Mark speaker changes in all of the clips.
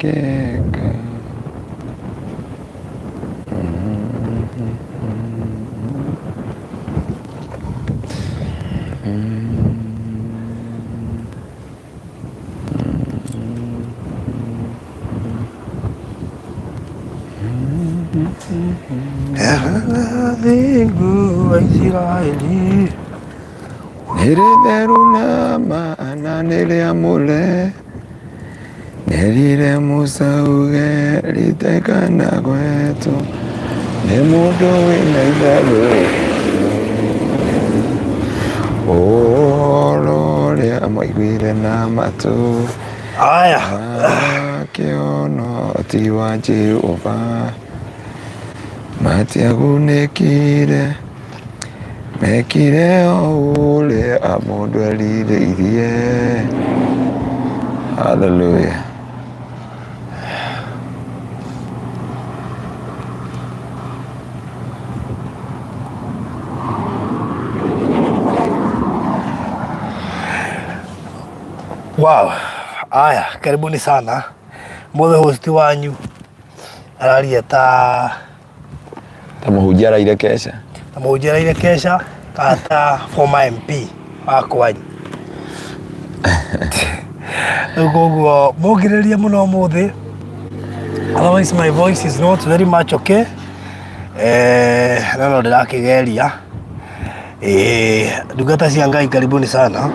Speaker 1: keka. Mungu wa Israeli, niliberuna maana niliamule, nilile musauge litekana kwetu, ni mundu wina itharu oloria maiguire na matu
Speaker 2: aya
Speaker 1: kiono ti wa Jehova matiagunĩkire mekire ũrĩa mũndũ erirĩirie. Hallelujah.
Speaker 2: Wow. Aya, karibuni sana. Mothe hosti wanyu araria ta
Speaker 1: mũhunjia araire Kesha.
Speaker 2: Mũhunjia araire Kesha kata former MP wakwanyu. Ũguo mũgirĩria mũno mũthĩ. Otherwise my voice is not very much okay. No ndĩrakĩgeria. Ndungata cia Ngai karibuni sana.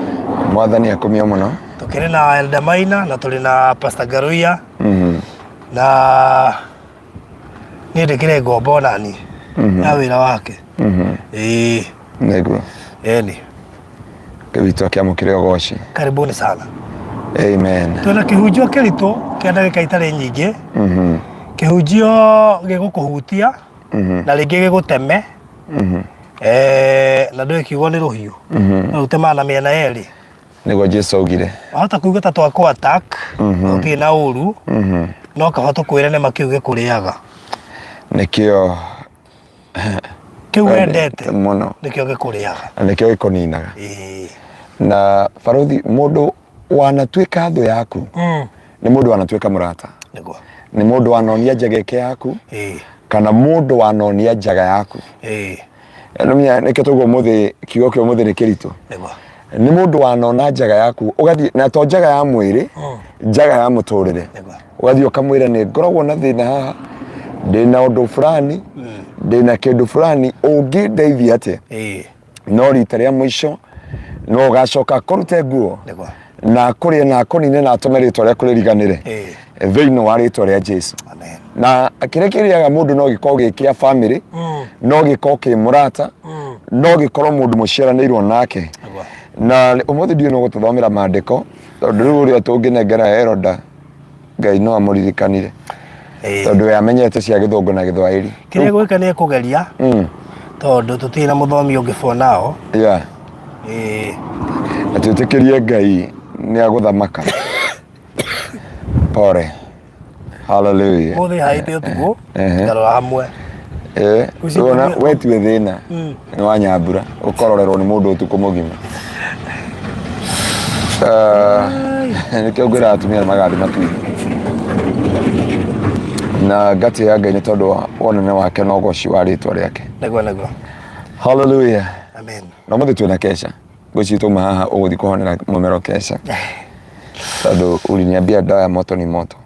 Speaker 1: Mwathani akumio mũno.
Speaker 2: Tukiri na Elder Maina na tuli na Pastor Garuia. Na ni ndikire ngombo nani ya wira wake.
Speaker 1: Niguo.
Speaker 2: Eni.
Speaker 1: Kĩbito kĩamũkĩre ũgoci.
Speaker 2: Karibuni sana.
Speaker 1: Amen.
Speaker 2: Tuna kĩhunjio kĩritũ kĩa ndagĩka itarĩ nyingĩ. Kĩhunjio gĩgũkũhutia na rĩngĩ gĩgũteme. Na ndũĩ kiugo nĩ rũhiũ. Na rũtemaga na mĩena yerĩ.
Speaker 1: Nĩguo Jesu augire.
Speaker 2: Wahota kuuga ta twakũ attack, ũtirĩ na ũru, no kaba tũkwĩre nĩ makiuge kũrĩaga.
Speaker 1: Nĩkĩo
Speaker 2: Kĩu wendete
Speaker 1: mũno.
Speaker 2: Nĩkĩo gĩkũrĩaga.
Speaker 1: Nĩkĩo gĩkũninaga. Na barothi mũndũ wanatuĩka thũ yaku nĩ mũndũ wanatuĩka mũrata.
Speaker 2: Nĩguo.
Speaker 1: Nĩ mũndũ wanonia njageke yaku kana mũndũ wanonia njaga yaku. Nĩkĩo tũguo mũthĩ kiugo kĩo mũthĩ nĩ kĩritũ.
Speaker 2: Nĩguo.
Speaker 1: Nĩ mũndũ wanona njaga yaku ũgathiĩ na to njaga ya mwĩrĩ, njaga ya mũtũrĩre. Ũgathiĩ ũkamwĩra nĩ ngoragwo na thĩna haha, ndĩna ũndũ fulani, ndĩna kĩndũ fulani ũngĩndeithia atĩa. No rita rĩa mũico no ũgacoka kũrute nguo na kũrĩa na kũnine na atũme rĩtwa rĩaku rĩriganĩre thĩinĩ wa rĩtwa rĩa Jesu. Na kĩrĩa kĩrĩaga mũndũ no gĩkorwo gĩ kĩa family, no gĩkorwo kĩ mũrata, no gĩkorwo mũndũ mũciaranĩirwo nake. Na ũmũthĩ ndiũ no gũtũthomera maandĩko tondũ rĩu ũrĩa tũngĩnengera Heroda Ngai no amũririkanire tondũ we amenyete cia Gĩthũngũ na Gĩthwaĩri.
Speaker 2: Kĩrĩa gwĩka nĩ kũgeria tondũ tũtirĩ na mũthomi ũngĩbona nao.
Speaker 1: Na twĩtĩkĩrie Ngai nĩ agũthamaka. Pore. Hallelujah.
Speaker 2: Mũthĩ haĩte ũtukũ ngarora hamwe.
Speaker 1: Ũna we tiwe thĩna nĩ wa Nyambura ũkororerwo nĩ mũndũ ũtukũ mũgima. Nĩkĩo ngwĩra atumia magathiĩ matuinĩ na ngatĩĩa Ngai nĩ tondũ wa wonane wake na ũgoci wa rĩtwa rĩake.
Speaker 2: Nĩguo.
Speaker 1: Hallelujah.
Speaker 2: Amen.
Speaker 1: Na mũthĩ twĩna Kesha. Ngwĩciria tuma haha ũgũthiĩ kũhonera mũmero Kesha. Tondũ uliniambia dawa ya moto ni moto.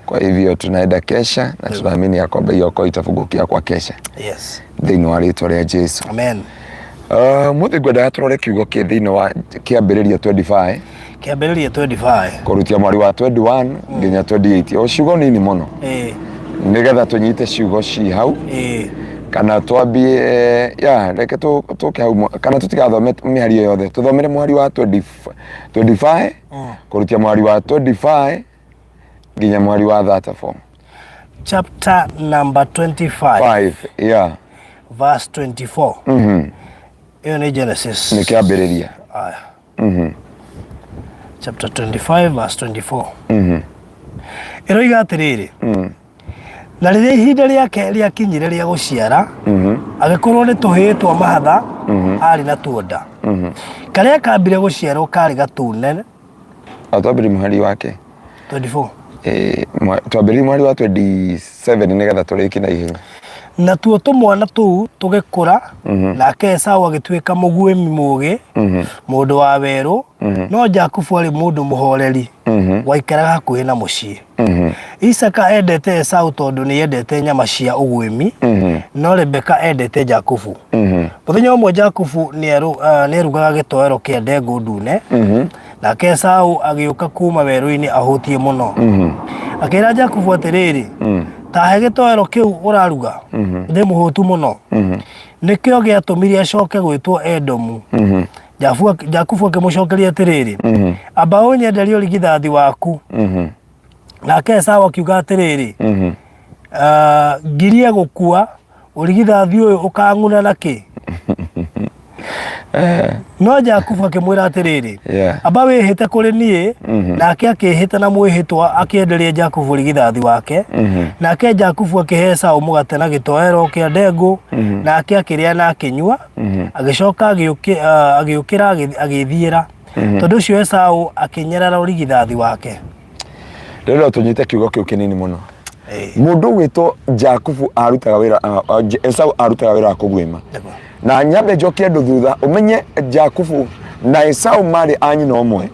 Speaker 1: Kwa hivyo tunaenda Kesha na tunaamini ya kwamba hiyo kwa itafungukia kwa Kesha.
Speaker 2: Yes.
Speaker 1: Thĩinĩ wa rĩtwa rĩa Jesu.
Speaker 2: Amen.
Speaker 1: Mũthĩ ngwenda tũrore kiugo kĩ thĩinĩ wa kĩambĩrĩria 25.
Speaker 2: Kĩambĩrĩria 25.
Speaker 1: Kũrutia mweri wa 21 nginya 28. O ciugo nini mũno. Nĩgetha tunyite ciugo ci hau. Kana twambie reke tũke hau kana tũtigathome mĩario yothe. Tũthomere mweri wa 25. Kũrutia mweri wa 25 nginya mweri wa 34.
Speaker 2: Chapter number 25. Verse 24. Hiyo ni Genesis.
Speaker 1: Ni kĩambĩrĩria.
Speaker 2: Chapter 25 verse 24. Ĩroiga atĩrĩrĩ. Na rĩrĩa ihinda rĩake rĩakinyire rĩa gũciara, agĩkorwo nĩ tũhĩĩ twa mahatha, arĩ na tuonda. Karĩa kambire gũciarwo karĩ gatune.
Speaker 1: Atwambire mũhari wake.
Speaker 2: 24.
Speaker 1: twambĩrĩrie mweri wa 27 nĩgetha tũrĩkie na ihenya.
Speaker 2: Natuo tũmwana tũu tũgĩkũra nake Esaũ agĩtuĩka mũguĩmi mũũgĩ, mũndũ wa werũ, no Jakubu arĩ mũndũ mũhoreri waikaraga hakuhĩ na mũciĩ. Isaka endete Esaũ tondũ nĩendete nyama cia ũguĩmi, no Rebeka endete Jakubu. Mũthenya ũmwe Jakubu nĩerugaga gĩtoero kĩa ndengũ ndune, nake Esaũ agĩũka kuma werũ-inĩ ahũtiĩ mũno. Akĩra Jakubu atĩrĩrĩ, tahe gĩtoero kĩu ũraruga, ndĩ mũhũtu mũno. Nĩkĩo gĩatũmire acoke gwĩtwo Edomu. Jakubu akĩmũcokeria atĩrĩrĩ, amba ũnyenderie ũrigithathi waku. Nake Esaũ akiuga atĩrĩrĩ, ngirie gũkua, ũrigithathi ũyũ ũkang'una nakĩ? No Jakubu akĩmwĩra atĩrĩrĩ, amba wĩhĩte kũrĩ niĩ. Nake akĩhĩta na mwĩhĩtwa akĩenderia Jakubu ũrigithathi wake. Nake Jakubu akĩhe Esaũ mũgate na gĩtoero kĩa ndengũ, nake akĩrĩa na akĩnyua, agĩcoka agĩũkĩra agĩthiĩra. Tondũ ũcio Esaũ akĩnyarara ũrigithathi wake.
Speaker 1: Rĩrĩa tũnyite kiugo kĩu kĩnini mũno. Mũndũ gwĩtwo Jakubu arutaga wĩra, Esaũ arutaga wĩra wa kũguĩma. Na nyambe njokie andũ thutha umenye Jakubu na Esaũ marĩ a nyina ũmwe,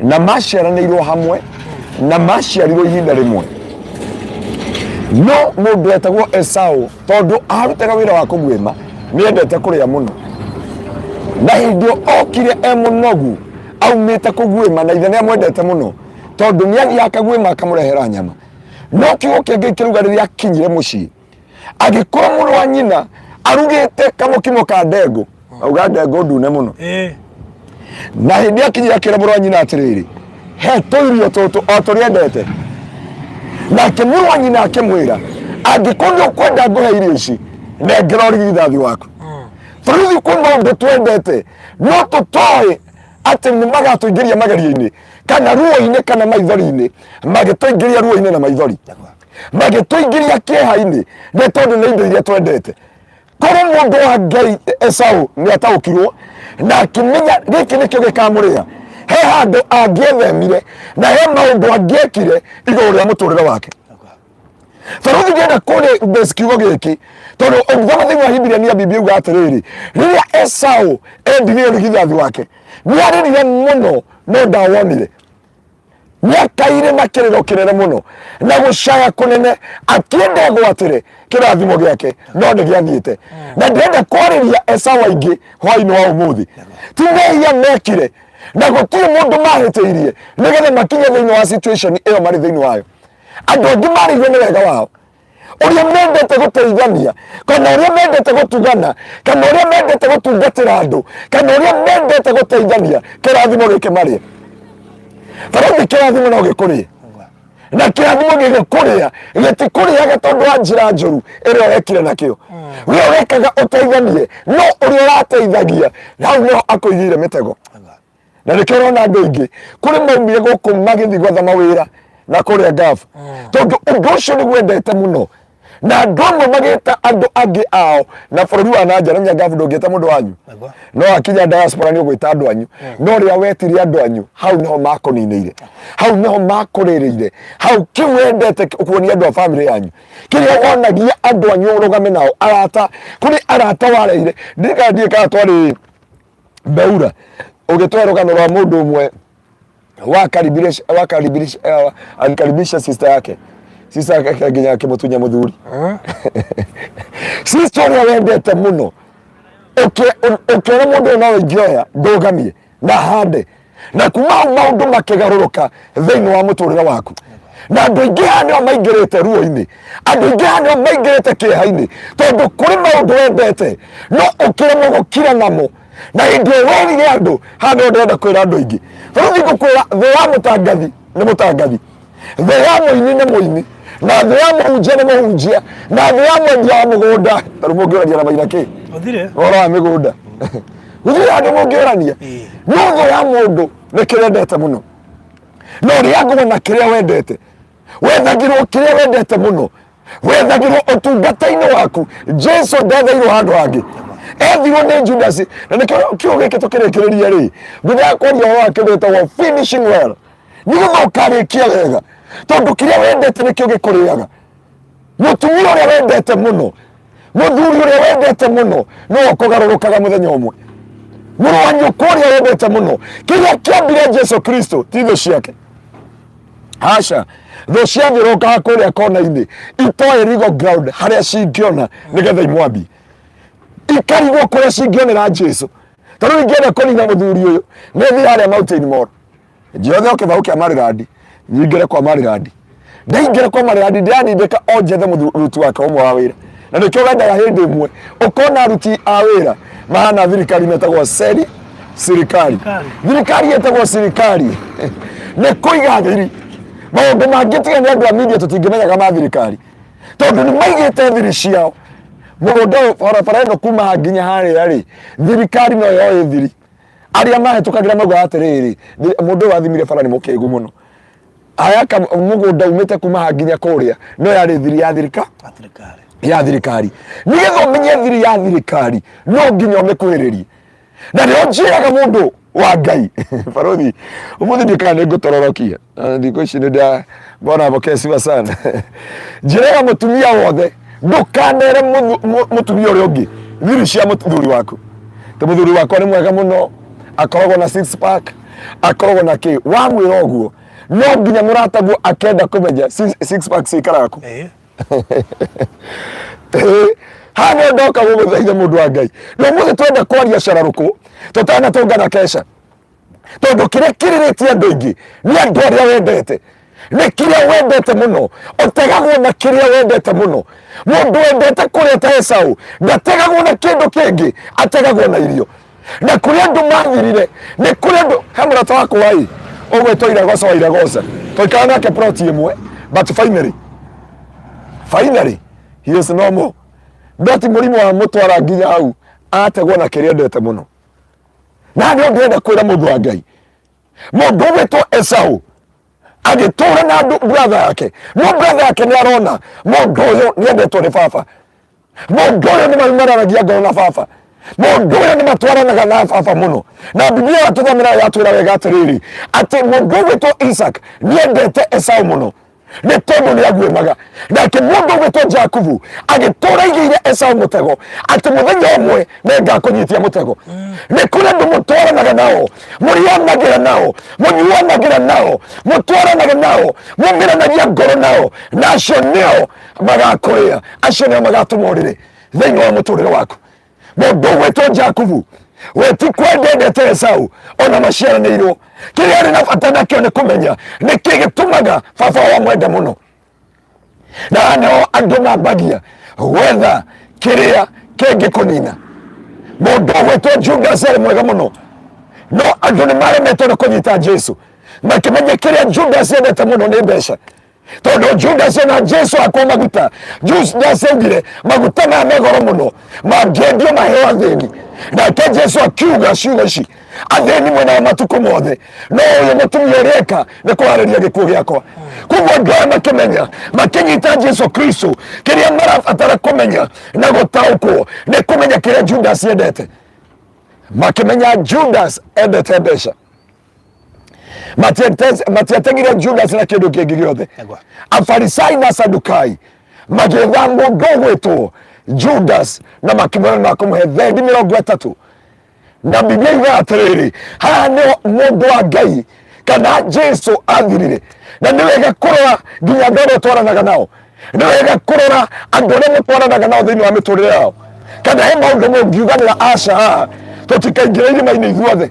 Speaker 1: na maciaranĩirwo hamwe, na maciarirwo ihinda rĩmwe. No mũndũ etagwo Esaũ tondũ arutaga wĩra wa kũguĩma nĩendete kũrĩa mũno, na hĩndĩ okire mũnogu aumĩte kũguĩma na ithe nĩamwendete mũno tondũ nĩathiaga akaguĩma akamũrehera nyama. No kiugo kĩngĩ kĩruga rĩrĩa akinyire mũciĩ agĩkora mũrũ wa nyina arugĩte kamũkimo ka ndengũ, auga ndengũ ndune mũno. Na hĩndĩ akinyire akĩra mũrũ wa nyina atĩrĩrĩ, he tũirio tũtũ o tũrĩendete. Nake mũrũ wa nyina akĩmwĩra, angĩkorwo nĩũkwenda ngũhe irio ici, nengera ũrigithathi waku. Tũrĩthi kwĩ maũndũ twendete, no tũtoĩ atĩ nĩmagatũingĩria magerio-inĩ kana ruo-inĩ kana maithori-inĩ, magĩtũingĩria ruo-inĩ na maithori, magĩtũingĩria kĩeha-inĩ, nĩ tondũ nĩ indo iria twendete. Korwo mũndũ wa Ngai Esaũ nĩataũkirwo na akĩmenya gĩkĩ nĩkĩo gĩkamũrĩa, he handũ angĩethemire na he maũndũ angĩekire igũrũ rĩa mũtũrĩre wake. Tarũthi ngĩenda kũrĩ base kiugo gĩkĩ tondũ ũngĩthoma thĩinĩ wa Hibirania Biblia yuga atĩrĩrĩ, rĩrĩa Esaũ endirie ũrigithathi wake nĩarĩrire mũno no ndawonire. Nĩakaire na kĩrĩro kĩnene mũno na gũcaya kũnene akĩenda gwatĩre kĩrathimo gĩake, no nĩgĩathiĩte. Na ndĩrenda kwarĩria Esaũ aingĩ hwaĩ-inĩ wa ũmũthĩ, ti mehia mekire na gũtirĩ mũndũ mahĩtĩirie nĩgetha makinye thĩinĩ wa situation ĩyo marĩ thĩinĩ wayo. Andũ angĩ marĩirwo nĩ wega wao, ũrĩa mendete gũteithania, kana ũrĩa mendete gũtugana, kana ũrĩa mendete gũtungatĩra andũ, kana ũrĩa mendete gũteithania, kĩrathimo gĩkĩ marĩe. Tarũthi kĩrathimo no gĩkũrĩe, na kĩrathimo gĩgĩkũrĩa gĩtikũrĩaga tondũ wa njĩra njũru ĩrĩa wekire nakĩo. We ũrekaga ũteithanie, no ũrĩa ũrateithagia hau nĩho akũigĩire mĩtego. Na nĩkĩo ũrona andũ aingĩ kũrĩ maumire gũkũ magĩthiĩ gwetha mawĩra na kũrĩa ngabu, tondũ ũndũ ũcio nĩguo endete mũno. Na andũ amwe magĩta andũ angĩ ao na bũrũri wa nanja, na ngabu ndũngĩta mũndũ wanyu, no akinya diaspora nĩ ũgwĩta andũ anyu, no rĩrĩa wetirie andũ anyu, hau nĩho makũninĩire, hau nĩho makũrĩrĩire, hau kĩu wendete kuonia andũ a family yanyu, kĩrĩa wonagia andũ anyu ũrũgame nao, arata, kũrĩ arata wareire. Ndikadiĩ kana twarĩ Mbeura ũgĩtwara rũgano rwa mũndũ ũmwe alikaribisha sister yake, sister yake nginya akĩmũtunya mũthuri. Sister ũrĩa wendete mũno, ũkĩona mũndũ no ingĩoya ndũgamie na hande, na kuma hau maũndũ makĩgarũrũka thĩinĩ wa mũtũrĩre waku. Na andũ aingĩ haha nĩo maingĩrĩte ruo-inĩ, andũ aingĩ haha nĩo maingĩrĩte kĩeha-inĩ tondũ kũrĩ maũndũ wendete no ũkĩremwo gũkira namo. Na hĩndĩ ĩyo werire andũ, haha nĩho ndĩrenda kwĩra andũ aingĩ, tarũthi ngũkwĩra thĩ ya mũtangathi nĩ mũtangathi, thĩ ya mũini nĩ mũini, na thĩ ya mũhunjia nĩ mũhunjia, na thĩ ya mwendia wa mũgũnda, tarũ mũngĩũrania na maina kĩ ũhoro wa mĩgũnda, gũtirĩ handũ mũngĩũrania. No thĩ ya mũndũ nĩ kĩrendete mũno, no rĩa ngũmena kĩrĩa wendete, wethagĩrwo kĩrĩa wendete mũno, wethagĩrwo ũtungata-inĩ waku. Jesu ndetheirwo handũ hangĩ, ethirwo nĩ Judasi, na nĩkĩo kiugo gĩkĩ tũkĩrĩkĩrĩria rĩ, ngũthiaga kwaria ũhoro wa kĩndũ gĩtagwo finishing well, nĩgetha ũkarĩkia wega. tondu kiria wendete nikio gikuriaga mutumia uria wendete muno muthuri uria wendete muno no kugarurukaga muthenya umwe muru wa nyũkwa uria wendete muno kiria kiambire Jesu Kristo ti thũ ciake aca thũ ciathiũrũrũkaga kũrĩa kona-inĩ itoe rigo ground harĩa cingĩona nĩgetha imwambi ikarigwo kũrĩa cingĩonera Jesu tondũ ingĩenda kũnina mũthuri ũyũ nĩthi harĩa Mountain Mall njiothe kĩbaũ kĩa Mariradi nyingĩre kwa Mariradi ndaingĩre kwa Mariradi ndiranindĩka o njethe mũruti wake ũmwe wa wĩra na nĩkĩo wendaga hĩndĩ ĩmwe ũkona aruti a wĩra mahana thirikari metagwo serikali thirikari yetagwo serikali nĩ kũiga thiri maũndũ mangĩ tiga nĩ andũ a media tũtingĩmenyaga ma thirikari tondũ nĩ maigĩte thiri ciao mũgũnda barabara ĩno kuma nginya harĩa rĩ thirikari no yoe thiri arĩa mahĩtũkagĩra mauga atĩrĩrĩ mũndũ wathimire bara nĩ mũkĩgu mũno ayaka mũgũnda umĩte kuma nginya kũrĩa no yarĩ thiri ya thirikari nĩgetha ũmenye thiri ya thirikari no nginya ũmĩkuhĩrĩrie na nĩo njĩraga mũndũ wa Ngai barothi ũmũthĩ ndikaga nĩngũtororokia thikũ ici nĩ mbona bokesiwa sana njĩraga mũtumia wothe ndũkanere mũtumia ũrĩa ũngĩ thiri cia mũthuri waku ta mũthuri wakwa nĩ mwega mũno akoragwo na 6 pack akoragwo na kĩ wamwĩra ũguo no nginya mũrataguo akenda kũmenya 6 pack cikaraga kũ hano ndoka gũgũthaitha mũndũ wa Ngai no mũthĩ twenda kwaria cararũkũ tũtanatũngana kesha tondũ kĩrĩa kĩrĩrĩtie andũ aingĩ nĩ andũ arĩa wendete nĩ kĩrĩa wendete mũno ũtegagwo na kĩrĩa wendete mũno mũndũ wendete kũrĩa ta Esaũ ndategagwo na kĩndũ kĩngĩ ategagwo na irio na kũrĩa andũ mathirire nĩ kũrĩa andũ he mũrata wakwa ĩ ũgwĩtwo Iragoca wa Iragoca tũikara nake ploti ĩmwe but finally he is no more ndoti mũrimũ wa mũtwara nginya hau ategwo na kĩrĩa endete mũno na nĩ ndĩrenda kwĩra mũndũ wa Ngai mũndũ wĩtwo Esaũ agĩtũra na brother yake no brother yake nĩ arona mũndũ ũyũ nĩ endetwo nĩ baba mũndũ ũyũ nĩ mararagia ngoro na baba mũndũ ũyũ nĩ matwaranaga na baba mũno na Biblia yatũthomera yatwĩra wega atĩrĩrĩ atĩ mũndũ wĩtwo Isaac nĩ endete Esaũ mũno nĩ tondũ nĩ aguĩmaga nake mũndũ wĩtwo Jakubu agĩtũra igĩire Esaũ mũtego atĩ mũthenya ũmwe nĩngakũnyitia mũtego nĩ kũrĩ andũ mũtwaranaga nao mũrĩanagĩra nao mũnyuanagĩra nao mũtwaranaga nao mũmĩranagia ngoro nao na acio nĩo magakũrĩa acio nĩo magatũma ũrĩrĩ thĩinĩ wa mũtũrĩre waku mũndũ wĩtwo Jakubu weti kwendete Esaũ ona maciaranĩirwo kĩrĩa arĩ na bata nakĩo nĩ kũmenya nĩkĩ gĩtũmaga baba wa mwenda mũno na nĩo andũ mambagia gwetha kĩrĩa kĩngĩkũnina mũndũ wĩtwo Judas arĩ mwega mũno no andũ nĩ maremetwo nĩ kũnyita Jesu makĩmenya kĩrĩa Judas endete mũno nĩ mbeca tondũ Judas na Jesu akwa maguta Judas augire maguta maya me goro mũno mangĩendio maheo athĩni nake Jesu akiuga ciugo ici athĩni mwena wa matukũ mothe no ũyũ mũtumia ũrĩa eka nĩ kũharĩria gĩkuũ gĩakwa koguo andũ aya makĩmenya makĩnyita Jesu Kristo kĩrĩa marabatara kũmenya na gũtaũkwo nĩ kũmenya kĩrĩa Judas endete makĩmenya Judas endete mbeca matiategire Judas na kĩndũ kĩngĩ gĩothe Afarisai na Sadukai magĩetha mũndũ gwĩtwo Judas na makĩmwĩra makũmũhe thendi 30 na Biblia yuga atĩrĩrĩ haha nĩ mũndũ wa Ngai kana Jesu athirire na nĩ wega kũrora nginya andũ arĩa twaranaga nao nĩ wega kũrora andũ arĩa mũtwaranaga nao thĩinĩ wa mĩtũrĩre yao kana he maũndũ mũngiuganĩra aca haha tũtikaingĩra irima-inĩ ithuothe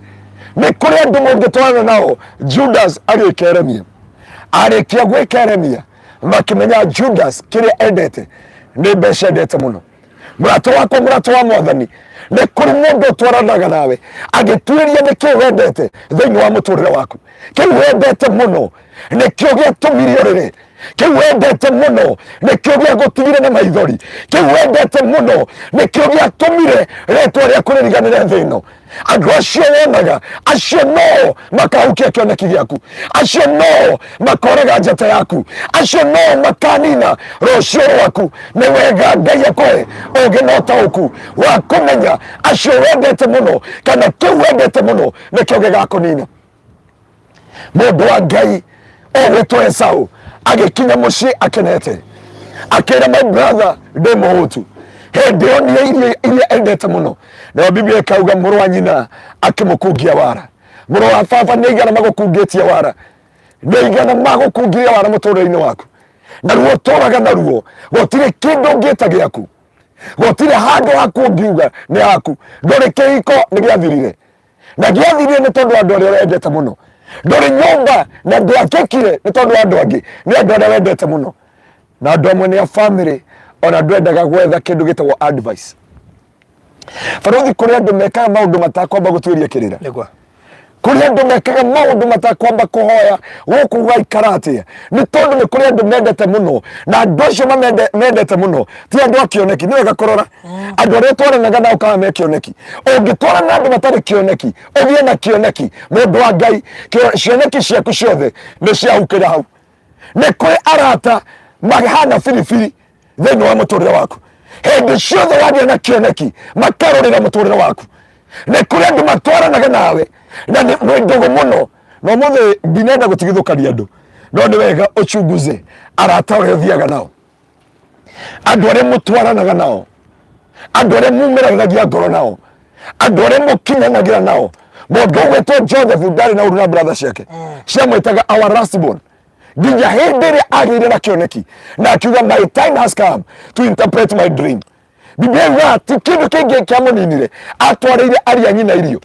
Speaker 1: nĩ kũrĩ andũ mũngĩtwarana nao Judas agĩkeremia arĩkia gwĩkeremia makĩmenya Judas kĩrĩa endete nĩ mbeca endete mũno mũrata wakwa mũrata wa Mwathani nĩ kũrĩ mũndũ ũtwaranaga nawe agĩtuĩria nĩkĩ wendete thĩinĩ wa mũtũrĩre waku kĩu wendete mũno nĩkĩo gĩatũmire ũrĩrĩ kĩu wendete mũno nĩkĩo gĩagũtigire na maithori kĩu wendete mũno nĩkĩo gĩatũmire rĩtwa rĩaku rĩriganĩre thĩ ĩno andũ acio wonaga acio no makahukia kĩoneki gĩaku acio no makoraga njata yaku acio no makanina rũciũ rwaku nĩ wega Ngai akũhe ũũgĩ na ũtaũku wa kũmenya acio wendete mũno kana kĩu wendete mũno nĩkĩo gĩgakũnina mũndũ wa Ngai ogwetwo Esau agikinya mucii akenete akira my brother de muhutu hindi yo niyo iria endete muno na Biblia ikauga muru wa nyina akimukungia wara muru wa baba ni igana magukungitie wara ni igana magukungia wara muturire-ini waku na ruo toraga na ruo gotire kindu ngita giaku gotire handu haku ngiuga ni haku ndori kihiko ni giathirire na giathirire ni tondu andu aria wendete muno ndori nyumba na ndwakekire ni tondu andu angi ni andu aria wendete muno na andu amwe ni a family ona ndwendaga gwetha kindu gitagwo advice farothi kuri andu mekaga maundu matakwamba gutwiria kirira kuri andu mekaga maundu matakwamba kuhoya guku gwaikara atia ni tondu ni kuri andu mendete muno na andu acio mendete muno ti andu akioneki ni wega kurora andu aria twaranaga nao kana me kioneki ungitwarana na andu matari kioneki uthie na kioneki mundu wa Ngai kioneki ciaku ciothe ni ciahukira hau ni kuri arata magihana firifiri thiini wa muturire waku hindi ciothe wathie na kioneki makarorera muturire waku ni kuri andu matwaranaga nawe na ni ndogo muno no muthe ndinenda gutigithukania andu no ni wega uchunguze arata uria uthiaga nao andu aria mutwaranaga nao andu aria mumeranagia ngoro nao andu aria mukinyanagira nao mundu ugwetwo Joseph ndari na uruna brother ciake ciamwitaga our lastborn nginya hindi iria agire na kioneki na akiuga my time has come to interpret my dream. Biblia iuga ti kindu kingi kia muninire atwarire aria nyina irio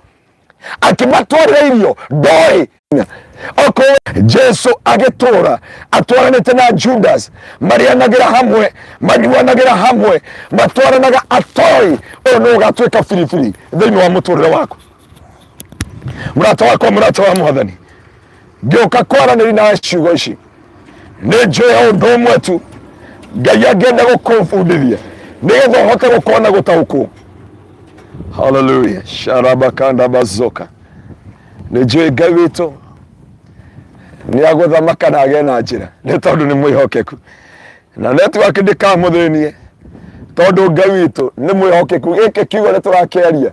Speaker 1: akimatwarira irio ndoi oko Jesu agitura atwaranite na Judas marianagira hamwe manyuanagira hamwe matwaranaga atoi ono gatwika firifiri thiini wa muturire waku murata wako murata wa Mwathani ngioka kwaranĩria na ciugo ici nĩ njũĩ ũndũ ũmwe tu Ngai angĩenda gũkũbundithia nĩgetha ũhote gũkorwo na gũtaũkwo. Hallelujah. Sharabakanda bazoka. Nĩ njũĩ Ngai witũ nĩ agũthamaka na agĩe na njĩra nĩ tondũ nĩ mwĩhokeku na network ndĩkamũthĩnie tondũ Ngai witũ nĩ mwĩhokeku. Gĩkĩ kiugo nĩ tũrakĩaria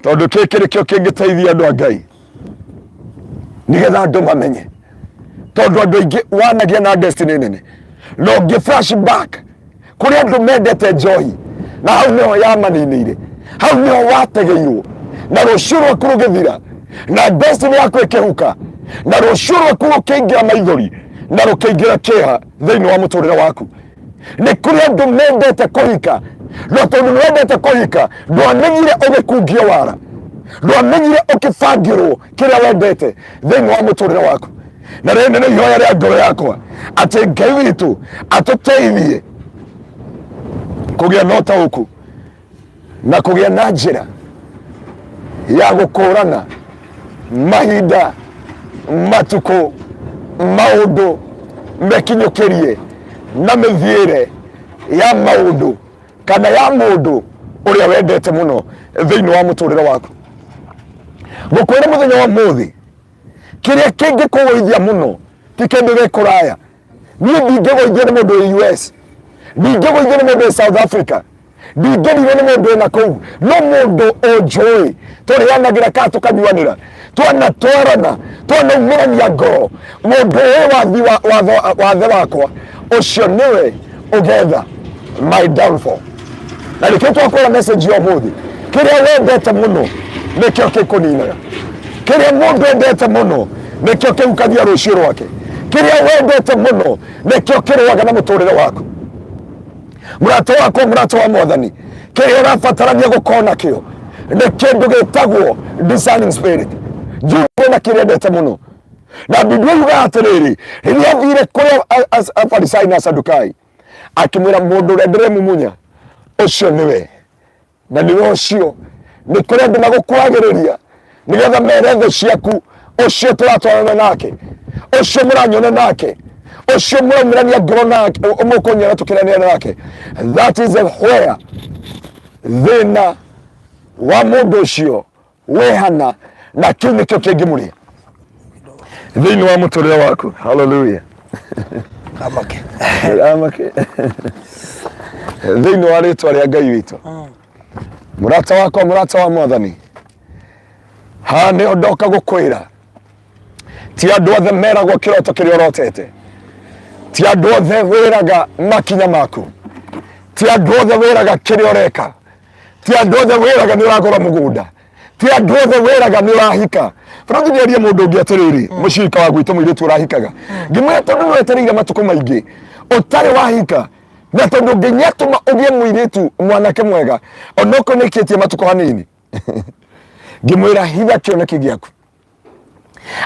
Speaker 1: tondũ gĩkĩ nĩkĩo kĩngĩteithia andũ a Ngai nigetha andu mamenye tondu andu aingi wanagia na destiny nene no ngi flashback kuri andu mendete njohi na hau niho yamaninire hau niho wategeirwo na rucio rwaku rugithira na destiny yaku ikihuka na rucio rwaku rukiingira maithori na rukiingira kieha thiini wa muturire waku ni kuri andu mendete kuhika no tondu wendete kuhika ndwamenyire ugikungio wara ndwamenyire ukibangirwo kiria wendete thiini wa muturire waku na rĩrĩ nĩ ihoya rĩa ngoro yakwa atĩ Ngai witũ atũteithie kũgĩa na ũtaũku na kũgĩa na njĩra ya gũkũrana mahinda matukũ maũndũ mekinyũkĩrie na mĩthiĩre ya maũndũ kana ya mũndũ ũrĩa wendete mũno thiini wa muturire waku. Ngukwĩra mũthenya wa ũmũthĩ kiria kĩngĩkũgũithia mũno ti kĩndũ gĩ kũraya. Niĩ ndingĩgũithio nĩ mũndũ wĩ US, ndingĩgũithio nĩ mũndũ wĩ South Africa, ndingĩrigwo nĩ mũndũ wĩ nakũu, no mũndũ ũnjũĩ tũrĩanagĩra kana tũkanyuanĩra twanatwarana twanaumĩrania ngoro mũndũ ũyũ wathe wakwa ũcio nĩwe ũgetha my downfall. Na nĩkĩo twakwĩra message ya ũmũthĩ kĩrĩa wendete mũno nĩkĩo gĩkũninaga, kĩrĩa mũndũ endete mũno nĩkĩo kĩhukagia rũciũ rwake, kĩrĩa wendete mũno nĩkĩo kĩrũaga na mũtũrĩre waku. Mũrata wakwa mũrata wa Mwathani kĩrĩa ũrabatarania gũkorwo nakĩo nĩ kĩndũ gĩtagwo discerning spirit. Jumbe na kĩrĩa endete mũno na Biblia yuga atĩrĩrĩ rĩrĩa athire kũrĩa Afarisai na Asadukai akĩmwĩra mũndũ ũrĩa ndĩremumunya ũcio nĩwe na nĩwe ũcio nĩ kũrĩ andũ magũkwagĩrĩria nigetha mere thũ ciaku ũcio tũratwarana nake ũcio mũranyona nake ũcio mũraumĩrania ngoro nake mũkũnyera tũkĩranĩra nake. That is where thĩna wa mũndũ ũcio wehana na kĩu nĩkĩo kĩngĩmũrĩa thĩinĩ wa mũtũrĩre waku. Hallelujah.
Speaker 2: Amake
Speaker 1: thĩinĩ wa rĩtwa rĩa Ngai witũ. Mũrata wakwa mũrata wa Mwathani, haha nĩho ndoka gũkwĩra ti andũ othe meragwo kĩroto kĩrĩa ũrotete, ti andũ othe wĩraga makinya maku, ti andũ othe wĩraga kĩrĩa ũreka, ti andũ othe wĩraga nĩ ũragũra mũgũnda, ti andũ othe wĩraga nĩ ũrahika. Bũrũri nĩaria mũndũ ũngĩ atĩrĩrĩ, mũcirika wa gwitũ mũirĩtu ũrahikaga, ngĩmwĩra tondũ nĩ wetereire matukũ maingĩ ũtarĩ wahika, na tondũ ngĩnyatũma ũgĩe mũirĩtu mwanake mwega onokorwo nĩkĩtie matukũ hanini ngĩmwĩra hitha kĩoneki gĩaku.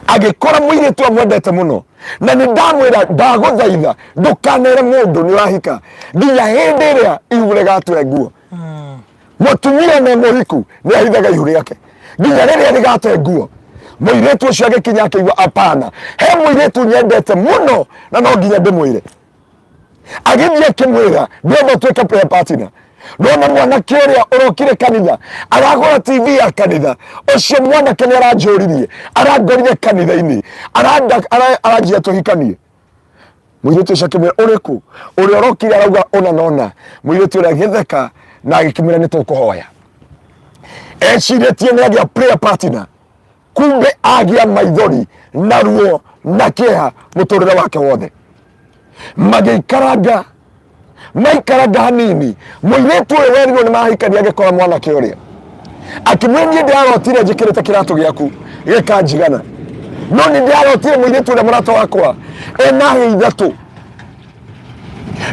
Speaker 1: Agĩkora mũirĩtu amwendete mũno, na nĩ ndamwĩra ndagũthaitha ndũkanere mũndũ nĩ ũrahika nginya hĩndĩ ĩrĩa ihu rĩgatũre nguo. Mũtumia na mũhiku nĩ ahithaga ihu rĩake nginya rĩrĩa rĩgatũre nguo. Mũirĩtu ũcio agĩkinya akĩigua apana, he mũirĩtu nyendete mũno na no nginya ndĩmwĩre. Agĩthiĩ akĩmwĩra ndĩrenda ũtuĩke prayer partner. Nona mwanake ũrĩa ũrokire kanitha aragũra TV ya kanitha, ũcio mwanake nĩ aranjũririe, arangorire kanitha-inĩ, aranjia tũhikanie. Mũirĩtu ũcio akĩmwĩra ũrĩkũ? Ũrĩa ũrokire arauga ona nona. Mũirĩtu ũrĩa agĩtheka na agĩkĩmwĩra nĩ tũkũhoya. Ecirĩtie nĩ agĩa prayer partner, kumbe agĩa maithori na ruo na kĩeha mũtũrĩre wake wothe. Magĩikaranga hanini, mũirĩtu ũyũ werirwo nĩ mahikania agĩkora mwanake ũrĩa akĩmwĩra niĩ ndĩrarotire njĩkĩrĩte kĩratũ gĩaku gĩkanjigana, no nĩ ndĩrarotire mũirĩtu ũrĩa mũrata wakwa ena hĩ ithatũ,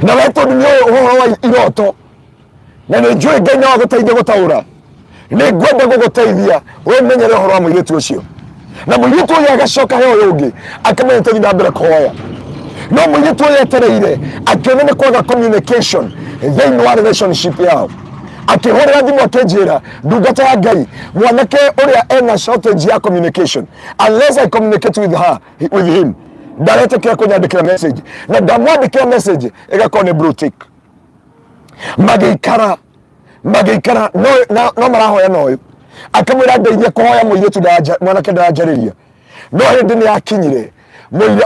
Speaker 1: na we tondũ nĩ ũhoro wa iroto na nĩ njũĩ Ngai no agũteithie gũtaũra, nĩ ngwenda gũgũteithia wĩmenyere ũhoro wa mũirĩtu ũcio. Na mũirĩtu ũyũ agacoka he ũyũ ũngĩ akamenya tũthiĩ na mbere kũhoya. No mũirĩtu ũyũ etereire akĩona nĩ kwaga communication thĩinĩ wa relationship yao, akĩhũrĩra thimũ akĩnjĩra ndungata ya Ngai, mwanake ũrĩa ena shortage ya communication, unless I communicate with him ndaretĩkĩra kũnyandĩkĩra message, na ndamwandĩkĩra message ĩgakorwo nĩ blue tick. Magĩikara no marahoya na ũyũ akamwĩra ndeithia kũhoya mũirĩtu mwanake ndaranjarĩria, no hĩndĩ nĩ yakinyire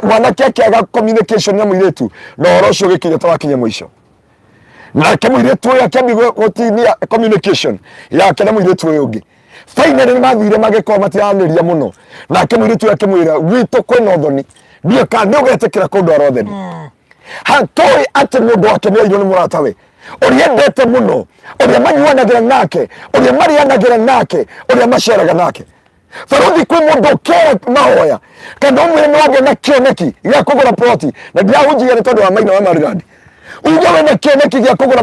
Speaker 1: mwanake akĩaga communication na mũirĩtu na ũhoro ũcio ũgĩkinya ta wakinya mũico. Nake mũirĩtu ũyũ akĩambia gũtinia communication yake na mũirĩtu ũyũ ũngĩ. Finally nĩmathire magĩkorwo matiranĩria mũno, nake mũirĩtu ũyũ akĩmwĩra gwitũ kwĩna ũthoni, ndiũ kana nĩ ũgetĩkĩra kũndwara ũtheri. Hatũĩ atĩ mũndũ wake nĩ airwo nĩ mũratawe ũrĩa endete mũno, ũrĩa manyuanagĩra nake, ũrĩa marĩanagĩra nake, ũrĩa maceraga nake. Bũrũri kwĩ mũndũ ũkera mahoya kana ũmwĩre nĩ wagĩa na kĩoneki gĩa kũgũra ploti, na ndirahunjia nĩ tondũ wa Maina wa Marirandi. Uge wĩna kĩoneki gĩa kũgũra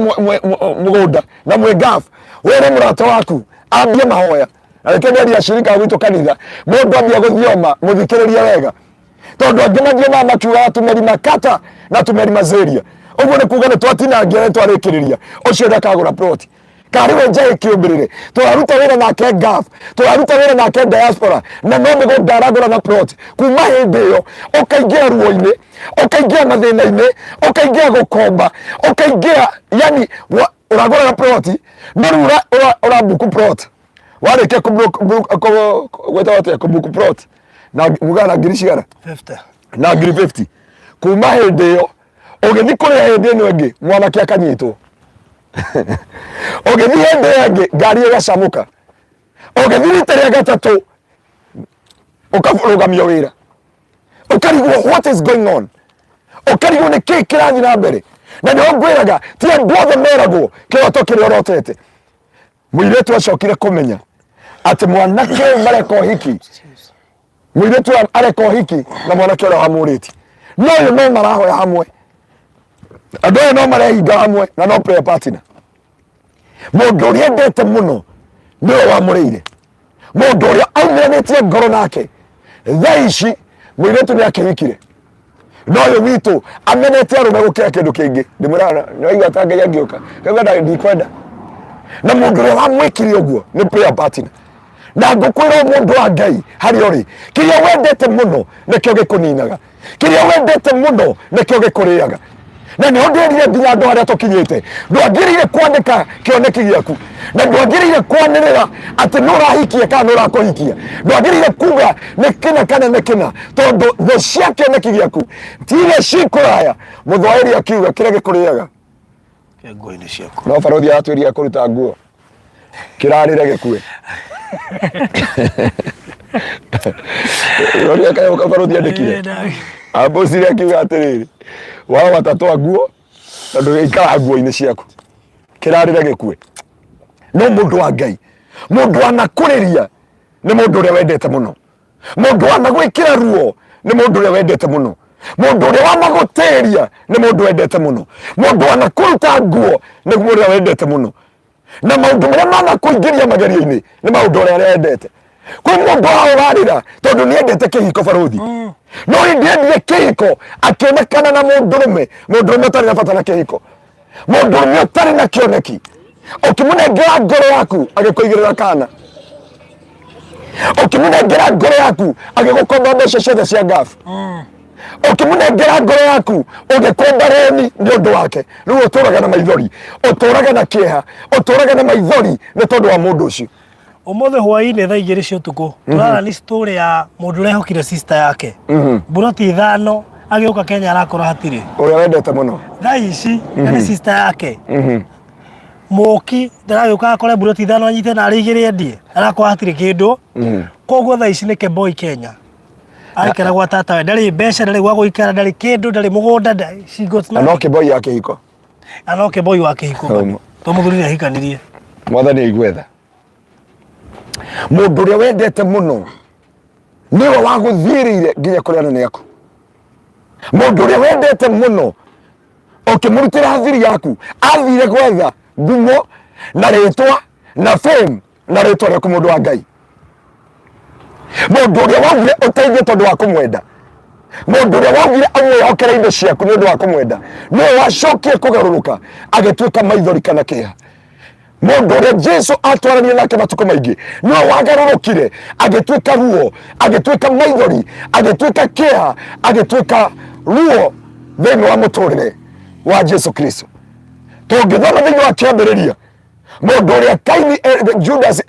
Speaker 1: mũgũnda na mwĩngaf, wĩre mũrata waku ambie mahoya. Na reke ndĩaria acirika gwitũ kanitha, mũndũ ambia gũthioma mũthikĩrĩrie wega, tondũ angĩ mathiĩ makiugaga tumeri makata na tumeri mazeria. Ũguo nĩ kuuga nĩ twatinangia na twarĩkĩrĩria ũcio ndakagũra ploti. Kariwe njaĩ kĩũmbĩrĩre, tũraruta wĩra nake ngaf, tũraruta wĩra nake diaspora, na no mĩgũnda aragũra na plot. Kuma hĩndĩ ĩyo ũkaingĩra ruo-inĩ, ũkaingĩra mathĩna-inĩ, ũkaingĩra gũkomba, ũkaingĩra yani ũragũra na plot, no rĩu ũrabuku plot. Warĩkia kũbuku plot na mugaga na ngiri cigana
Speaker 2: 50
Speaker 1: na ngiri 50. Kuma hĩndĩ ĩyo ũgĩthiĩ kũrĩa hĩndĩ ĩno ĩngĩ mwanake akanyitwo. Ũgĩthiĩ hĩndĩ ĩngĩ ngari ĩgacamũka, ũgĩthiĩ rita rĩa gatatũ ũkarũgamio wĩra, ũkarigwo what is going on, ũkarigwo nĩ kĩĩ kĩrathiĩ na mbere. Na nĩho ngwĩraga ti andũ othe meragwo kĩroto kĩrĩa ũrotete. Mũirĩtu acokire kũmenya atĩ mwanake ũyũ mareka ũhiki, mũirĩtu ũyũ areka ũhiki na mwanake ũrĩa wamũrĩti, no ũyũ no marahoya hamwe, andũ aya no marehinga hamwe na no prayer partner. Mũndũ ũrĩa endete mũno nĩwe wamũrĩire, mũndũ ũrĩa aumiranĩtie ngoro nake. Thaa ici mũirĩtu nĩ akĩhikire, no ũyũ witũ amenete arũme gũkĩra kĩndũ kĩngĩ. Ndĩmwĩraga nĩwaigua ta Ngai angĩũka kaigua ndikwenda, na mũndũ ũrĩa wamwĩkire ũguo nĩ prayer partner. Na ngũkwĩra mũndũ wa Ngai harĩa ũrĩ, kĩrĩa wendete mũno nĩkĩo gĩkũninaga, kĩrĩa wendete mũno nĩkĩo gĩkũrĩaga. Na nĩho ndĩrire nginya andũ arĩa tũkinyĩte, ndwagĩrĩire kwandĩka kĩoneki gĩaku, na ndwagĩrĩire kwanĩrĩra atĩ nĩ ũrahikia kana nĩ ũrakũhikia. Ndwagĩrĩire kuga nĩ kĩna kana nĩ kĩna, tondũ thũ cia kĩoneki gĩaku ti iria cikũraya. Mũthwaĩri akiuga kĩrĩa gĩkũrĩaga
Speaker 2: nguo-inĩ ciaku.
Speaker 1: No barũthi aratuĩria kũruta nguo kĩrarĩre gĩkue. Roria kayo kabaruthi andikire. Abo siria kiuga atiriri. Wao watatoa nguo tondu ikara nguo-ini ciaku. Kirarire gikue. No mundu wa Ngai. Mundu anakuriria ni mundu uria wendete muno. Mundu anagwikira ruo ni mundu uria wendete muno. Mundu uria wanagutiria ni mundu wendete muno. Mundu anakuruta nguo ni mundu uria wendete muno. Na maundu maria manakuingiria magerio-ini ni maundu uria wendete. Kwa mundu aurarira tondu ni endete kihiko baruthi. No ndiendire kihiko akionekana na mundurume utari na bata na kihiko. Mundurume utari na kioneki. Ukimunengera ngoro yaku agikuigirira kana. Ukimunengera ngoro yaku agigukomba mbeca ciothe cia ngafu. Ukimunengera ngoro yaku ugikomba reni ni undu wake. Riu uturaga na maithori, uturaga na kieha, uturaga na maithori ni tondu wa mundu ucio.
Speaker 2: Umuthi hwaini thaa 2 cia utuku turara ni story ya mundu urehokire sister yake buroti 5 agiuka Kenya arakora hatiri
Speaker 1: uria wendete muno
Speaker 2: thaa ici ni sister yake Moki ndaragiuka akore buroti 5 anyite na arigire endie arakora hatiri kindu koguo thaa ici ni Kemboi Kenya aikara gwa tata we ndari mbeca ndari gwa guikara ndari kindu ndari mugunda ndari
Speaker 1: no Kemboi yake hiko
Speaker 2: ano Kemboi wake hiko to muthuri ahikanirie
Speaker 1: mwathani igwetha mundu uria wendete muno niwe waguthirire nginya kuri anene yaku. Mundu uria wendete muno ukimurutira thiri yaku athire gwetha ngumo na ritwa na fame na ritwa riaku mundu wa Ngai. Mundu uria waugire uteithie tondu wa kumwenda. Mundu uria waugire amwihokera indo ciaku ni undu wa kumwenda niwe wacokie kugaruruka agituika maithori kana kiha. Mundu uria Jesu atwarania nake matuko maingi niwe wagarurukire agituika ruo agituika maithori agituika kiha agituika ruo thiini wa muturire wa Jesu Kristo. Tungithoma thiini wa kiambiriria mundu uria Kaini Judas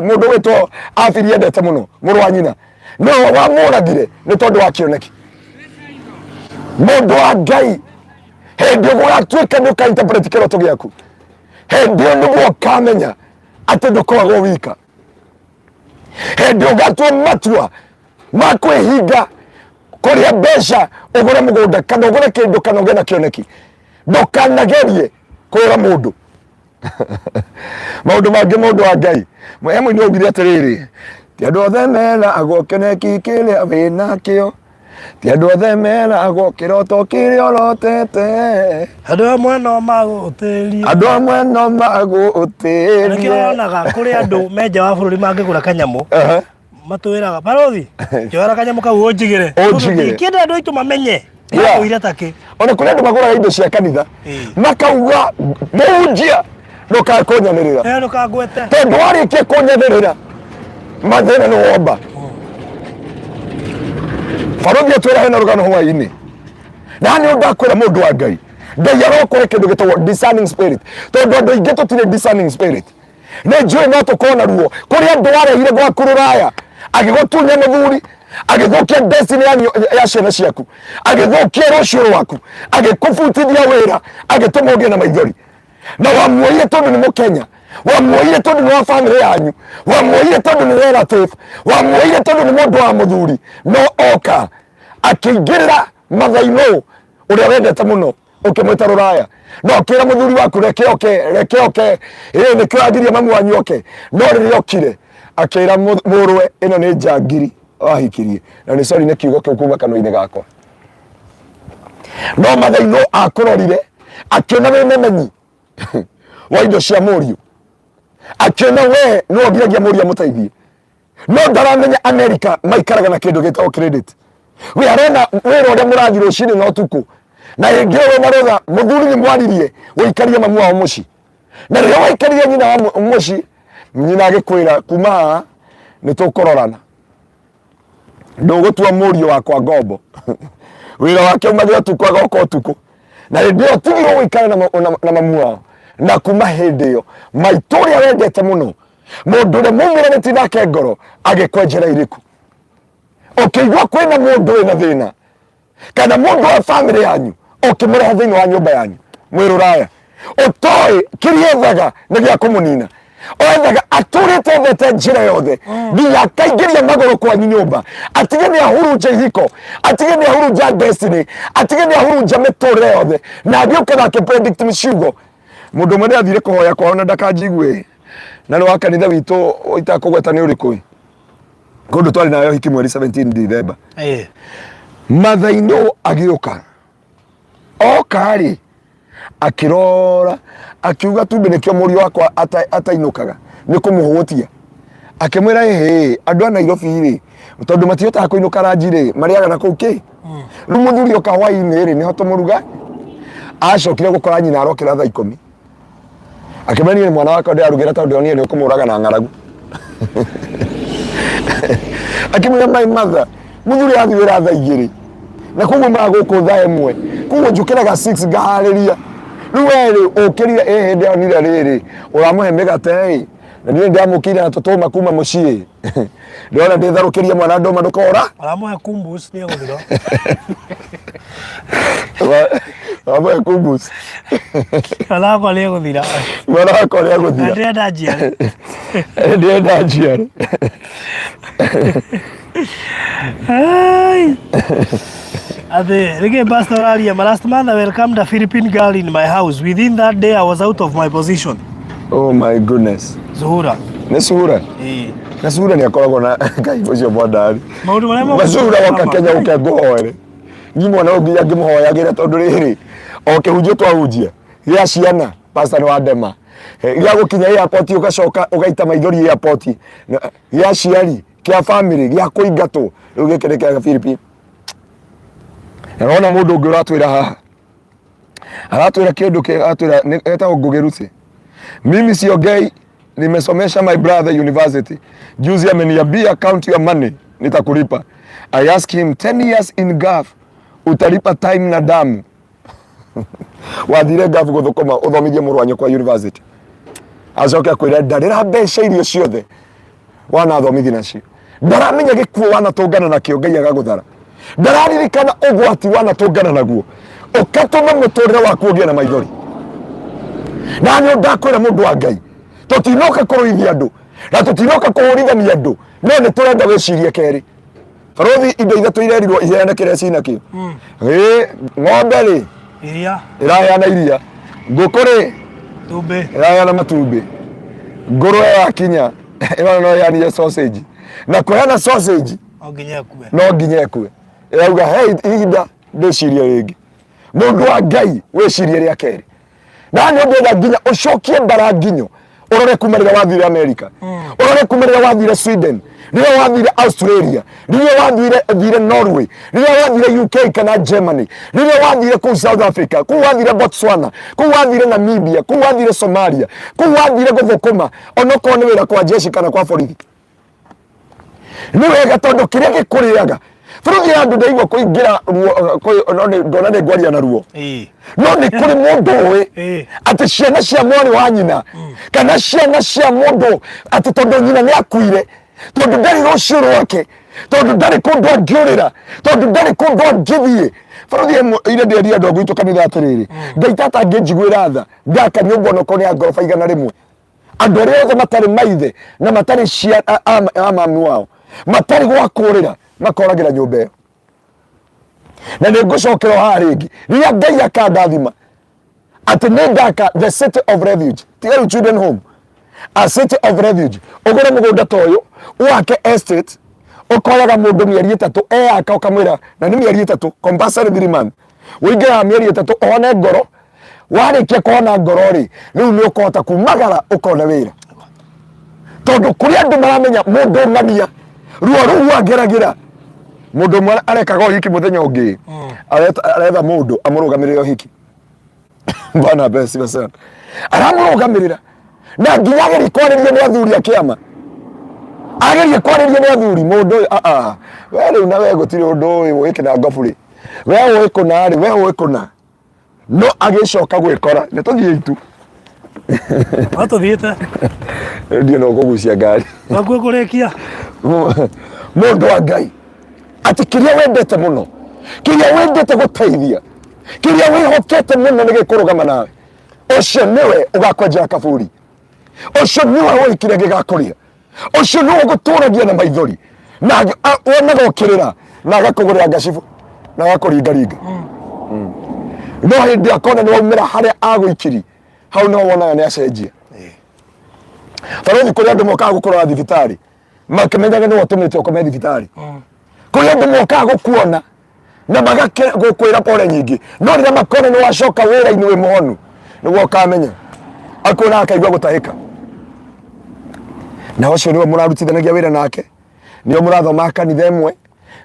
Speaker 1: mundu witwo Afiri endete muno muru wa nyina niwe wamuragire ni tondu wa kioneki. Mundu wa Ngai hindi ugatuika ni ukainterpreti kiroto giaku hindi niguo ukamenya ati ndukoragwo wika. Hindi ugatua matua ma kwihinga kuria mbeca ugure mugunda kana ugure kindu kana ugie na kioneki ndukanagerie kwira mundu maundu mangi mundu wa Ngai mwemu ni ugire atiriri ti andu othe mena agokeneki kiria wina kio ti andu othe mena agokiroto kiria urotete
Speaker 2: andu amwe no magutiria
Speaker 1: andu amwe no magutiria
Speaker 2: nikionaga kuri andu menja wa bururi mangigura kanyamu matwiraga barothi kioera kanyamu kau unjigire kindu andu itu mamenye uira taki
Speaker 1: ona kuri andu maguraga indo cia kanitha makauga munjia ndukakunyanirira
Speaker 2: ndukagwete
Speaker 1: tondu warikie kunyanirira mathina ni womba. Barothi atwira hena rugano hwaini na ni undu akwira mundu wa Ngai Ngai arokore kindu gitagwo discerning spirit tondu andu aingi tutire discerning spirit ni njui no tukona ruo kuri andu warehire gwaku Ruraya agigutunya muthuri agithukia destiny ya ciana ciaku agithukia rucio rwaku agikubutithia wira agituma ugie na maithori na wamuoire tondu ni Mukenya wamuoire tondu ni wa family yanyu wamuoire tondu ni relative wamuoire tondu ni mundu wa muthuri no oka akingirira mathaino uria wendete muno ukimwita Ruraya no kira muthuri waku reke oke nikio agiria mamu wanyu oke no riria okire akira murwe ino ni njangiri ahikirie na ni sorry ni kiugo kiu kuma kanwa-ini gakwa no mathaino akurorire akiona we memenyi wa indo cia muriu akiona we no ngiragia muria muteithie no ndaramenya America maikaraga na kindu gitagwo credit we arena wira uria murathi rucini no tuku na ingi ro marotha muthuri ni mwaririe wikarie mamu wao muci na riria waikarie nyina wa muci nyina agikwira kuma ni tukororana ndugutua murio wakwa ngombo wira wake umathia tuku agoka tuku na ndio tigiro wikare na mamu wao na kuma hindi yo maituria wendete muno mundu ria mumiraniti nake ngoro agikwenjera iriku ukigwa kwina mundu wina thina kana mundu wa family yanyu ukimureha thiini wa nyumba yanyu mwi Ruraya utoi kiriethaga ni gia kumunina oendaga aturite thete njira yothe nginya akaingĩria magũrũ kwanyu nyũmba atige nĩ ahurunja ihiko atige nĩ ahurunja destiny atige nĩ ahurunja mĩtũrĩre yothe na agĩũkaga akĩpredict mĩciugo mũndũ ũmwe nĩ athire kũhoya kwao na ndakanjigue na nĩ wa kanitha witũ itakũgweta nĩ ũrĩkũ kũndũ twarĩ nayo hiki mweri 17 December mathainũ agĩũka oka-rĩ akĩrora akiuga tumbe nĩkĩo mũriũ wakwa atainũkaga nĩ kũmũhũtia akĩmwĩra hĩ andũ a Nairobi-rĩ tondũ matihotaga kũinũka ranji-rĩ marĩaga na kũu kĩ rĩu mũthuri oka hwainĩ-rĩ nĩho tũmũruga acokire gũkora nyina arokĩra thaa 10 akĩmwĩra nĩ mwana wakwa ndĩrarugĩra tondũ ndĩronire nĩ ũkũmũraga na ng'aragu akĩmwĩra my mother mũthuri athiĩ wĩra thaa 2 na koguo magũkũ thaa 1 koguo njũkĩraga 6 ngaharĩria rĩu werĩ ũkĩrire hĩndĩ onire rĩrĩ ũramũhe mĩgate na niĩ ndamũkĩire na tũtũma kuma mũciĩ ndĩrona ndĩtharũkĩrie mwana ndũma ndũkora
Speaker 2: ũramũhe kumbus nĩ egũthira
Speaker 1: ũramũhe kumbus
Speaker 2: mwana wakwa nĩ egũthira
Speaker 1: mwana wakwa nĩ egũthira
Speaker 2: ndĩrenda njiare
Speaker 1: ndĩrenda njiare
Speaker 2: Again, Pastor Aria, last month I welcomed a Philippine girl in my house. Within that day, I was out of my position.
Speaker 1: Oh my goodness.
Speaker 2: Zuhura.
Speaker 1: Nĩ Zuhura? Na Zuhura nĩ akoragwo na Ngai ũcio mwandari. Maũndũ marĩa mo Zuhura woka Kenya ũke ngũhoere. Nĩ mwana ũngĩ angĩmũhoyagĩra tondũ rĩrĩ okĩhunjio twahunjia gĩa ciana pastor nĩ wa ndema. Gĩa gũkinya airport ũgacoka ũgaita maithori airport. Gĩa ciari kĩa family gĩa kũingatwo rĩu gĩkĩ nĩ kĩa Philippine. Naona mũndũ ũngĩ ũratwĩra haha aratwĩra kĩndũ kĩratwĩra etagwo Ngugi Rusi. Mimi siongei, nimesomesha my brother university. Juzi ameniambia count your money nitakulipa. I ask him 10 years in gaf utalipa time na damu. Wathire gaf gũthũkũma ũthomithie mũrũ wanyu kwa university. Acoke akwĩra ndarĩra mbeca irio ciothe wanathomithia nacio. Ndaramenya gĩkuũ wanatũngana nakĩo Ngai agagũthara. Ndararirikana ũgwati wanatũngana naguo ũkatũma mũtũrĩre waku ũgĩe na maithori. Na nĩ ndakwĩra mũndũ wa Ngai tũtinoka kũrũithia andũ na tũtinoka kũhũrithania andũ no nĩ tũrenda wĩcirie kerĩ. Barothi indo ithatũ irerirwo iheane kĩrĩa cina kĩo. Ng'ombe rĩ ĩraheana iria, ngũkũ rĩ ĩraheana matumbĩ, ngũrwe yakinya ĩrona no ĩheanie sausage na kũheana sausage no nginya ekue. Ĩrauga ihinda ndĩcirie rĩngĩ. Mũndũ wa Ngai wĩcirie rĩa kerĩ. Na nĩ ũndũ nginya ũcokie mbara nginyo ũrore kuma rĩrĩa wathire America, ũrore kuma rĩrĩa wathire Sweden, rĩrĩa wathire Australia, rĩrĩa wathire Norway, rĩrĩa wathire UK kana Germany, rĩrĩa wathire kũu South Africa, kũu wathire Botswana, kũu wathire Namibia, kũu wathire Somalia, kũu wathire gũthũkũma onokorwo nĩ wĩra kwa jeshi kana kwa borithi. Nĩ wega tondũ kĩrĩa gĩkũrĩaga bũrũri ya andũ ndaigua kũingĩra ndona nĩ ngwaria na ruo no nĩ kũrĩ mũndũ ũĩ atĩ ciana cia mwarĩ wa nyina kana ciana cia mũndũ atĩ tondũ nyina nĩ akuire tondũ ndarĩ rũciũ rwake tondũ ndarĩ kũndũ angĩũrĩra tondũ ndarĩ kũndũ angĩthiĩ. Bũrũri ire ndĩria andũ gwitũ kanitha atĩrĩrĩ Ngai tata angĩnjiguĩra tha ngaka nyũmba onokorwo nĩ ya ngoroba 100 andũ arĩa othe matarĩ maithe na matarĩ ciana a mami wao matarĩ gwa kũrĩra makoragĩra nyũmba ĩyo. Na nĩ ngũcokera haha rĩngĩ rĩrĩa Ngai akandathima atĩ nĩ ndaka the city of refuge tiga children home a city of refuge ũgũre mũgũnda ta ũyũ wake estate ũkoraga mũndũ mĩeri 3 eyaka ũkamwĩra na nĩ mĩeri 3 compulsory 3 month ũingĩra mĩeri 3 ũhone ngoro warĩkia kũhona ngoro rĩ rĩu nĩ ũkũhota kumagara ũkona wĩra tondũ kũrĩ andũ maramenya mũndũ ng'ania ruo rũu ageragĩra mũndũ mwana arekaga ũhiki mũthenya ũngĩ aretha mũndũ amũrũgamĩrĩre ũhiki bana besi basana aramũrũgamĩrĩra na nginya agerie kwarĩria nĩ athuri a kĩama agerie kwarĩria nĩ athuri mũndũ we rĩu na we gũtirĩ ũndũ ũyũ wĩke na ngobu rĩ we ũĩ kũna rĩ we ũĩ kũna no agĩcoka gwĩkora nĩ tũthiĩ itu
Speaker 2: watũthiĩte
Speaker 1: ndio no kũgucia ngari
Speaker 2: wakuo kũrĩkia
Speaker 1: mũndũ wa Ngai atĩ kĩrĩa wendete mũno kĩrĩa wendete gũteithia kĩrĩa wĩhokete mũno nĩ gĩkũrũgama nawe ũcio nĩwe ũgakwenjera kaburi ucio ni wa wikire gigakuria ucio ni guturagia na maithori na wonaga ukirira na agakugurira ngacibu na agakuringaringa no hindi akona ni waumira haria agwikiri hau no wonaga ni acenjia taroni kuri andu mokaga gukorora thibitari makimenyaga ni watumite ukome thibitari kuri andu mokaga gukuona na magakwira pole nyingi no rira makona ni wacoka wira-ini wi muhonu niguo ukamenya akona akaigua gutahika na ucio niwe murarutithanagia wira nake nio murathoma kanitha imwe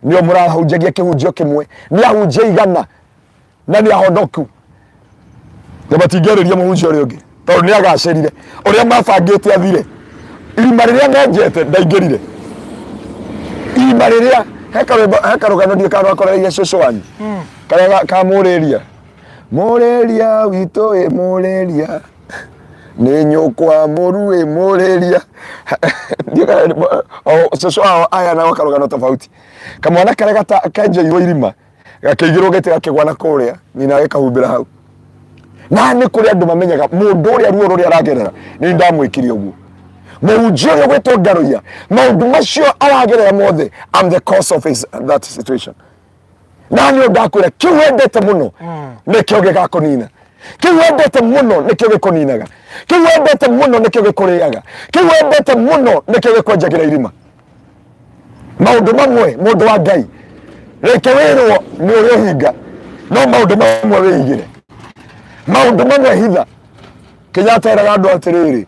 Speaker 1: nio murahunjagia kihunjio kimwe ni ahunjia igana na ni ahonoku na batingeriria muhunjia uri ungi tondu ni agacirire uria mabangite athire irima riria nenjete ndaingirire irima riria hekarugano ndio kana akoreire cucu wanyu karia kamuriria muriria witu muriria ni nyukwa muru muriria cucu aya na wakarugano tofauti kamwana karia kanjeirwo irima gakeigirwo gete gakigwa na kuria nyina gikahumbira hau na ni kuri andu mamenyaga mundu uria ruo ruria aragerera ni ndamwikiria uguo muhunjia uria gwitwo Ngaruiya maundu macio aragerera mothe I'm the cause of that situation na ni ndakwira kiu wendete muno nikio gigakunina kiu wendete muno nikio gikuninaga kiu wendete muno nikio gikuriaga kiu wendete muno nikio gikwenjagira irima maundu mamwe mundu wa Ngai reke wirwo ni uria hinga no maundu mamwe wigire maundu mamwe hitha Kenyatta era andu atiriri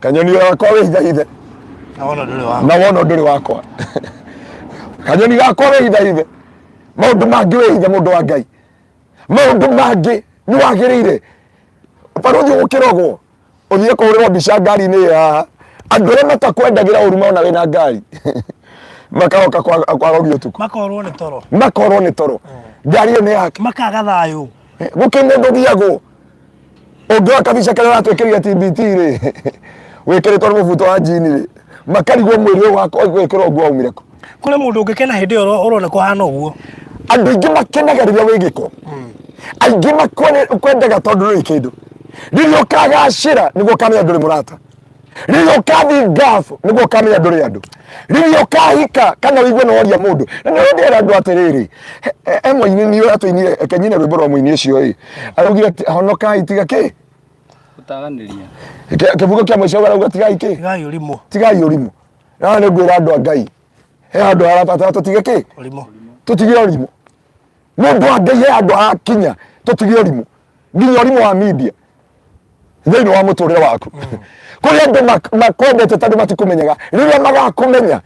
Speaker 1: kanyoni gakwa wihitha hithe na wona nduri wakwa kanyoni gakwa wihitha hithe maundu mangi wihitha mundu wa Ngai maundu mangi ni wagirire paruthi gukirogwo uthie kuhurirwo mbica ngari-ini ya andu aria matakwendagira uru maona wina ngari makaroka kwarogio tuku makorwo ni toro ngari iyo ni yake
Speaker 2: makaga thayu
Speaker 1: gukinendo giago ungiwa kabisa kale ratwekiria TBT ri wikiritwo mubuto wa jini ri makarigwo mwiri wako gwikirwo uguo umireko
Speaker 2: kule mundu ungikena hindi iyo urone kuhana uguo
Speaker 1: andu ingi makenaga riria wigiko aingi makwendaga tondu ri kindu riria ukagacira niguo ukamenya nduri murata riria ukathi ngafu niguo ukamenya nduri andu riria ukahika kana wigue no oria mundu na ni ndira andu atiriri emwe ni atuinire kenyine rwimbo rwa muini ucio ri arugire honokai tiga ki utaganiria kibugo kia mwisho arauga tigai ki tigai urimo na ni ngwira andu a Ngai he andu arapata tutige ki urimo tutige urimo mundu wa Ngai he andu akinya tutige urimo nginya urimo wa media thĩinĩ wa mũtũrĩre waku kũrĩ andũ makwendete tondũ matikumenyaga rĩrĩa magakumenya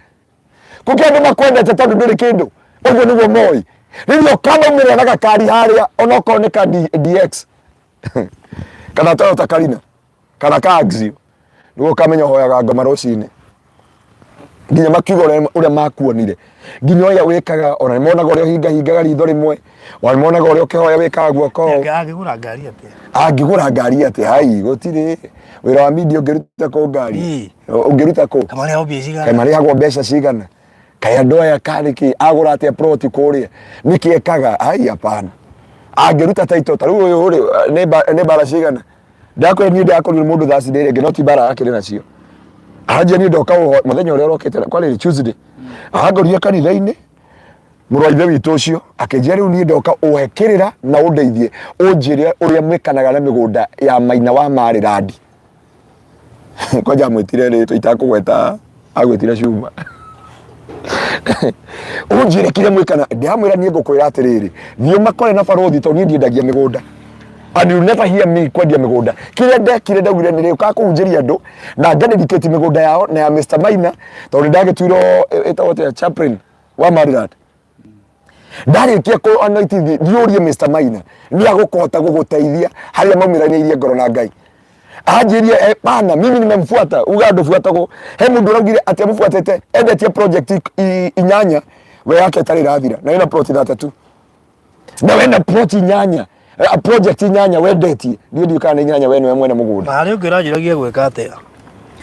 Speaker 1: kũrĩ andũ makwendete tondũ ndũrĩ kĩndũ ũguo nĩguo moĩ rĩrĩa ũkanaumĩrĩra na gakari harĩa onokorwo nĩ ka DX kana Toyota Karina kana ka Axio nĩguo ũkamenya ũhoyaga ngoma rũcinĩ nginya makiuga ũrĩa makuonire nginya ũrĩa wĩkaga ona nĩmonaga ũrĩa ũhingahingaga ritho rĩmwe ona nĩmonaga ũrĩa ũkĩhoya wĩkaga guoko
Speaker 2: angĩgũra ngari atĩa
Speaker 1: angĩgũra ngari atĩa hai gũtirĩ wĩra wa media ũngĩruta kũ ngari ũngĩruta kũ kamarĩhagwo mbeca cigana kaĩ andũ aya karĩkĩ agũra atĩa plot kũrĩa nĩkĩ ekaga hai hapana angĩruta title ta rĩu ũyũ nĩ bara cigana ndakwĩra niĩ ndakorire mũndũ thaci ndĩrĩ ĩngĩ no ti bara akĩrĩ nacio aranjia niĩ ndoka mũthenya ũrĩa ũrokĩte kwarĩ Tuesday arangorire kanitha-inĩ mũrũ wa ithe witũ ũcio akĩnjĩra rĩu niĩ ndoka ũhekĩrĩra na ũndeithie ũnjĩre ũrĩa mwĩkanaga na mĩgũnda ya Maina wa Marirandi kwanja mwĩtire rĩtwa itakũgweta agwĩtire Cuma unjire kire mwikana ndiamwira niĩ ngũkwĩra atĩrĩrĩ thiĩ makore na barothi tondũ niĩ ndiendagia mĩgũnda and you never hear me kwendia mĩgũnda kire ndekire ndaugire nĩ rĩũka kũhunjĩria andũ na ngandedicate mĩgũnda yao na ya Mr Maina tondũ ndagĩtuirwo ĩtagwo chaplain wa Marirandi ndarĩkia kũ anointi thiũrie Mr Maina nĩ agũkũhota gũgũteithia harĩa maumiranĩirie ngoro na Ngai anjirie bana mimi nimemfuata ugando fuatako he mundu uraugire ati amufuatete endetie project inyanya we yake tari rathira na ina plot thatatu na wena plot inyanya project inyanya wendetie ndio kana inyanya wenu we mwene mugunda
Speaker 2: na ri ungirajiragia gweka atia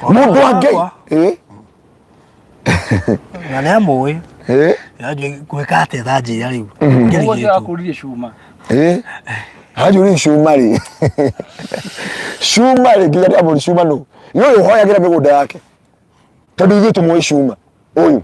Speaker 1: mundu wa Ngai
Speaker 2: na nĩ amũĩ yaje gweka atia thanjira riu
Speaker 3: ngĩrĩgĩtwo akũrire Cuma
Speaker 1: hajuri shumari shumari ginya ya muri shuma no yo hoya gira migunda yake tondu ithuĩ tũmũĩ cuma ũyũ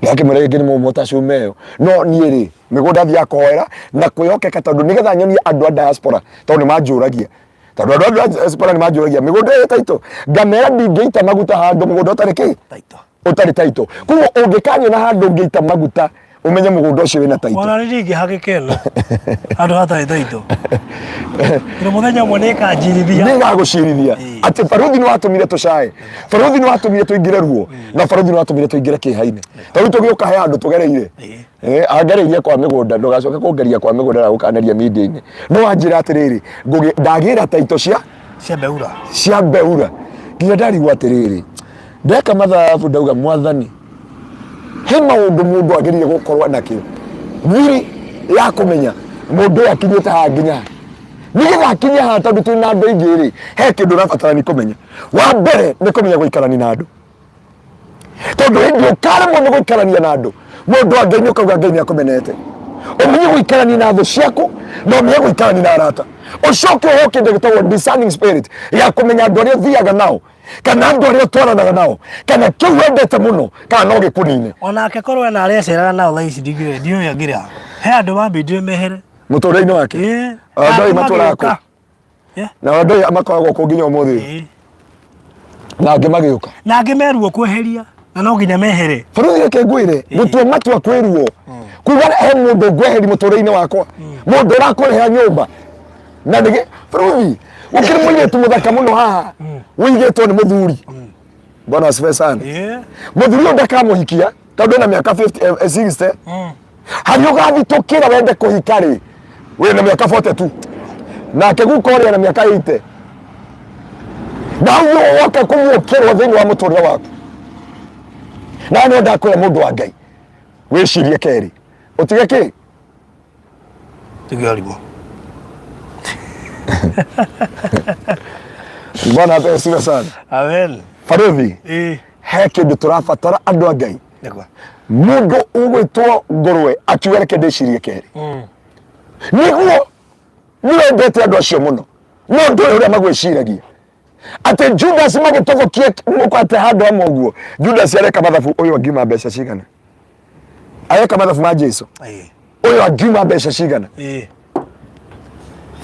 Speaker 1: yake mũrege nĩ mũmota cuma ĩyo no niĩ rĩ mĩgũnda thia kũhoera na kwĩhokeka tondũ nĩgetha nyonie andũ a diaspora tondũ nĩ manjũragia tondũ andũ a diaspora nĩ manjũragia mĩgũnda ĩyo taito ngamera ndingĩita maguta handũ mũgũnda ũtarĩ kĩ taito ũtarĩ taito koguo ũngĩkanyona handũ ngĩita maguta umenye mũgũnda ũcio wĩna taito
Speaker 2: ona rĩngĩ hagĩkeno andũ hatarĩ taito nĩ mũthenya ũmwe nĩ kanjirithia
Speaker 1: nĩ gagũcirithia atĩ baruthi nĩ watũmire tũcae baruthi nĩ watũmire tũingĩre ruo na baruthi nĩ watũmire tũingĩre kĩeha-inĩ tondũ tũgĩũka he andũ tũgereire angereirie kwa mĩgũnda ndũgacoke kũngeria kwa mĩgũnda na gũkaneria media-inĩ no wanjĩra atĩrĩrĩ ndagĩra taito cia mbeura nginya ndarigwo atĩrĩrĩ ndeka mathabu ndauga mwathani he maũndũ mũndũ agĩrĩire gũkorwo nakĩo thiri ya kũmenya mũndũ ũyũ akinyĩte haha nginya nĩgetha akinye haha tondũ twĩ na andũ aingĩ rĩ he kĩndũ ũrabatarani kũmenya wa mbere nĩ kũmenya gũikarania na andũ tondũ hĩndĩ ũkaremwo nĩ gũikarania na andũ mũndũ angĩ nĩ ũkauga Ngai nĩ akũmenete ũmenye gũikarania na thũ ciaku na ũmenye gũikarania na arata ũcoke ũheo kĩndũ gĩtagwo discerning spirit ya kũmenya andũ arĩa ũthiaga nao kana andũ arĩa ũtwaranaga nao kana kĩu wendete mũno kana no gĩkũnine
Speaker 2: onake korwo ena arĩa aceraga nao thaa ici ndiũĩ angĩrĩ he andũ mambindire mehere
Speaker 1: mũtũrĩre-inĩ wake andũ acio matũraga kũ na andũ acio makoragwo kũ nginya ũmũthĩ na angĩ magĩũka
Speaker 2: na angĩ meruo kweheria na no nginya mehere
Speaker 1: baruthi reke ngwĩre gũtua matua kwĩruo kuga he mũndũ ngweheri mũtũrĩre-inĩ wakwa mũndũ ũrakũrĩhĩra nyũmba na nĩgĩ baruthi gũkĩrĩ mũirĩtu mũthaka mũno haha wĩigĩtwo nĩ mũthuri bwana asifiwe sana mũthuri ũyũ ndakamũhikia tondũ ena mĩaka 60 harĩa ũgathitũkĩra wende kũhika rĩ wĩna mĩaka 42 nake guka ũrĩa na mĩaka 80 na hau woka kũmũkĩrwo thĩinĩ wa mũtũrĩre waku na nĩ ndakwĩra mũndũ wa Ngai wĩcirie kerĩ ũtige kĩ
Speaker 2: tigaribo
Speaker 1: bwana asifiwe sana
Speaker 2: amen
Speaker 1: baruthi he kĩndũ tũrabatara andũ a Ngai mũndũ ũgwĩtwo ngũrwe akiuga reke ndĩcirie kerĩ nĩguo nĩwendete andũ acio mũno no ndũĩ ũrĩa magwĩciragia atĩ Judas magĩtogokie mũkwate handũ hamwe ũguo Judas areka mathabu ũyũ angiuma mbeca cigana areka mathabu ma Jesũ ũyũ angiuma mbeca cigana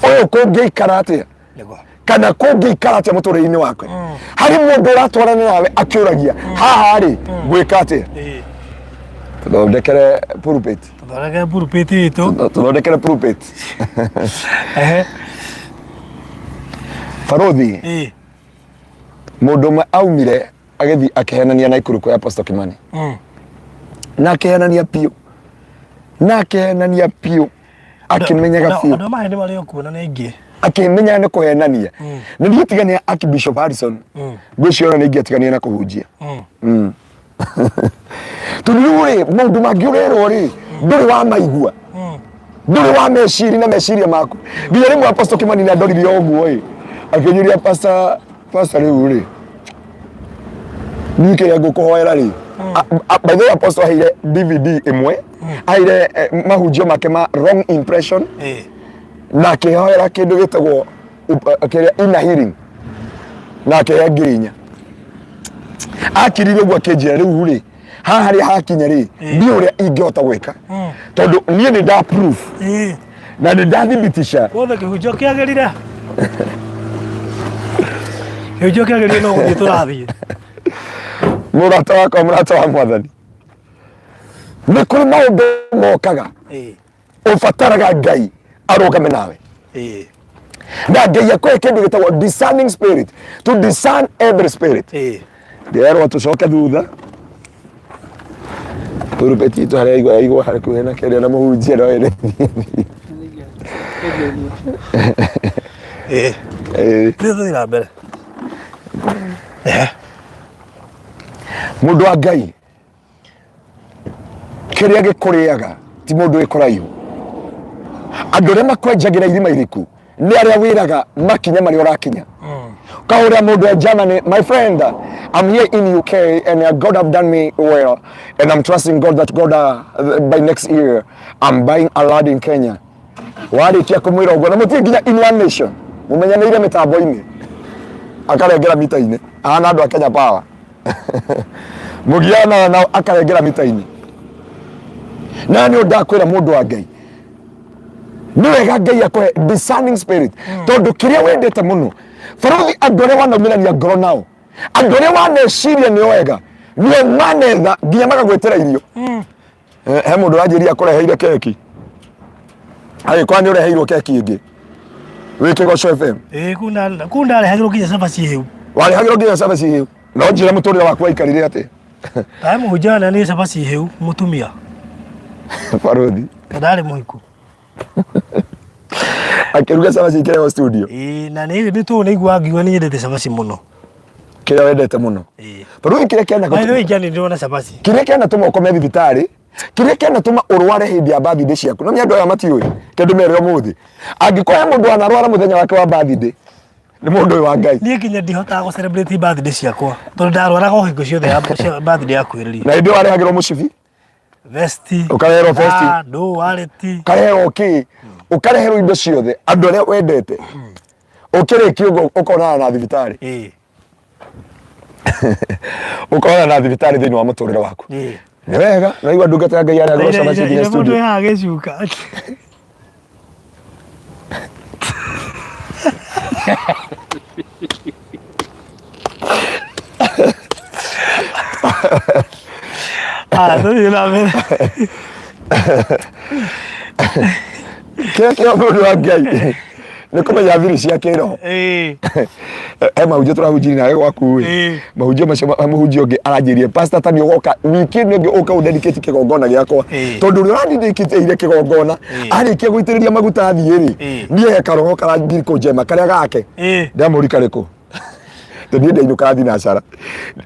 Speaker 1: ũyũ kũngĩikara atĩa kana kũngĩikara atĩa mũtũrĩre-inĩ wakwe harĩ mũndũ ũratwarana nawe akĩũragia haha rĩ gwĩka atĩa tũthondekere pulpit
Speaker 2: itũ
Speaker 1: tũthondekere pulpit baruthi mũndũ ũmwe aumire agĩthiĩ akĩhenania Naikuru kwa Apostle Kimani na akĩhenania piũ akĩmenyaga piũ
Speaker 2: andũ mahĩndĩ marĩ okuona nĩ aingĩ
Speaker 1: akĩmenya nĩ kũhenania nĩ nditigania Archbishop Harrison ngwĩciria nĩ ingĩatigania na kũhunjia tũrĩ mũndũ mangĩ ũrerwo rĩ ndũrĩ wa maigua ndũrĩ wa meciria na meciria maku nginya rĩmwe Apostle Kimani nĩ andoririe ũguo ĩ akĩnyiria pastor rĩu rĩ niĩ kĩrĩa ngũkũhoera rĩ by the way Apostle aheire DVD ĩmwe aheire mahunjio make ma wrong impression na akĩhoera kĩndũ gĩtagwo kĩrĩa inner hearing na akĩhe ngirinya akirire ũguo akĩnjĩra rĩu rĩ haha harĩa hakinya rĩ ndiũ ũrĩa ingĩhota gwĩka tondũ niĩ nĩ nda proof na nĩ ndathibitisha
Speaker 2: wothe kĩhunjio kĩagĩrire kĩhunjio kĩagĩrire no gũthiĩ tũrathiĩ
Speaker 1: mũrata wakwa mũrata wa Mwathani nĩ kũrĩ maũndũ mokaga ũbataraga Ngai arũgame nawe na Ngai akũhe kĩndũ gĩtagwo discerning spirit to discern every spirit ndĩrerwo tũcoke thutha pulpit itũ harĩa igũa hakuhĩ na kĩrĩa na mũhunjia no ene
Speaker 2: tũthiĩ mbere
Speaker 1: mũndũ wa Ngai kĩrĩa gĩkũrĩaga ti mũndũ wĩ kũraihu andũ arĩa makwenjagĩra irima iriku nĩ arĩa wĩraga makinya marĩa ũrakinya kahũrĩa mũndũ wa Germany my friend I'm here in UK and God have done me well and I'm trusting God that God by next year I'm buying a land in Kenya warikia kumwira uguo na mutie nginya in one nation mumenyanĩire mitambo-inĩ akarengera mita-inĩ ana andu a Kenya Power mugiana na akarengera mita-inĩ na nĩ ndakwĩra mũndũ wa Ngai nĩ wega Ngai akũhe discerning spirit tondũ kĩrĩa wendete mũno Baruthi andũ arĩa wanaumĩrania ngoro nao andũ arĩa waneciria nĩ wega nĩo manetha nginya magagwĩtĩra irio he mũndũ wanjĩria kũreheire keki agĩkora nĩ ũreheirwo keki ĩngĩ wĩ Kĩgoco FM
Speaker 2: kunda arehagĩrwo nginya cabaci hĩu
Speaker 1: warehagĩrwo nginya cabaci hĩu no njĩra mũtũrĩre waku waikarire atĩa
Speaker 2: tae mũhunjana nĩ cabaci hĩu mũtumia
Speaker 1: Baruthi
Speaker 2: ndarĩ mũhiku
Speaker 1: akĩruga cabaci ikĩrehwo studio
Speaker 2: na nĩ tu nĩigua ngiuga nĩ nyendete cabaci mũno
Speaker 1: kĩrĩa wendete mũno Baruthi kĩrĩa kĩana
Speaker 2: ndĩrona cabaci
Speaker 1: kĩrĩa kĩanatũma ũkome thibitarĩ kĩrĩa kĩanatũma ũrware hĩndĩ ya birthday ciaku no nĩ andũ aya matiũĩ kĩndũ mere ũmũthĩ angĩkorwo he mũndũ wanarwara mũthenya wake wa birthday nĩ mũndũ ũyũ wa Ngai
Speaker 2: niĩ nginya ndihotaga gũ celebrate birthday ciakwa tondũ ndarwaraga o hingo ciothe ya birthday yakuhĩrĩria
Speaker 1: na hĩndĩ ĩyo warehagĩrwo mũcibi
Speaker 2: vesti
Speaker 1: ũkareherwo vesti
Speaker 2: ndũ waleti
Speaker 1: ũkareherwo kĩ ũkareherwo indo ciothe andũ arĩa wendete ũkĩrĩkia ũguo ũkonana na thibitarĩ ũkonana na thibitarĩ thĩinĩ wa mũtũrĩre waku nĩ wega naigua ndungata ya Ngai arĩa agoca macinginya studio
Speaker 2: mũndũ yaha gĩcuka tũthiĩ na mbere
Speaker 1: kĩrĩa mũndũ wa Ngai nĩ kũmenya thiri cia kĩroho he mahunjio tũrahunjirie nawe gwaku ĩ mahunjio macio mũhunjia ũngĩ aranjĩrie pastor tani ũgoka wiki ĩno ĩngĩ ũka ũdedicate kĩgongona gĩakwa tondũ ũrĩa ũrandindicate kĩgongona arĩkia gũitĩrĩria maguta athiĩ-rĩ niĩ he karoho karangiriko njema karĩa gake ndamũri karĩkũ tondũ niĩ ndainũka thinacara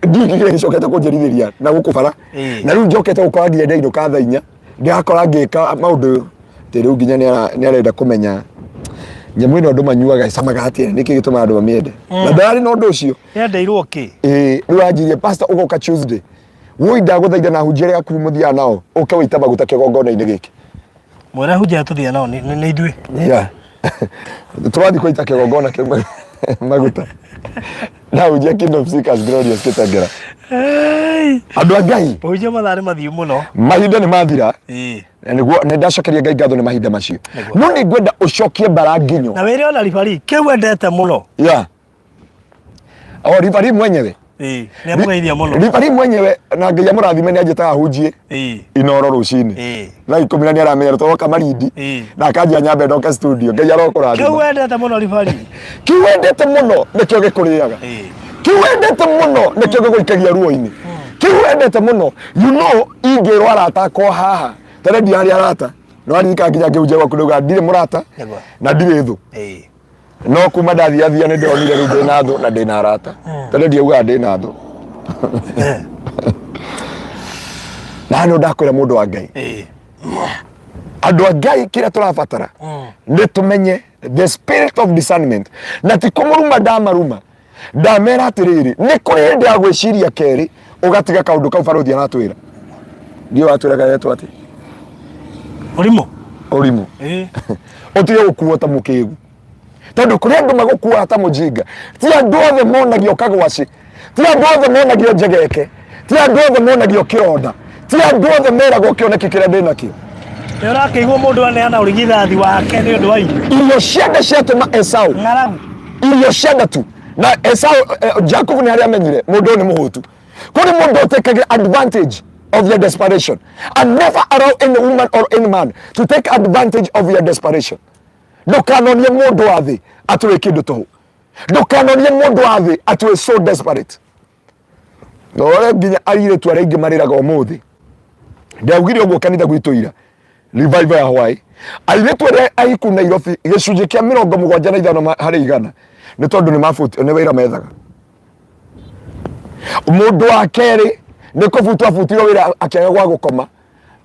Speaker 1: ndiũkire gĩcokete kũnjĩrithĩria na gũkũ bara na rĩu njokete gũkora nginya ndainũka thaa 4 ndĩrakora ngĩka maũndũ rĩu nginya nĩ arenda kũmenya nyamũ ĩno andũ manyuaga ĩcamaga atĩa nĩkĩ gĩtũmaga andũ mamĩende na ndararĩ na ũndũ ũcio
Speaker 2: yendeirwo kĩ
Speaker 1: rĩu anjirie pastor ũgoka Tuesday woi ndagũthaitha na hunjia yaku mũthia nao ũke wĩita maguta kĩgongona-inĩ gĩkĩ
Speaker 2: mwera hunjia tũthia nao nĩ ithuĩ
Speaker 1: tũrathiĩ kũita kĩgongona kĩu maguta na hunjia Kingdom Seekers Glorious Kitengera andũ a Ngai
Speaker 2: hunjia mathaa nĩ mathiũ mũno
Speaker 1: mahinda nĩ mathira nĩguo nĩ ndacokeria Ngai ngatho nĩ mahinda macio no nĩ ngwenda ũcokie mbara nginyo
Speaker 2: na wĩre ona ribari kĩu endete mũno
Speaker 1: ribari mwenyewe
Speaker 2: nĩ amũgeithia mũno
Speaker 1: ribari mwenyewe na Ngai amũrathime nĩ anjĩtaga hunjie Inoro rũcinĩ na 10 na nĩ aramenya tũroka Marindi na akanjia nyambe ndoke studio Ngai arokũrathima
Speaker 2: kĩu endete mũno ribari
Speaker 1: kĩu endete mũno nĩkĩo gĩkũrĩaga kĩu endete mũno nĩkĩo gĩgũikagia ruo-inĩ kĩu endete mũno you know ingĩrwo arata akwa haha tene ndiarĩ arata no aririkana nginya ngĩhunjia gwaku ndauga ndirĩ mũrata na ndirĩ thũ no kuma ndathiathia nĩ ndonire rĩu ndĩna thũ na ndĩna arata tene ndiaugaga ndĩna thũ na nĩ ndakwĩra mũndũ wa Ngai andũ a Ngai kĩrĩa tũrabatara nĩ tũmenye the spirit of discernment na ti kũmũruma ndamaruma ndamera atĩrĩrĩ nĩ kũrĩ hĩndĩ ya gwĩciria kerĩ ũgatiga kaũndũ kau Baruthi aratwĩra ndiĩ watwĩra gaetwo atĩ ũrimũ ũtige gũkuo ta mũkĩgu tondũ kũrĩ andũ magũkuaga ta mũjinga ti andũ othe monagio kagwaci ti andũ othe monagio njegeke ti andũ othe monagio kĩronda ti andũ othe meragwo kĩoneki kĩrĩa ndĩnakĩo
Speaker 2: nĩ ũrakĩiguo mũndũ aneana ũrigithathi wake nĩ ũndũ wa
Speaker 1: irio cianda ciatũma Esau irio cianda tu na Esau Jacob nĩ harĩa amenyire mũndũ ũyũ nĩ mũhũtu kũrĩ mũndũ ũtekagira advantage of your desperation and never allow any woman or any man to take advantage of your desperation ndũkanonie mũndũ wa thĩ atĩ wĩ kĩndũ tũhũ ndũkanonie mũndũ wa thĩ atĩ wĩ so desperate no ũrĩa nginya airĩtu arĩa aingĩ marĩraga ũmũthĩ ndaugire ũguo kanitha gwitũ ira revival ya Hawaii airĩtu arĩa ahiku Nairobi gĩcunjĩ kĩa 75 harĩ 100 nĩ tondũ nĩ wĩra methaga mũndũ wa kerĩ nĩ kũbutwo abutirwo wĩra akĩaga gwa gũkoma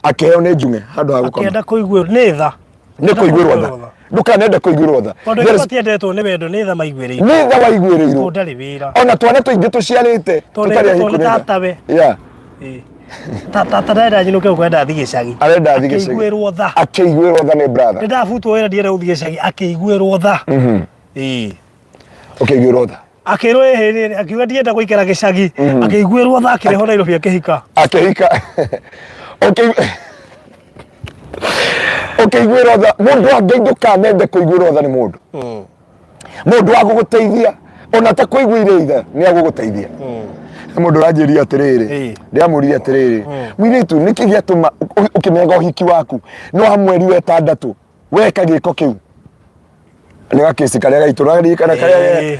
Speaker 1: akĩheo nĩ njung'e handũ ha gũkoma
Speaker 2: akĩenda kũiguĩrwo nĩ tha
Speaker 1: nĩ kũiguĩrwo tha ndukanenda kũiguĩrwo tha
Speaker 2: tondũ nĩ matiendetwo nĩ wendo nĩ tha maiguĩrĩirwo
Speaker 1: nĩ tha waiguĩrĩirwo
Speaker 2: ndarĩ wĩra
Speaker 1: ona twana tũingĩ tũciarĩte tũtarĩ ahiku nĩ tatawe
Speaker 2: tata ndaenda nyino ke kwenda athige cagi
Speaker 1: arenda athige cagi
Speaker 2: akĩiguĩrwo tha
Speaker 1: nĩ brother
Speaker 2: ndafutwo wĩra ndienda gũthige cagi akĩiguĩrwo tha
Speaker 1: ũkĩiguĩrwo tha
Speaker 2: akĩrwo hĩrĩ akiuga ndienda gũikara gĩcagi akĩiguĩrwo tha akĩreho Nairobi akĩhika
Speaker 1: ũkĩiguĩrwo tha mũndũ angĩ ndũkamende kũiguĩrwo tha nĩ mũndũ wa gũgũteithia ona ta kũiguĩre itha nĩ agũgũteithia mũndũ ũranjĩria atĩrĩrĩ ndĩramũria atĩrĩrĩ mũirĩtu nĩkĩ gĩatũma ũkĩmenga ũhiki waku no ha mweri wa 6 weka gĩko kĩu nĩ gakĩci karĩa gaitũ kana karĩa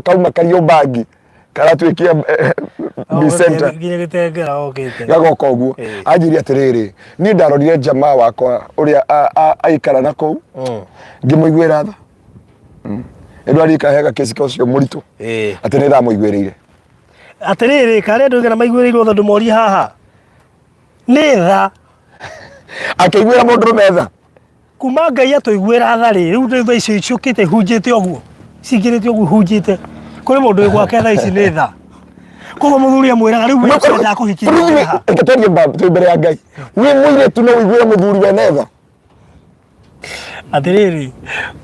Speaker 1: kauma Kariobangi karatwĩkia Bicenta gagoka ũguo anjĩria atĩrĩrĩ niĩ ndarorire jamaa wakwa ũrĩa aikara na kũu ngĩmũiguĩra tha Edward kahega kĩci ũcio mũritũ atĩ nĩ ndamũiguĩrĩire
Speaker 2: atĩrĩrĩ karĩa ndũgera na maiguĩrĩirwo tha ndũmori haha nĩ tha
Speaker 1: akĩiguĩra mũndũrũme tha
Speaker 2: kuma Ngai atũiguĩra tha rĩu tha icio iciũkĩte hunjĩte ũguo cingĩrĩte ũguo hunjĩte kũrĩ mũndũ wĩ gwake tha ici nĩ tha koguo mũthuri amwĩraga rĩu nĩenda kũhikia
Speaker 1: tũtũrie twĩ mbere ya Ngai wĩ mũirĩtu no ũiguĩre mũthuri we nĩ tha
Speaker 2: atĩrĩrĩ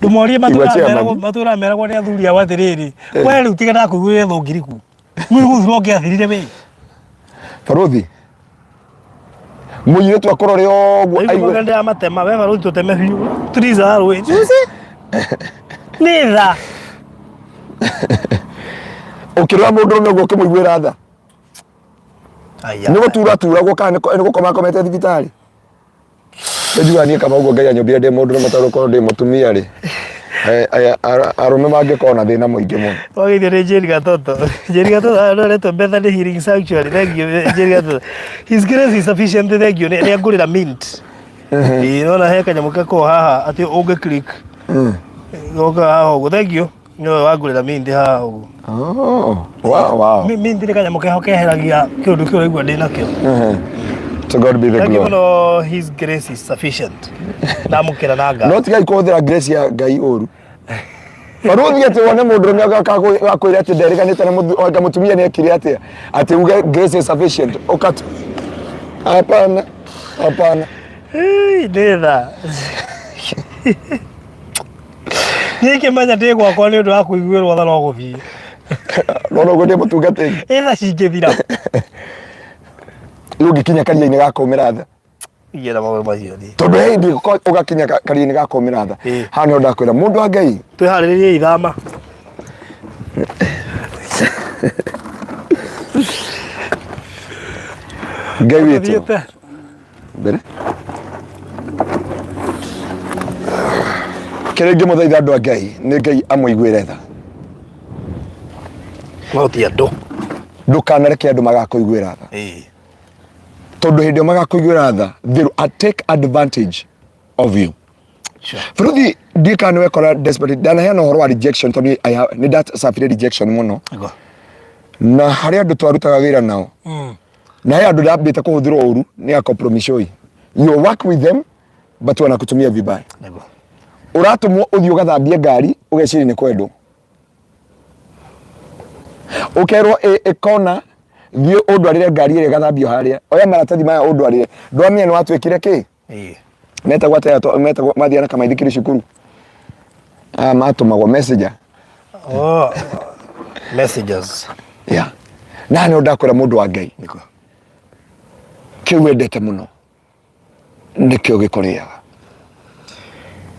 Speaker 2: ndũmorie matũra meragwo nĩ athuri ao atĩrĩrĩ we rĩu tiga ndakũiguĩre tha ũngiriku mũiguĩrwo ngĩathirire we
Speaker 1: Barothi mũirĩtu akorore ũguo
Speaker 2: aigua ndĩramatema we Barothi tũteme biũ Triza rũĩ nĩ tha
Speaker 1: ũkĩrora mũndũrũme ũguo ũkĩmũiguĩra tha nĩ gũturaturagwo kana nĩ gũkomakomete thibitarĩ nĩnjugaga niĩ kama ũguo Ngai anyũmbire ndĩ mũndũrũme tondũ korwo ndĩ mũtumia rĩ arũme mangĩkorwo na thĩna mũingĩ mũno
Speaker 2: wagĩithio nĩ Jane Gatoto aroretwo Bethany Healing Sanctuary thengio Jane Gatoto His Grace is Sufficient thengio nĩ angũrĩra mint nona he kanyamũ gakoragwo haha atĩ ũngĩ click goka haha ũguo thengio nĩwe wangũrĩra mint haha ũguo mint nĩ kanyamũ keho keheragia kĩũndũ kĩu ũraigua ndĩ nakĩo
Speaker 1: To God be the glory.
Speaker 2: Thank you, His grace is sufficient. Namũkĩra na Ngai.
Speaker 1: No tigai kũhũthĩra grace ya Ngai ũru. Barothi atĩ wone mũndũrũme agakwĩra atĩ nderiganĩte na mũtumia nĩ ekire atĩa atĩ uge grace is sufficient ũkatu. Hapana.
Speaker 2: Nĩ tha. Niĩ kĩmenya ndĩ gwakwa nĩ ũndũ wa kũiguĩrwo tha no gũthiĩ.
Speaker 1: No gũthiĩ mũtungatĩri.
Speaker 2: Tha cingĩthira.
Speaker 1: Rĩu ũngĩkinya karia-inĩ gakomĩra tha
Speaker 2: igera maũndũ macio thi
Speaker 1: tondũ hĩndĩ ũgakinya karia-inĩ gakomĩra tha haha nĩho ndakwĩra mũndũ wa Ngai
Speaker 2: twĩharĩrĩrie ithama
Speaker 1: Ngai witũ mbere kĩrĩa ingĩmũthaitha andũ a Ngai nĩ Ngai amũiguĩre tha
Speaker 2: no ti andũ
Speaker 1: ndũkanareke andũ magakũiguĩra tha tondũ hĩndĩ ĩyo magakũiguĩra tha they will take advantage of you. Barothi ndika nĩ wekora desperate ndanaheana ũhoro wa rejection tondũ nĩ ndacabire rejection mũno na harĩ andũ twarutaga wĩra nao na he andũ ndambĩte kũhũthĩrwo ũru nĩ a compromise ũyũ you work with them but wanakutumia vibaya ũratũmwo ũthiĩ ũgathambie ngari ũgeciria nĩ kwendwo ũkerwo ĩkona thiĩ ũndwarĩre ngari ĩrĩa ĩgathambio harĩa oya maratathi maya ũndwarĩre ndwamenya nĩ watwĩkire kĩ metagwo atĩa mathiana kamaithikire cukuru matũmagwo messenger
Speaker 2: messages
Speaker 1: na nĩ ndakwĩra mũndũ wa Ngai kĩu wendete mũno nĩkĩo gĩkũrĩaga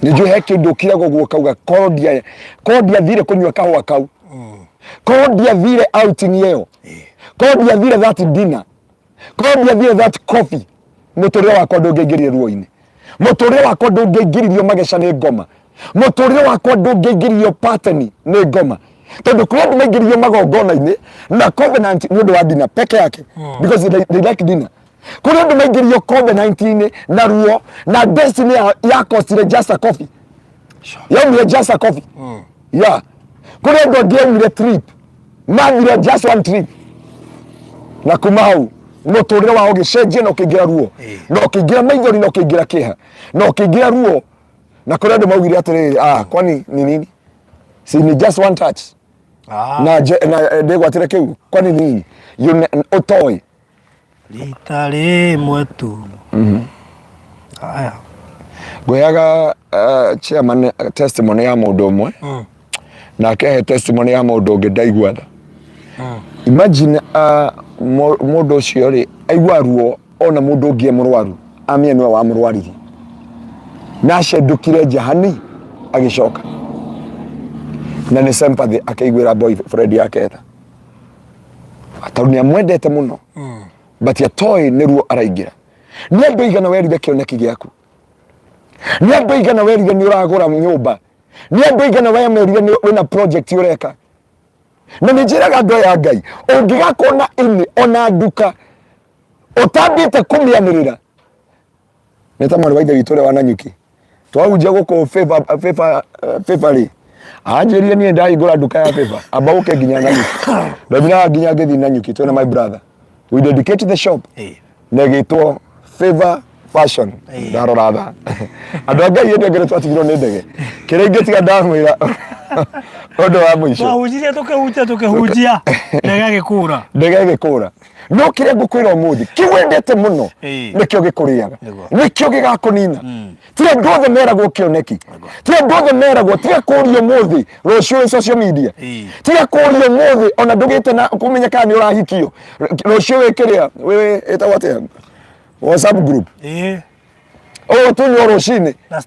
Speaker 1: nĩnjũĩ he kĩndũ kĩragwo ũguo kauga korwo ndiathire kũnyua kahũa kau korwo ndiathire outing ĩyo korwo ndiathire that dinner korwo ndiathire that coffee mũtũrĩre wakwa ndũngĩaingĩrire ruo-inĩ mũtũrĩre wakwa ndũngĩaingĩririo mageca nĩ ngoma mũtũrĩre wakwa ndũngĩaingĩririo pateni nĩ ngoma tondũ korwo andũ maingĩririo magongona-inĩ na covenant nĩ ũndũ wa dinner peke yake because they like dinner korwo andũ maingĩririo covenant-inĩ na ruo na destiny yakostire just a coffee yaumire just a coffee korwo andũ angĩ yaumire trip mathire just one trip na kuma hau mũtũrĩre wao ũgĩcenjia na ũkĩingĩra ruo na ũkĩingĩra maithori na ũkĩingĩra kĩeha na ũkĩingĩra ruo na kũrĩ andũ maugire atĩrĩrĩ kwani ni nini si ni just one touch na ndĩgwatĩre kĩu kwani nini ũtoĩ
Speaker 2: rita rimwe tu. Aya
Speaker 1: ngoyaga chairman testimony ya mundu umwe na kehe testimony ya mundu ungi ndaigua tha. Imagine mundu ucio ri aigua ruo ona mundu ungi murwaru amie niwe wa murwariri na cendukire jahani agicoka na ni sympathy akaiguira boyfriend yake tha ataru ni amwendete muno but yatoi ni ruo araingira ni andu igana werire kioneki giaku ni andu igana werire ni uragura nyumba ni andu igana wemerire ni wina project ureka na nijiraga ndo ya Ngai ungigakona ini ona nduka utambite kumianirira neta mwana waithe witore wa Nanyuki twahunjia guko favor ri anjirie nie ndaigura nduka ya favor abauke nginya Nanyuki ndabira nginya ngithi Nanyuki twena my brother we dedicate the shop negitwo favor fashion ndarora tha andu a Ngai ende ngere twatigirwo ni ndege kiringi tiga ndamwira ondo wa mwisho
Speaker 2: twahunjire tukehunjia ndege gikura no kire ngukwira umuthi kiwendete muno nikio gikuriaga nikio gigakunina tire ndothe meragwo kioneki tire ndothe meragwo tire kuria umuthi rucio social media tire kuria umuthi ona ndugite na kumenya kana ni urahikio rucio wikiria wewe etawate WhatsApp group tunyo rucini na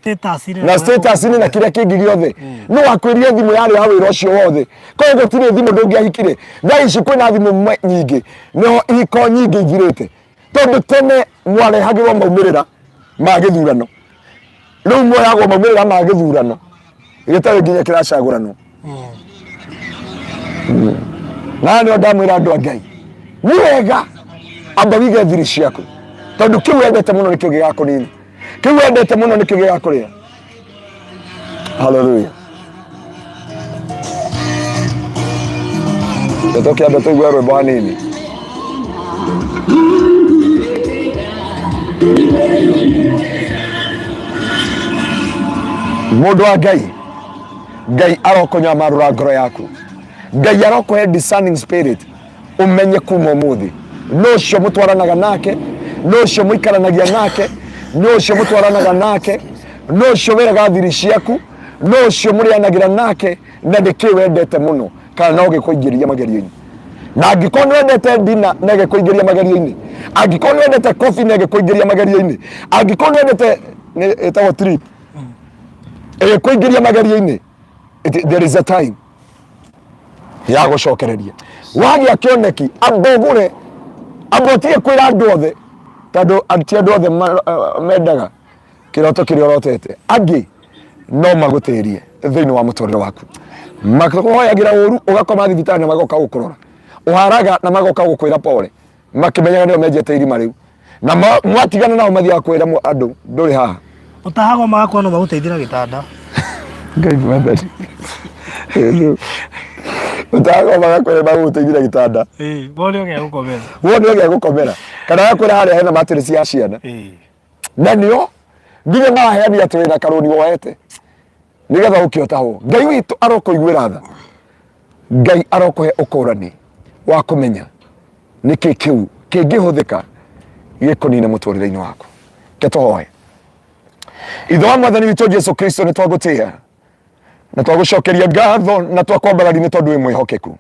Speaker 2: status ni na kiria kingi giothe no akwirie thimu yari ya wira ucio wothe koguo tire thimu ndungiahikire thaa ici kwina thimu nyingi no iko nyingi ithirite tondu tene mwarehagirwo maumirira ma githurano riu mwarehagwo maumirira ma githurano gitari nginya kiracagurano na ni ndamwira andu a Ngai ni wega amba wige thiri ciaku tondu kiu wendete muno nikio gigakunini kiu wendete muno nikio gigakuria. Hallelujah. Nitoke ando tuigwe rwimbo hanini. Mundu wa Ngai arokonya marura ngoro yaku. Ngai arokohe discerning spirit umenye kuma umuthi no cio mutwaranaga nake no cio muikaranagia nake no cio mutwaranaga nake no cio weraga thiri ciaku no cio murianagira nake na ndiki wendete muno kana no gikuingiria magerio-ini na angiko ni wendete dina na gikuingiria magerio-ini angiko ni wendete coffee na gikuingiria magerio-ini angiko ni wendete etawo trip gikuingiria magerio-ini there is a time ya gucokereria wagia kioneki ambogure abotie kwira andu othe tondu anti andu othe mendaga kiroto kiria urotete angi no magutirie thiini wa muturire waku makuhoyagira uru ugakoma thibitari magoka gukurora uharaga na magoka gukwira pole makimenyaga nio menjete irima riu na mwatigana nao mathia kwira andu nduri haha utahagwo magakwa no maguteithira gitanda
Speaker 1: Ngai mwathani utahagwo magakwira maguteithira gitanda
Speaker 2: wone ogia
Speaker 1: gukomera kana yakwira haria hena matiri cia ciana na nio nginya maheani ati wina karuni woete nigetha ukiotaho Ngai witu arokuiguira tha Ngai arokuhe ukurani wa kumenya niki kiu kingihuthika gikunine muturire-ini waku ketohoe ithe wa mwathani witu Jesu Kristo ni twagutia na twagucokeria ngatho na twakwambarari ni tondu wi mwihokeku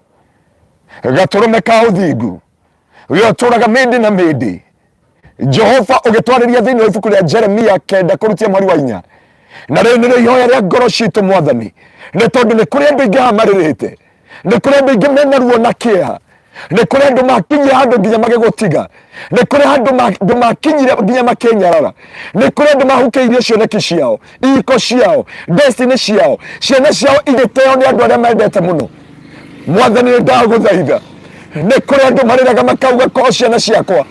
Speaker 1: gaturume ka uthingu rio turaga mindi na mindi Jehova ugitwariria thiini wa ibuku ria Jeremia 9 kurutia mwari wa 4 na riu nire ihoya ria ngoro citu mwathani ni tondu ni kuri andu ingi hamaririte ni kuri andu ingi mena ruo na kieha ni kuri andu makinyire handu nginya magigutiga ni kuri andu makinyire nginya makenyarara ni kuri andu mahukeirie cioneki ciao iko ciao destiny ciao ciana ciao igiteo ni andu aria mendete muno mwathani ndaguthaitha ni kuri andu mariraga makauga ko ciana ciakwa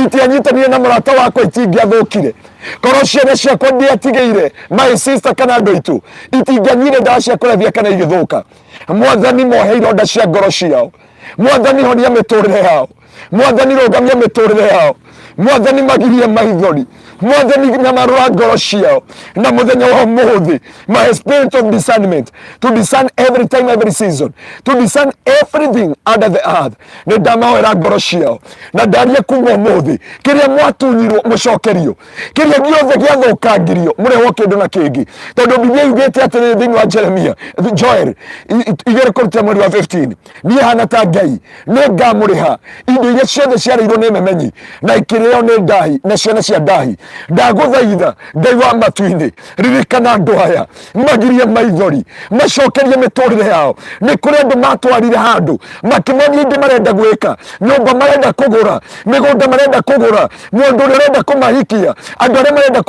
Speaker 1: itianyitanire na murata wakwa itingiathukire korwo ciana ciakwa ndiatigeire my sister kana andu itu itingianyire ndawa cia kurebia kana igithuka mwathani mohe ironda cia ngoro ciao mwathani honia miturire yao mwathani rugamia miturire yao mwathani magirie maithori mwathani na marora ngoro ciao na muthenya wa muthi my spirit of discernment to discern every time, every season, to discern everything under the earth. Ni ndamawera ngoro ciao na ndaria kuma muthi kiria mwatunyirwo mucokerio kiria giothe giathukangirio mureho kindu na kingi tondu Biblia yugite atiri thiini wa Jeremia Joel igere kurutia mweri wa 15 ni hana ta Ngai ni ngamuriha indo iria ciothe ciareirwo ni memenyi na ikireo ni ndahi na ciana cia ndahi ndaguthaitha Ngai wa matu-ini ririkana andu aya magirie maithori macokerie miturire yao ni kuri andu matwarire handu makimonia indi marenda gwika nyumba marenda kugura migunda marenda kugura mundu urenda kumahikia andu aria marenda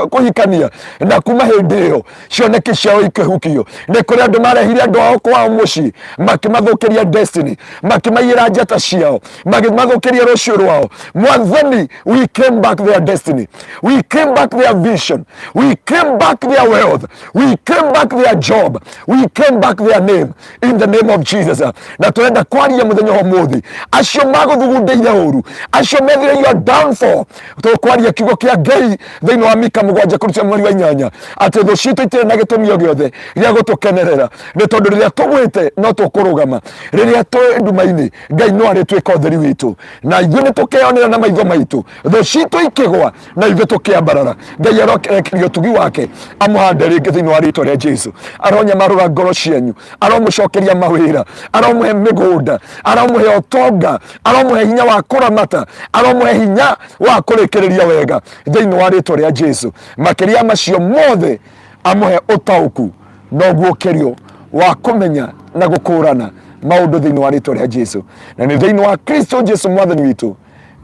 Speaker 1: kuhikania na kuma hindi iyo cioneke ciao ikihukio ni kuri andu marehire andu ao kwao mucii makimathukiria destiny makimaiyira njata ciao makimathukiria rucio rwao. Mwathani, we came back their destiny, we came back their vision, we came back their wealth, we came back their job, we came back their name in the name of Jesus. Na turenda kwaria muthenya wa muthi acio maguthugundeire uru acio methire your downfall tukwaria kiugo kia Ngai thiini wa Mika 7 kurutia mweri wa 8 ati thu citu itire na gitumio giothe gia gutukenerera ni tondu riria tugwite no tukurugama riria twi nduma-ini Ngai no aritwika utheri witu na ithuĩ nĩ tũkeonera na maitho maitũ thũ citũ ikĩgwa na ithuĩ tũkĩambarara. Ngai arokerekeria ũtugi wake amũhande rĩngĩ thĩinĩ wa rĩĩtwa rĩa Jesũ, aronyamarũra ngoro cianyu, aromũcokeria mawĩra, aromũhe mĩgũnda, aromũhe ũtonga, aromũhe hinya wa kũramata, aromũhe hinya wa kũrĩkĩrĩria wega thĩinĩ wa rĩĩtwa rĩa Jesũ. Makĩria macio mothe amũhe ũtaũku na ũguũkĩrio wa kũmenya na gũkũrana maundu thiini wa rĩĩtwa rĩa Jesũ, na nĩ thĩinĩ wa Kristo Jesũ mwathani witũ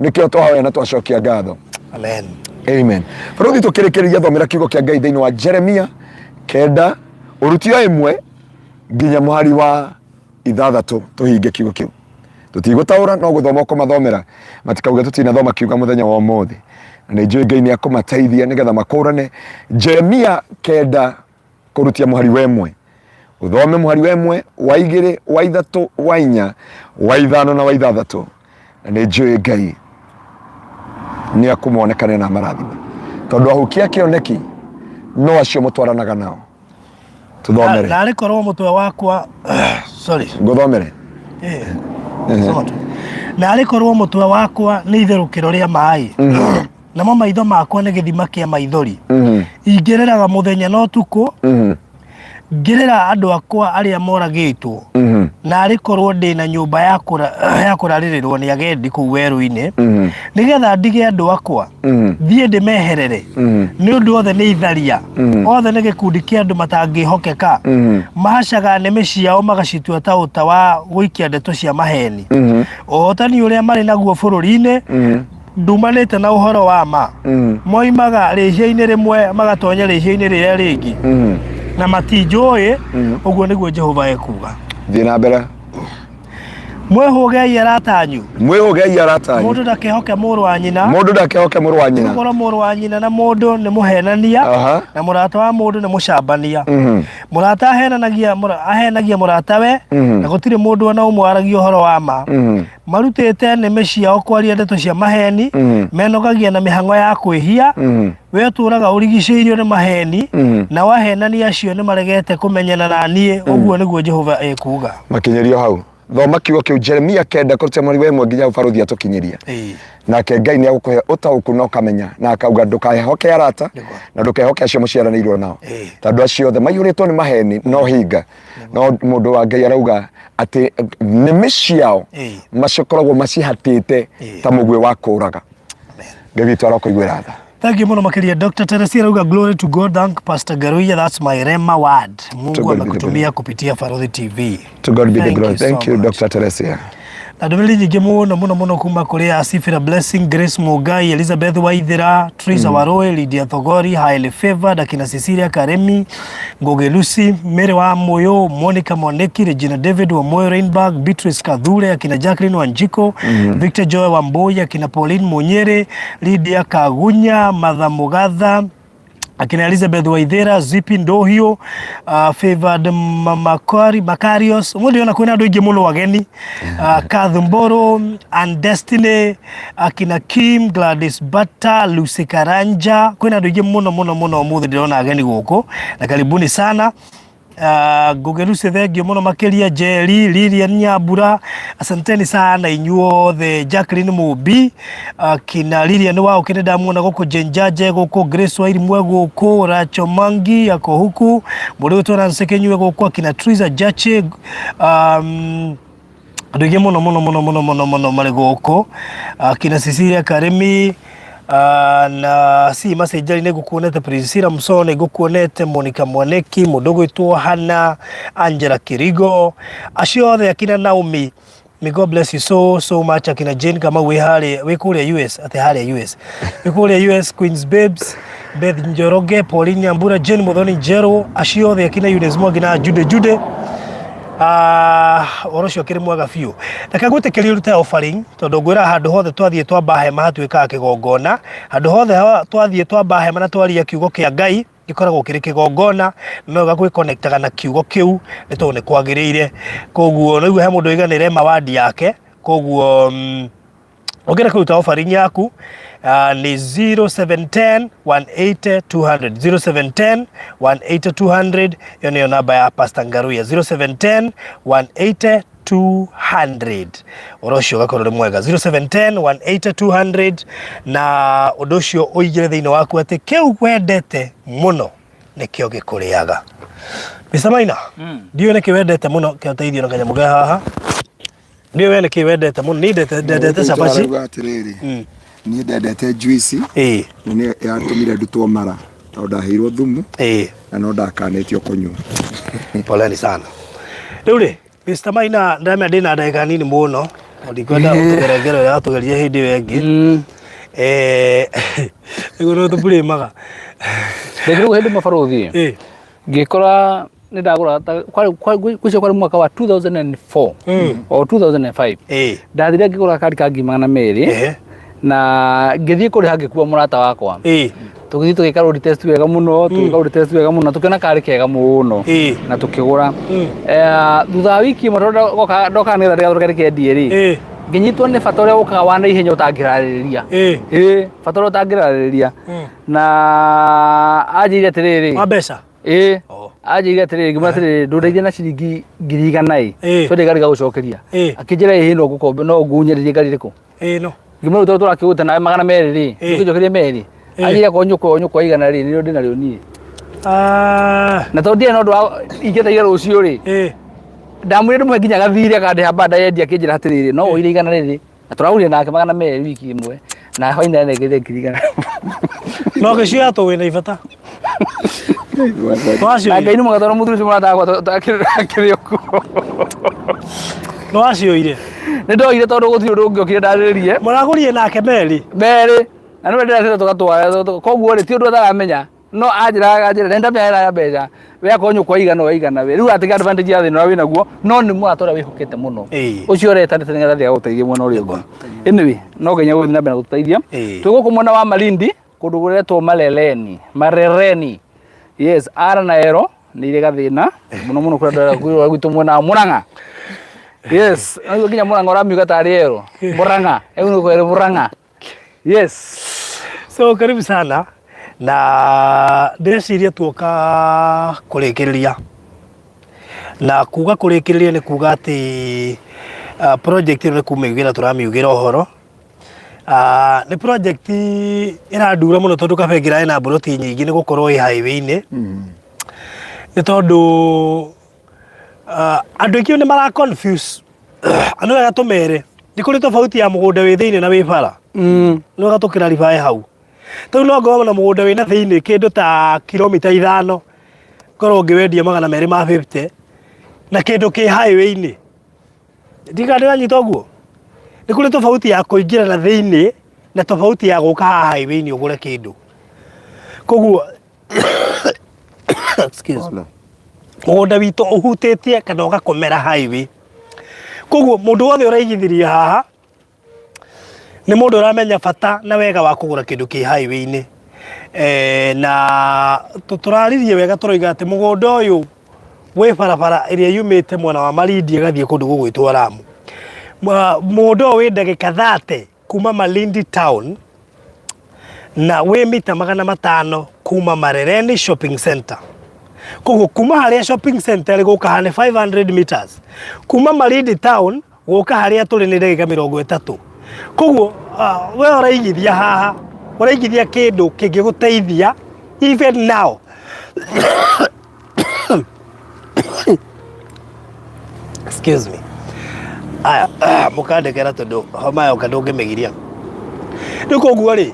Speaker 1: nĩkĩo twahoya na twacokia ngatho.
Speaker 2: Amen.
Speaker 1: Amen. Baruthi tũkĩrĩkĩrĩria thomera kiugo kĩa Ngai thĩinĩ wa Jeremia 9 ũruti wa 1 nginya mũhari wa 6 tũhinge kiugo kĩu. Tũtigũtaũra no gũthoma kũmathomera matikauga tũtinathoma kiuga mũthenya wa ũmũthĩ, na nĩ njũĩ Ngai nĩ akũmateithia nĩgetha makũrane. Jeremia 9 kũrutia mũhari wa 1 uthome muhari wa 1 wa 2 wa 3 wa 4 wa 5 na wa 6 na nĩ njũĩ Ngai nĩ akũmonekane na marathima tondu ahukia kĩoneki no acio mũtwaranaga nao. Tuthomere
Speaker 2: na arĩ korwo mũtwe wakwa sorry
Speaker 1: ngũthomere
Speaker 2: na arĩ korwo mũtwe wakwa nĩ itherũkĩro rĩa maĩ namo maitho makwa nĩ gĩthima kĩa maithori ingĩrĩraga mũthenya na ũtukũ ngirira andu akwa aria moragitwo na ari korwo ndi na nyumba ya kuraririrwo ni agendi ku weru-ini nigetha ndige andu akwa thie ndimeherere ni undu othe ni itharia othe ni gikundi kia andu matangihokeka mahacaga nemi ciao magacitua ta uta wa guikia ndeto cia maheni uhotani uria mari naguo bururi-ini ndumanite na uhoro wa ma moimaga rĩciĩ-inĩ rĩmwe magatonya rĩciĩ-inĩ rĩrĩa rĩngĩ na matinjũĩ ũguo nĩguo Jehova ekuga.
Speaker 1: Thiĩ na mbere.
Speaker 2: Mwĩhũgei aratanyu.
Speaker 1: Mwĩhũgei aratanyu.
Speaker 2: Mũndũ ndakehoke mũrũ wa nyina.
Speaker 1: Mũndũ ndakehoke mũrũ wa nyina.
Speaker 2: Mũkorwo mũrũ wa nyina na mũndũ nĩ mũhenania na mũrata wa mũndũ nĩ mũcambania. Mũrata ahenagia mũratawe na gũtirĩ mũndũ ona ũmwe aragia ũhoro wa ma. Marutĩte nĩmĩ ciao kwaria ndeto cia maheni, menogagia na mĩhang'o ya kwĩhia, we ũtũũraga ũrigicĩirio nĩ maheni na wahenania acio nĩ maregete kũmenyana na niĩ, ũguo nĩguo Jehova ekuga. Makinyerio hau.
Speaker 1: Thoma kiugo kiu Jeremia 9 kurutia mweri wa 1 nginya baruthi atukinyeria. Nake Ngai nĩ agũkũhe ũtaũku na ũkamenya na akauga ndũkehoke arata na ndũkehoke acio mũciaranĩirwo nao tondũ acio othe maiyũrĩtwo nĩ maheni no hinga no mũndũ wa Ngai arauga atĩ nĩmĩ ciao macokoragwo macihatĩte ta mũguĩ wa kũũraga. Ngai witũ arokũiguĩra tha.
Speaker 2: Thank you muno makiria Dr. Teresia Rauga. Glory to God. Thank Pastor Garuya. That's my Rema word. Mungu amekutumia kupitia Farodhi TV.
Speaker 1: To God be the glory. Thank you Dr. Teresia.
Speaker 2: Na ndũmĩrĩri nyingĩ mũno kuma kũrĩ Asifira Blessing, Grace Mugai, Elizabeth Waithira, Teresa Waroe, Lydia Thogori, Haile Favor, akina Cecilia Karemi, Ngoge Lucy, Mary wa Moyo, Monica Moneki, Regina David wa Moyo Rainburg, Beatrice Kadhure, akina Jacqueline Wanjiko, Victor Joy Wamboya, akina Pauline Munyere, Lydia Kagunya, Martha Mugatha, akina Elizabeth Waithera, Zipi Ndohio, Favored Macarius, umuthi ona kwina andu aingi muno ageni, Kathumboro, and Destiny, akina Kim, Gladys Bata, Lucy Karanja, kwina andu aingi muno umuthi ndirona ageni guku, na karibuni sana. Ngugeruce thengio muno makiria Jerry, Lilian Nyambura, asanteni sana inyuothe, Jacqueline Mubi, kina Lilian wao kene ndamuona guku, Jenjaje guku, Grace Wairimwe guku, Racho Mangi yako huku, mundu twana nsekenywe guku, kina Triza Jache, andu aingi muno mari guku, kina Cecilia Karemi, na si masejari ne gukuonete Priscilla Msone, gukuonete Monica Mwaneki, mudogo itwa Hana, Angela Kirigo, aciothe akina Naomi. May God bless you so much. Akina Jane kama we kule US, ate hali US. We kule US, Queens Babes, Beth Njoroge, Pauline Nyambura, Jane Muthoni Njero, aciothe akina Yudes Mwagina, Jude orosho kiri mwaga fiu ndakagute kiri ruta offering tondu ngwira handu hothe twathie twamba hema hatuika kigongona, handu hothe twathie twamba hema na twaria kiugo kia Ngai gikoragwo kiri kigongona, no gakwi connectaga na kiugo kiu nitondu ni kwagiriire. Koguo no he mundu iganire mawadi yake, koguo ogera kuruta offering yaku ni 0710 180 200 0710 180 200. Hiyo ni namba ya Pastor Ngaruya, 0710 180 200. Orosho gakorore mwega 0710 180 200. Na odosho oigire thiini waku ati kiu wendete muno nikio gikuriaga. Bisamaina ndio niki wendete muno kio teithio na kanyamuga haha. Ndio we niki wendete muno ni ndete sabaci
Speaker 1: ni ndendete juice ni yatumire ndutwo mara tondu ndaheirwo thumu na no ndakanetio kunywa.
Speaker 2: Poleni sana. Riu ri Mr. Maina ndamya ndina ndagika nini muno ndikwenda utugerengero ya tugerie hindi wengi iguru tupuri maga
Speaker 3: ndegero hindi mabaruthi ngikora ni ndagura kwari mwaka wa 2004 or 2005 ndathire ngigura kari ka ngima na meri na ngithie kuri hangikuwa murata wakwa tugithi tugika road test wega muno tukiona kari kega muno na tukigura thutha wiki imwe ndoka nitha rĩa kari kendie ri nginyitwo ni bata uria ukaga wa naihenya utangirarĩria bata uria utangirarĩria na anjĩire atiriri wa mbeca anjĩire atiriri ngimwĩra atiriri ndũndeithia na ciringi 100 twende gari gagucokeria akĩnjĩra ĩ no ngukombe no ngunyererie gari rĩkũ no ngimwĩra tũrakĩgũte nawe 200 ri ngĩnjokerie meri anjĩire ko nyũkwa igana ri nĩrĩo ndĩnarĩo niĩ na tondu ndiĩ no ndũ ingĩtaiga rũciũ ri ndamwĩre ndũmwe nginya gathire akandeha banda yendia akĩnjĩra atiriri no ũire igana rĩrĩ na tũragũrire nake 200 wiki ĩmwe na hwainĩ nengire ngirigana
Speaker 2: no gĩcio yatũ wĩna ibata
Speaker 3: na Ngai nĩ mwega tondũ mũthuri ũcio mũrataka akĩrĩ okuo
Speaker 2: no acioire
Speaker 3: nĩ ndoire tondũ gũtirĩ ũndũ ũngĩ okire ndarĩrie
Speaker 2: mũragũrire nake meri
Speaker 3: na nĩwe ndĩrathiĩte tũgatwara koguo rĩ ti ũndũ ataramenya no anjĩra nenda mĩara ya mbeca we akonyo kwa igana we rĩu atiga advantage ya thĩna ũrĩa wĩnaguo no nĩ mũrata ũrĩa wĩhokete mũno ũcio ũretanĩte nĩgetha ndĩgagũteithie mwena ũrĩa ũngĩ anyway no Ngai agũthiĩ na mbere na gũtũteithia twĩgũkũ mwena wa Malindi kũndũ gũretwo Marereni yes ara na ero nĩ irĩ gathĩna mũno kũrĩa gwitũ mwena wa Mũrang'a yes nĩguo nginya Mũrang'a ũramiuga tarĩ ero Mũrang'a nĩ kwere Mũrang'a yes
Speaker 2: so karibu sana na ndĩreciria tuoka kũrĩkĩrĩria na kuga kũrĩkĩrĩria nĩ kuga atĩ project ĩno nĩ kũmĩugĩra tũramiugĩra ũhoro nĩ project ĩrandura mũno tondũ Kabengira ĩna mburoti nyingĩ nĩ gũkorwo ĩ highway-inĩ nĩ tondũ andũ aingĩ nĩ mara confuse andũ wega tũmere nĩ kũrĩ tofauti ya mũgũnda wĩ thĩinĩ na wĩ bara nĩ wega tũkĩraribae hau tondũ no ngorwo na mũgũnda wĩna thĩinĩ kĩndũ ta kilomita 5 korwo ngĩwendia 250 na kĩndũ kĩ highway-inĩ ndĩranyita ũguo nĩ kũrĩ tofauti ya kũingĩra na thĩinĩ na tofauti ya gũka haha highway-inĩ ũgũre kĩndũ koguo mũgũnda witũ ũhutĩtie kana ũgakomera highway koguo mũndũ wothe ũraigithiria haha nĩ mũndũ ũramenya bata na wega wa kũgũra kĩndũ kĩ highway-inĩ na turaririe wega turoiga ati mugunda uyu we barabara iria yumite mwena wa Malindi gathie kundu gugwitwa Lamu. Mugunda uyu wi ndagika 30 kuma Malindi town na we mita 500 kuma Marereni shopping center. Koguo kuma haria shopping center guka hane 500 meters. Kuma Malindi town guka haria turi ni ndagika 30. Koguo we uraigithia haha uraigithia kindu kingiguteithia even now. Excuse me. Mukandekera tondu homa yo ndungimegiria. Nikoguo ri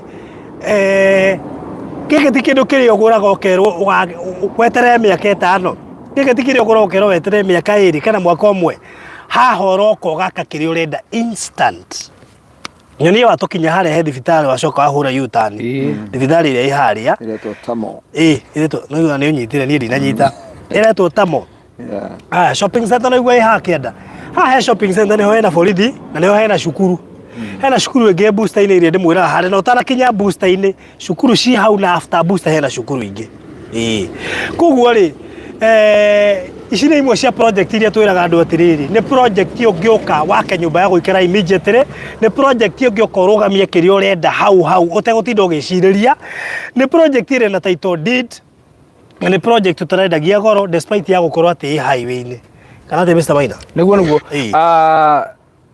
Speaker 2: giki ti kindu kiria uguraga ukerwo weterere miaka 5. Giki ti kiria uguraga ukerwo weterere miaka 2 kana mwaka umwe. Haha uroko gaka kiria urenda instant. Nyonie watukinya haria he thibitari wacoka wahura U-turn. Thibitari iria iharia
Speaker 1: iretwo Tamo.
Speaker 2: iretwo no ni unyitire ni ndinanyita. Iretwo Tamo. Shopping center no igwa iha kienda. He shopping center niho hena borithi na niho hena cukuru. Hena cukuru ingi booster ini iria ndimwira haria no utanakinya booster ini cukuru ci hau na after booster hena cukuru ingi. Koguo ri ici nĩ imwe cia project iria twĩraga andũ atirĩrĩ nĩ project ũngĩũka wake nyũmba ya gũikara immediately, nĩ project ũngĩũka ũrũgamie kĩrĩa ũrenda hau ũtegũtinda ũgĩcirĩria, nĩ project ĩrĩ na title deed na nĩ project tũtarendagia goro despite ya gũkorwo atĩ ĩ highway-inĩ kana atĩ Mr. Maina
Speaker 3: nĩguo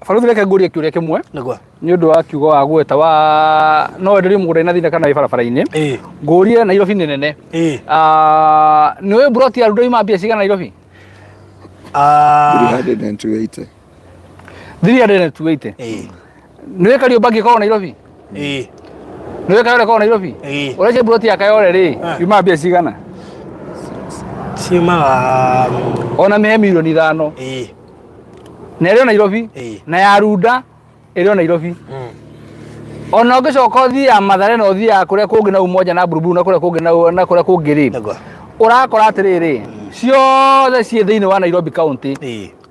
Speaker 3: Baruthi reke ngũrie kĩũria kĩmwe nĩ ũndũ wa kiugo wa gweta wa no wenderio mũgũnda na thina kana wĩ barabara-inĩ ngũrie Nairobi nĩ nene nĩ ũĩ buroti ya Rũndũ ima mbia cigana Nairobi
Speaker 1: 380
Speaker 3: nĩ ũĩ Kariomba angĩkorwo Nairobi nĩ ũĩ Kayole korwo Nairobi ũrece buroti ya Kayole rĩ ima mbia cigana
Speaker 2: ciumaga
Speaker 3: ona mĩhe milioni 5 na ĩrĩ Nairobi na ya Runda ĩrĩ Nairobi ona ũngĩcoka ũthiĩ ya Mathare na ũthiĩ ya kũrĩa kũngĩ na Umoja na Buruburu na kũrĩa kũngĩ na kũrĩa kũngĩ rĩ ũrakora atĩrĩrĩ ciothe ciĩ thĩinĩ wa Nairobi county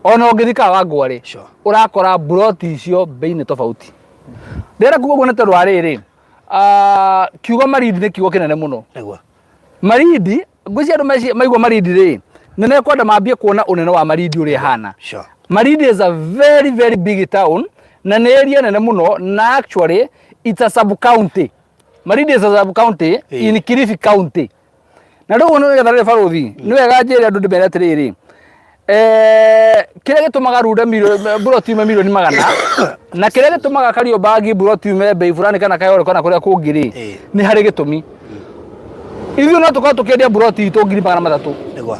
Speaker 3: ona ũngĩthiĩ Kawangware ũrakora buroti icio bei-inĩ tofauti. Ndĩrenda kuuga ũguo nĩ tondũ wa rĩrĩ kiugo Malindi nĩ kiugo kĩnene mũno. Malindi ngwĩciria andũ maigua Malindi rĩ nĩ mekwenda mambie kuona ũnene wa Malindi ũrĩa hana. Malindi is a very very big town na nĩ area nene mũno na actually it's a sub county. Malindi is a sub county in Kilifi county. Na rĩu nĩ getha rĩrĩ Baruthi nĩ wega njĩre andũ ndĩmere atĩrĩrĩ kĩrĩa gĩtũmaga Runda buroti yume milioni 100 na kĩrĩa gĩtũmaga Kariomba buroti yume bei fulani kana Kayole kana kũrĩa kũngĩ rĩ nĩ harĩ gĩtũmi. Ithuĩ no tũkorwo tũkĩendia buroti itũ 300,000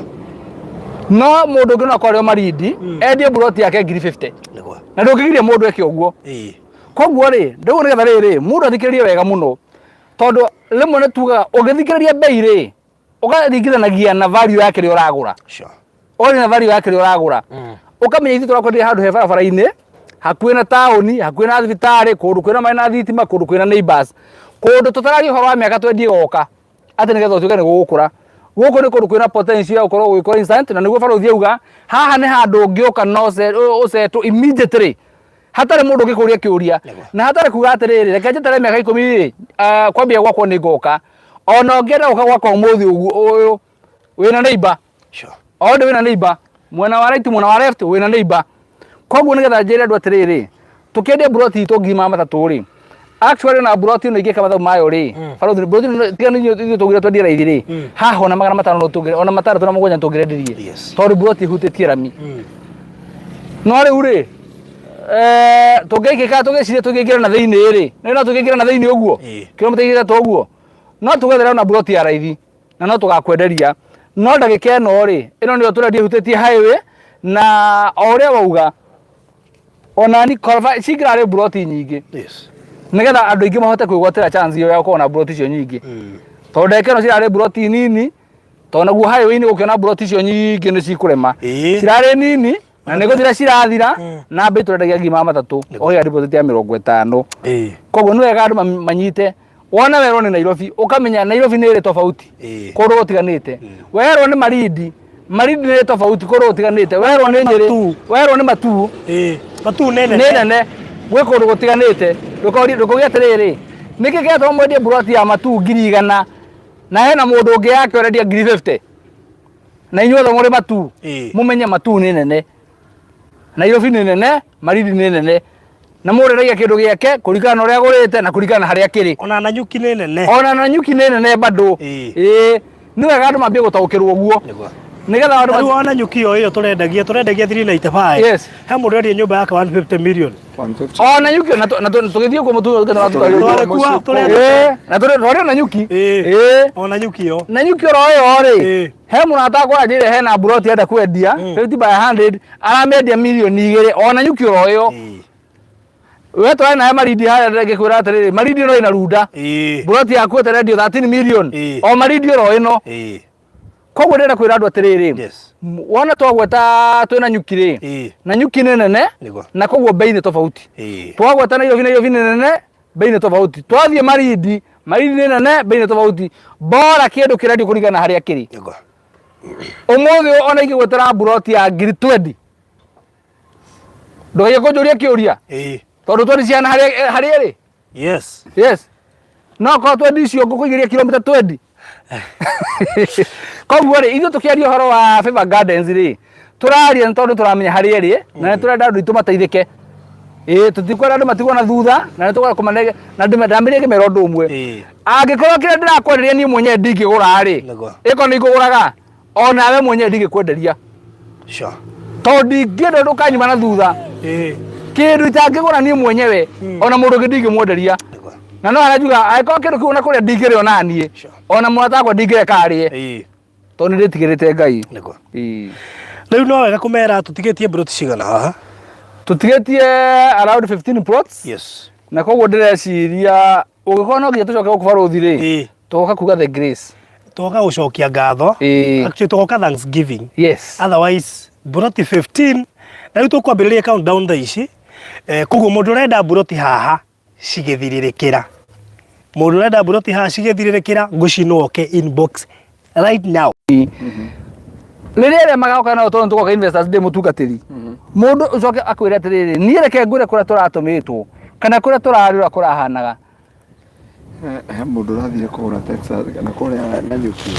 Speaker 3: no mũndũ ũngĩ no akorwo Malindi endie buroti yake 50,000 na ndũngĩgiria mũndũ eke ũguo. Koguo rĩ rĩu nĩ getha rĩrĩ mũndũ athikĩrĩrie wega mũno tondũ rĩmwe nĩ tugaga ũngĩthikĩrĩria bei rĩ ũgathikithanagia na value yake rĩ ũragũra ori na value yake rĩ ũragũra ũkamenya ithuĩ tũrakwendia handũ he barabara-inĩ hakuhĩ na taũni hakuhĩ na thibitarĩ kũndũ kwĩna maĩ na thitima kũndũ kwĩna neighbors kũndũ tũtaragia ũhoro wa mĩaka twendie goka atĩ nĩgetha ũtuĩke nĩ gũgũkũra gũkũ nĩ kũndũ kwĩna potential ya gũkorwo gũgĩkora instant na nĩguo Baruthi auga haha nĩ handũ ũngĩũka no ũcetwo immediately hatarĩ mũndũ ũngĩkũria kĩũria na hatarĩ kuga atĩrĩrĩ reke njetere mĩaka 10 kwambia gwakwo nĩ ngoka ona ũngĩenda gũka gwakwa ũmũthĩ ũyũ wĩna neighbor othe wĩna neighbor mwena wa right mwena wa left wĩna neighbor. Koguo nĩgetha njĩre andũ atĩrĩrĩ tũkĩendia buroti itũ 300,000 rĩ actually na buroti ĩno ingĩka mathabu mayo rĩ Baruthi buroti tiga nĩ tũgire twendia raithi rĩ haha ona 500 no tũgire ona 6 na 7 tũngĩrendirie tondũ buroti ihutĩtie rami. No rĩu rĩ tũngĩkĩka tũgĩciria tũngĩingĩra na thĩinĩ rĩ no tũngĩingĩra na thĩinĩ ũguo kilomita 3 ũguo no tũgethere na buroti ya raithi na no tũgakwenderia no ndagĩka ĩno rĩ ĩno nĩyo tũrendia ihutĩtie highway na o ũrĩa wauga ona ni cikĩrarĩ buroti nyingĩ nĩgetha andũ aingĩ mahote kwĩgwatĩra chance ĩyo ya gũkorwo na buroti icio nyingĩ tondũ ndagĩka ĩno cirarĩ buroti nini tondũ naguo highway-inĩ gũkĩona buroti icio nyingĩ nĩ cikũrema cirarĩ nini na nĩgũthira cirathira na mbei tũrendagia 300,000 oya deposit ya 50. Koguo nĩ wega andũ manyite wona werwo nĩ Nairobi ũkamenya Nairobi nĩ ĩrĩ tofauti kũndũ gũtiganĩte werwo nĩ Malindi Malindi nĩ tofauti kũndũ gũtiganĩte werwo nĩ Nyĩrĩ werwo nĩ Matu
Speaker 2: Matu nene
Speaker 3: gwĩ kũndũ gũtiganĩte ndũkaugia atĩrĩrĩ niki geto mwendie buroti ya matu 100 na hena mundu ungi yake already 50 na inyuothe muri matu mumenye matu ni nene Nairobi ni nene Marindi ni nene na mureragia kindu giake kurikana na uria gurite na kurikana haria kiri
Speaker 2: ona Nanyuki ni nene
Speaker 3: bado ni wega andu mambie gutaukirwo guo nigetha andu
Speaker 2: ona Nanyuki iyo turendagia 395
Speaker 3: yes
Speaker 2: he mundu endia nyumba yake 150 million
Speaker 3: ona Nanyuki na tugithie kwa mutu kana watu na tore Nanyuki
Speaker 2: ona Nanyuki yo
Speaker 3: Nanyuki ro yo ri he munata kwa njire he na buroti enda kwendia 50 by 100 aramendia milioni 2 ona Nanyuki ro yo we twa na Marindi haya ngikwira atiriri Marindi no ina runda buroti yaku eterendio 13 million o Marindi ro ino koguo ndenda kwira andu atiriri wona twagweta twina Nanyuki ri Nanyuki ni nene na koguo bei ni tofauti twagweta Nairobi ni nene bei ni tofauti twathie Marindi ni nene bei ni tofauti bora kindu kirendio kurigana haria kiri umuthi ona ingigwetera buroti ya 20 ndoye kunjuria kiuria tondu twari ciana haria ri
Speaker 2: yes
Speaker 3: no ko twendi cio ngukuigiria kilomita 20 koguo ri ithu tukiaria horo wa Fever Gardens ri turaria tondu turamenya haria ri na turenda andu itumateithike tutikwenda andu matigwo na thutha na nitugora kumanege na ndambirie kimero ndu umwe angikorwo kire ndirakwenderia ni mwenye ndingigura ri iko ni nguguraga ona we mwenye ndingikwenderia
Speaker 2: sure
Speaker 3: tondu ngienda ndukanyuma na thutha kindu itangigura ni mwenyewe ona mundu ngindingimwenderia na no arajuga aiko kindu kiu na kuria ndingire ona nie ona mundu atakwa ndingire karie tondu nditigirite Ngai
Speaker 2: riu no wega kumera tutigetie buroti cigana haha
Speaker 3: tutigetie around 15 plots
Speaker 2: yes
Speaker 3: na koguo ndireciria ugikorwo no nginya tucoke gukubaruthi ri tugoka kuga the grace
Speaker 2: tugoka gucokia ngatho actually tugoka Thanksgiving
Speaker 3: yes
Speaker 2: otherwise buroti 15 na riu tukwambiriria countdown thaa ici koguo mundu urenda buroti haha cigithiririkira mundu urenda buroti haha cigithiririkira ngucinwo ke inbox right now
Speaker 3: riria magaoka na tondu tugoka investors de mutungatiri mundu ucoke akwira atiriri nie reke ngure kuria turatumitwo kana kuria turarira kurahanaga
Speaker 1: he mundu urathire kugura Texas kana kuria Nanyuki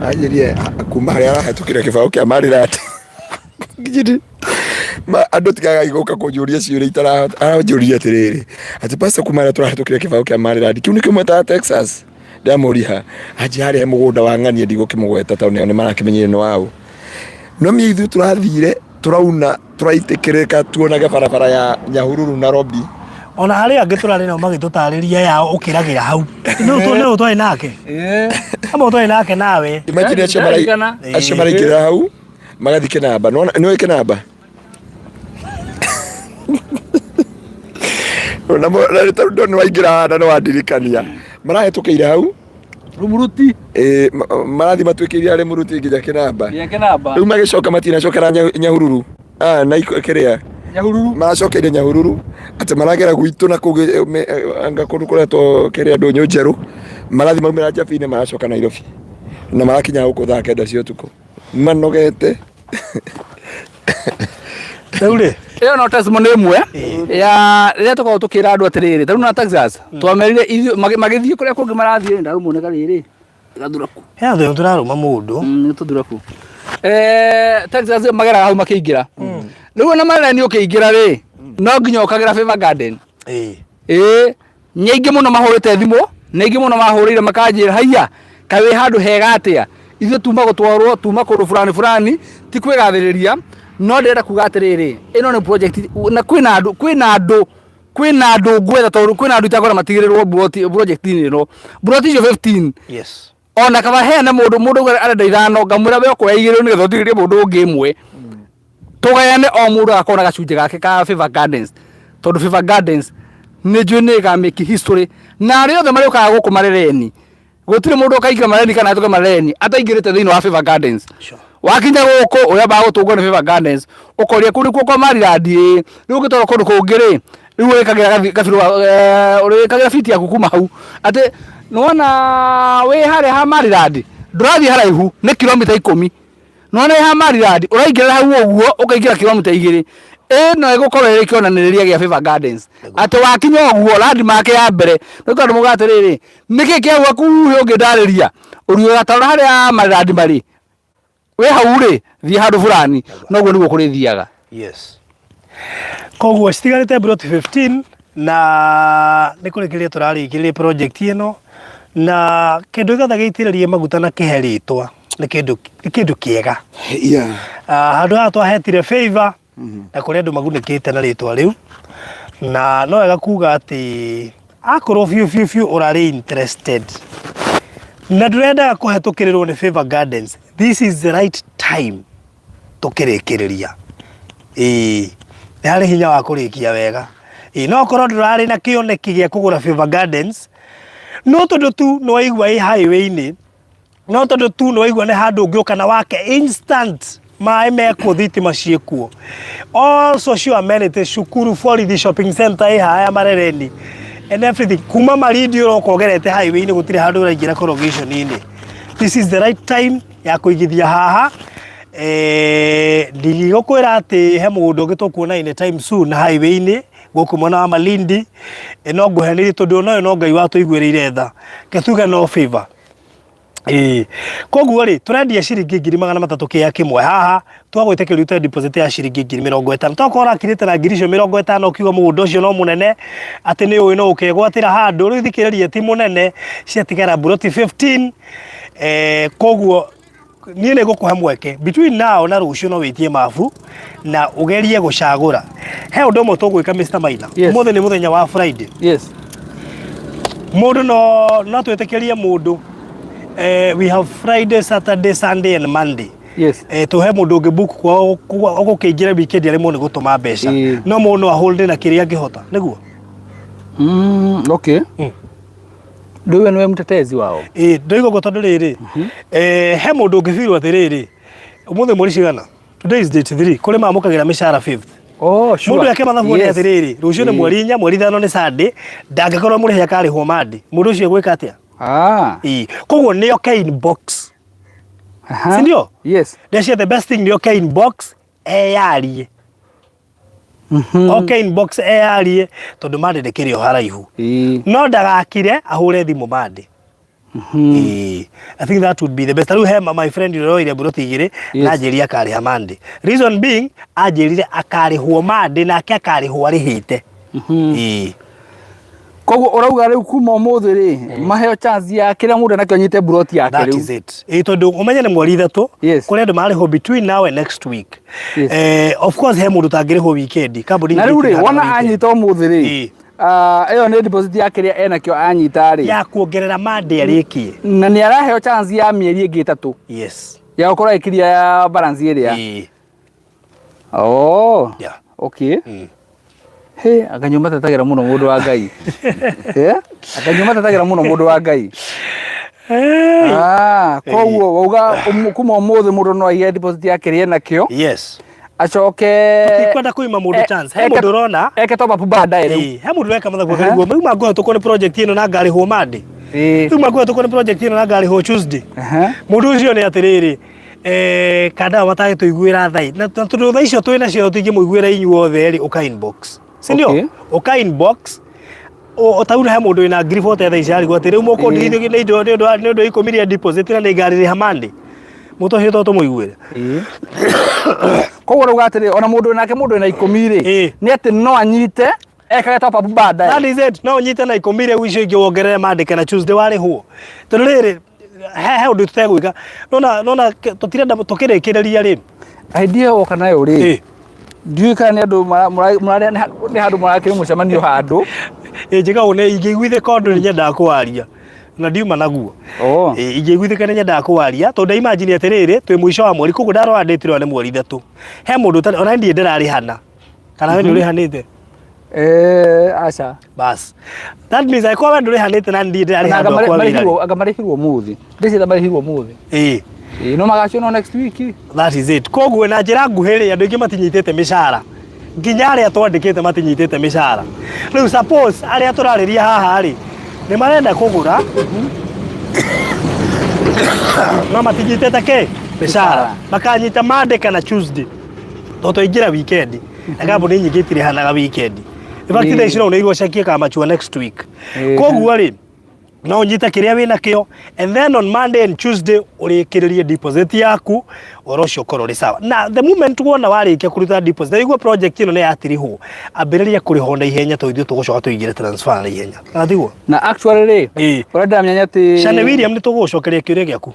Speaker 1: anjirie kuma haria arahetukire kibao kia Marirati ngiri andu tigaga iguka kunjuria ciuria itara aranjuria atiriri ati pasa kuma haria turahetukire kibao kia Marirati kiu ni kimwe ta Texas ndamuriha aje haria mugunda wa ng'ania ndigukimugweta tondu ni marakimenyire no wao no mi ithu turathire turauna turaitikirika tuonage barabara ya Nyahururu Nairobi
Speaker 2: ona haria angi turari no magitutariria yao ukiragira hau no twai nake amo twai nake nawe
Speaker 1: imagine acio maraikira hau magathike namba no wike namba na tondu ni waingira na no wandirikania marahetukiire hau
Speaker 3: rumuruti
Speaker 1: marathi matwikiria ari muruti nginya kinamba riu magicoka matinacokera Nyahururu na kiria
Speaker 3: Nyahururu
Speaker 1: maracokeire Nyahururu ati maragera gwitu na anga kundu kuretwo kiria ndunyu njeru marathi maumira Njabine maracoka Nairobi na marakinya huko thaa 9 cia utuku manogete
Speaker 2: Daule
Speaker 3: iyo no testimony imwe ya riria tukorwo tukira andu atiriri taru na Texas twamerire magithie kuria kungi marathie ndarumoneka riri gathuraku
Speaker 2: he turaruma mundu
Speaker 3: ni tuthuraku Texas magera hau makiingira riu na mareni ukiingira ri no nginya ukagira Fever Garden nyingi muno mahurite thimu nyingi muno mahurire makanjira haiya kawe handu hega atia ithu tuma gutwarwo tuma kundu fulani ti kwigathiriria no ndenda kuga atiriri ino ni project na kwina andu ngwetha tondu kwina andu itakora matigirirwo project ni no buroti icio 15
Speaker 2: yes
Speaker 3: ona kaba hena mundu arenda ithano ngamwira we okweigire ni getho utigirie mundu ungi imwe tugayane o mundu akona gacunje gake ka Fever Gardens tondu Fever Gardens ni njui ni ga make history na aria othe mari ukaga guku marereni gutire mundu ukaigira marereni kana atuke marereni ataingirite thiini wa Fever Gardens wakinya guku uria ba gutungwo ni Fever Gardens ukoria kuri kuko Mariradi riu gitoro kundu kungiri riu wikagira gabiru urikagira fiti yaku kuma hau ati nona we hare ha Mariradi ndurathi haraihu ni kilomita 10 nona ha Mariradi uraingira hau uguo ukaigira kilomita 2 no igukorwo iri kionaniriria gia Favor Gardens ati wakinya oguo landmark ya mbere nikondu mugatiriri niki kia gwaku ungindariria uriyo gatarora haria marandi mari we hauri thi handu fulani noguo niguo kurithiaga.
Speaker 2: Yes. Koguo citigarite plot 15 na nikurikiria turarikiria project ino na kindu gothe giitiririe maguta na kiheritwa ni kindu kiega.
Speaker 1: Yeah.
Speaker 2: Handu ha twahetire Favor na kuri andu magunikite na ritwa riu na no wega kuga ati akorwo fiu urari interested na ndurenda kuhetukirirwo ni Favor Gardens, this is the right time tukirikiria hari hinya wa kurikia wega no korwo ndurari na kioneki gia kugura Favor Gardens no tondu tu no igwa i highway-ini no tondu tu no igwa ni handu ungioka na wake instant mai meko thitima ciekuo all social amenities cukuru borithi shopping center i haya marereni and everything kuma marindi urokogerete highway-ini gutire handu uraingira corrugation-ini. This is the right time ya kuigithia haha ndigigukwira ati he mundu ngitukuona in time soon highway-ini guku mwana wa Malindi no nguheniri tondu no no Ngai watuiguirire tha ketuga no Favor koguo ri turendia ciringi 300 kia kimwe haha twagwite kiruta deposit ya ciringi 50 tokora kirite na ngirisho 50 kiugo mundu ucio no munene ati ni uyu no ukegwatira handu ri thikiririe ti munene ciatigara buroti 15 koguo ni ne gukuhe mweke between now na rucio no witie mafu na ugerie gucagura he undu mo tugwika Mr. Maina muthe ni muthenya wa Friday.
Speaker 3: Yes.
Speaker 2: Mundu no twetikirie mundu we have Friday, Saturday, Sunday and Monday.
Speaker 3: Yes.
Speaker 2: Tuhe mundu ungibook kwa gukingira weekend ari mu ni gutuma mbeca no mundu a hold na kiria ngihota niguo.
Speaker 3: Okay. Nduwe niwe mtetezi wao.
Speaker 2: Ndoigo gotondu riri he mundu ungifirwo atiriri umuthe muri cigana today is date 3 kuri mamukagira mishara 5th.
Speaker 3: Oh sure.
Speaker 2: Mundu yake mathabu ni atiriri rucio ni mweri 4 mweri 5 ni Sunday ndangikorwo muri yakari ho Monday mundu ucio gwika atia koguo ni okay in box sindio?
Speaker 3: Yes.
Speaker 2: That's the best thing ni okay in box yarie okay in box yarie tondu mande ndekirio haraihu no ndagakire ahure thimu mande. I think that would be the best. Aru he my friend roire buroti igire na njeri akari ha mande reason being anjerire akari ho mande na ake akari ho arihite
Speaker 3: koguo urauga riu kuma umuthi ri maheo chance ya kila mundu nakyo anyite buroti yake riu.
Speaker 2: That is it. Tondu umenye ni mweri 3 kuri andu mari ho between now and next week. Of course he mundu tangire ho weekend kabudi
Speaker 3: na riu ri wana anyita umuthi ri eyo ni deposit yake ria enakyo anyita ri
Speaker 2: ya kuongerera mande arikie
Speaker 3: na ni araheo chance ya mieri ingi 3.
Speaker 2: Yes.
Speaker 3: Ya ukora ikiria ya balance area. Oh
Speaker 2: yeah.
Speaker 3: Okay. He akanyuma tatagira muno mundu wa Ngai. Akanyuma tatagira muno mundu wa Ngai. Koguo wauga kuma umuthi mundu no aye deposit yake ria nakyo.
Speaker 2: Yes.
Speaker 3: Acoke
Speaker 2: tukikwenda kuima mundu chance he mundu rona
Speaker 3: eke toba baadaye riu
Speaker 2: he mundu weka mathabu karibu muma ngo tukone project ino na ngari ho Monday muma ngo tukone project ino na ngari ho Tuesday mundu ucio ni atiriri kada watage tuiguira thai na tundu thai cio twina cio tuigi muiguira inyuothe ri uka inbox sindio uka inbox otaura he mundu ina ngiri 40 thai ciari gwati riu moko ndithio ni ndo ikomiria deposit na ni ngari ri ha Monday muto hito to muiguira
Speaker 3: koguo rugatiri ona mundu nake mundu na ikomire ni ati no anyite ekage top up baadaye.
Speaker 2: That is it. No nyite na ikomire wicio ingi wongerere mandike na Tuesday wari huo tondu riri he undu tutegwika nona tutirenda tukirikireria ri
Speaker 3: idea woka nayo ri ndiuka ni andu murari ni handu murakiri mucemanio handu
Speaker 2: njiga une ingiguithe kondu ni nyenda kwaria na ndiuma naguo ingiguithe kana nyenda kwaria tondu imagine atiriri twi mwisho wa mweri kugu ndarwa nditirwo ni mweri 3 he mundu ona ndie ndirari hana kana we ni uri hanite
Speaker 3: acha
Speaker 2: bas that means I kwa nduri hanite na ndie ndirari hana kwa wira
Speaker 3: agamarihirwo muthi ndisi ndamarihirwo muthi no magacio no next week.
Speaker 2: That is it. Koguo na njira nguhiri andu ingi matinyitete mishara nginya aria twandikite matinyitete mishara riu suppose aria turariria haha ri ni marenda kugura no matinyitete ke mishara makanyita Monday kana Tuesday toto ingira weekend na kambuni nyingĩ itirĩhanaga weekend. In fact thaa ici no nĩirwo cakie kamachua next week. Koguo rĩ no nyita kĩrĩa wĩna kĩo, and then on Monday and Tuesday ũrĩkĩrĩrie deposit yaku oro ũcio ũkorwo rĩ sawa. Na the moment wona warĩkia kũruta deposit, nĩguo project ĩno nĩ yatirihwo, ambĩrĩria kũrĩhwo na ihenya tondũ ithuĩ tũgũcoka tũigĩre transfer na ihenya. Kana tiguo?
Speaker 3: Na actually rĩ ũrenda menya atĩ
Speaker 2: Shane William nĩ tũgũcokeria kĩũria gĩaku.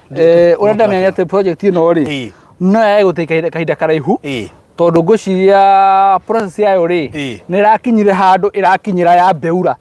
Speaker 3: Ũrenda menya atĩ project ĩno rĩ no yagũtĩka kahinda karaihu tondũ ngũciria process yayo rĩ nĩ ĩrakinyire handũ ĩrakinyĩra ya mbeura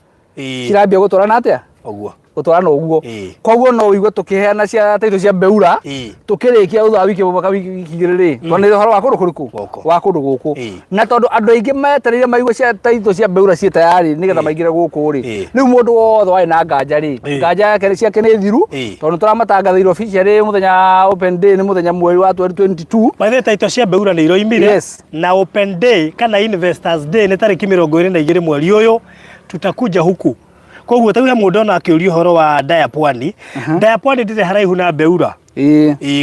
Speaker 3: cirambia gũtwarana atĩa
Speaker 2: ũguo
Speaker 3: gũtwarana ũguo. Koguo no ũigwe tũkĩheana cia taitũ cia mbeura tũkĩrĩkia thutha wa wiki igĩrĩ rĩ tondũ nĩ ũhoro wa kũndũ kũrĩkũ wa kũndũ gũkũ, na tondũ andũ aingĩ metereire maigwe cia taitũ cia mbeura ciĩ tayari nĩgetha maingĩre gũkũ rĩ, rĩu mũndũ wothe warĩ na nganja rĩ, nganja yake ciake nĩ thiru tondũ tũramatangathĩire officially mũthenya open day nĩ mũthenya mweri wa 2022.
Speaker 2: Maithe taitũ cia mbeura nĩ iroimire na open day kana investors day nĩ tarĩki 22 mweri ũyũ tutakuja huku. Koguo tawiha mũndũ ona akĩũria ũhoro wa Ndaya Pwani. Ndaya Pwani ndĩrĩ haraihu na mbeura.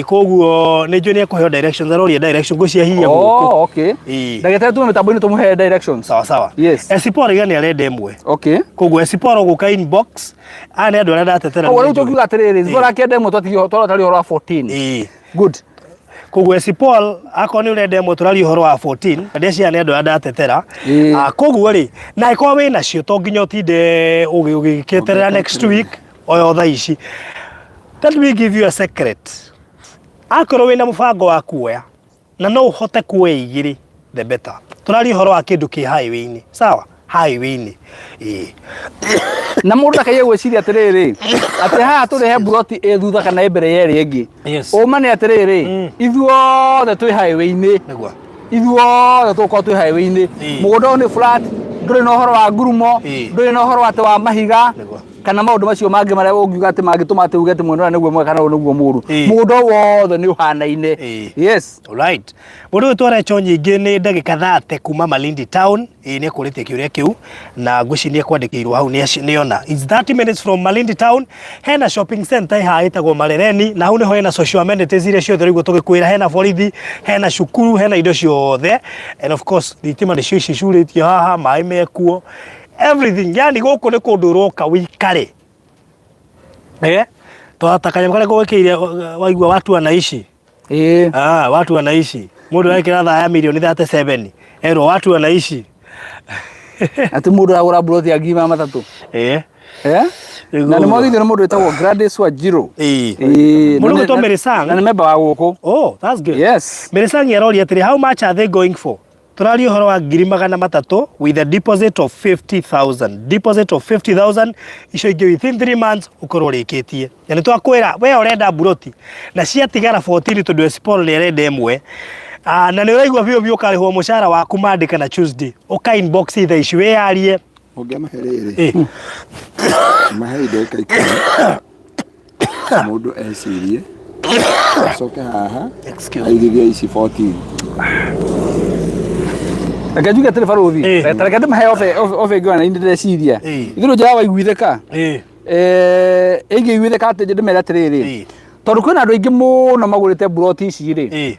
Speaker 2: Koguo nĩ njũĩ nĩ ekũheo directions, aroria direction gũciahia gũkũ.
Speaker 3: Oh, okay. Ndagĩtarĩ tu mĩtambo-inĩ tũmũhe directions.
Speaker 2: Sawa sawa.
Speaker 3: Yes.
Speaker 2: Esiporo igani arenda ĩmwe.
Speaker 3: Okay.
Speaker 2: Koguo Esiporo gũka inbox nĩ andũ arĩa ndatetera.
Speaker 3: Koguo rĩu tũkiuga atĩrĩrĩ Esiporo akĩenda ĩmwe twatari ũhoro wa 14. Good.
Speaker 2: Koguo Esiporo akorwo nĩ ũrenda ĩmwe tũraria ũhoro wa 14 ndĩa cia nĩ andũ arĩa ndatetera. Koguo rĩ na ĩkorwo wĩna cio to nginya ũtinde ũgĩgĩketerera next week oyo thaa ici. Let me give you a secret. Akorwo wĩna mũbango wa kuoya na no ũhote kuoya igĩrĩ the better. Tũraria ũhoro wa kĩndũ kĩ highway-inĩ. Sawa? Highway-inĩ.
Speaker 3: Na mũndũ ndakaige gwĩciria atĩrĩrĩ atĩ haha tũrehe buroti thutha kana mbere ya ĩrĩa ĩngĩ. Ũma nĩ atĩrĩrĩ ithuothe twĩ highway-inĩ. Ithuothe tũkorwo twĩ highway-inĩ. Mũgũnda ũyũ nĩ flat, ndũrĩ na ũhoro wa ngurumo, ndũrĩ na ũhoro wa mahiga kana maũndũ macio mangĩ marĩa ũngiuga atĩ mangĩtũma atĩ uge atĩ mwena ũyũ nĩguo mwega kana ũyũ nĩguo mũũru. Mũgũnda wothe nĩ ũhanaine. Yes.
Speaker 2: Alright. Mũndũ ũyũ twarecho nyingĩ nĩ ndagĩka 30 kuma Malindi town. Nĩ ekũrĩte kĩũria kĩu na ngwĩci nĩ ekwandĩkĩirwo hau nĩona. It's 30 minutes from Malindi town. Hena shopping center haha ĩtagwo Marereni na hau nĩho hena social amenities iria ciothe rĩu tũgĩkwĩra, hena borithi, hena cukuru, hena indo ciothe, and of course thitima nĩcio ici curĩtio haha, maĩ mekuo, everything. Yani gũkũ nĩ kũndũ ũroka wĩikare. Twataka kale gwĩkĩire waigua watu wanaishi. Watu wanaishi. Mũndũ arekera thaa ya milioni 37. Ero watu wanaishi.
Speaker 3: Ati mũndũ agũra buroti ya ngima matatũ. Na nĩ mwagithio nĩ mũndũ wĩtagwo Gladys Wanjiru.
Speaker 2: Mũndũ wĩtagwo Mary Sang.
Speaker 3: Na nĩ member wa gũkũ.
Speaker 2: Oh, that's good.
Speaker 3: Yes.
Speaker 2: Mary Sang aroria atĩrĩ how much are they going for? Tũraria ũhoro wa 300,000 with a deposit of 50,000. Deposit of 50,000 icio ingĩ within 3 months ukorwo rĩkĩtie. Na nĩ twakwĩra we ũrenda buroti na ciatigara 14 tondũ Esiporo nĩ arenda ĩmwe. Na nĩ ũraigua biũ ũkarĩhwo mũcara waku Monday kana Tuesday. Ũka inbox thaa ici wĩyarie.
Speaker 1: Ũngĩamahe rĩrĩ. Mahe ndagĩka 10. Mũndũ ecirie. Acoke haha. Aigithia ici 14.
Speaker 3: Reke njuge atĩrĩ baruthi. Reke ndĩmahe ofe ngĩona nĩ ndĩreciria. Ithuĩ njĩra waiguithĩka. Ĩngĩiguithĩka atĩ ndĩmere atĩrĩrĩ. Tondũ kwĩna andũ aingĩ mũno magũrĩte buroti ici rĩ.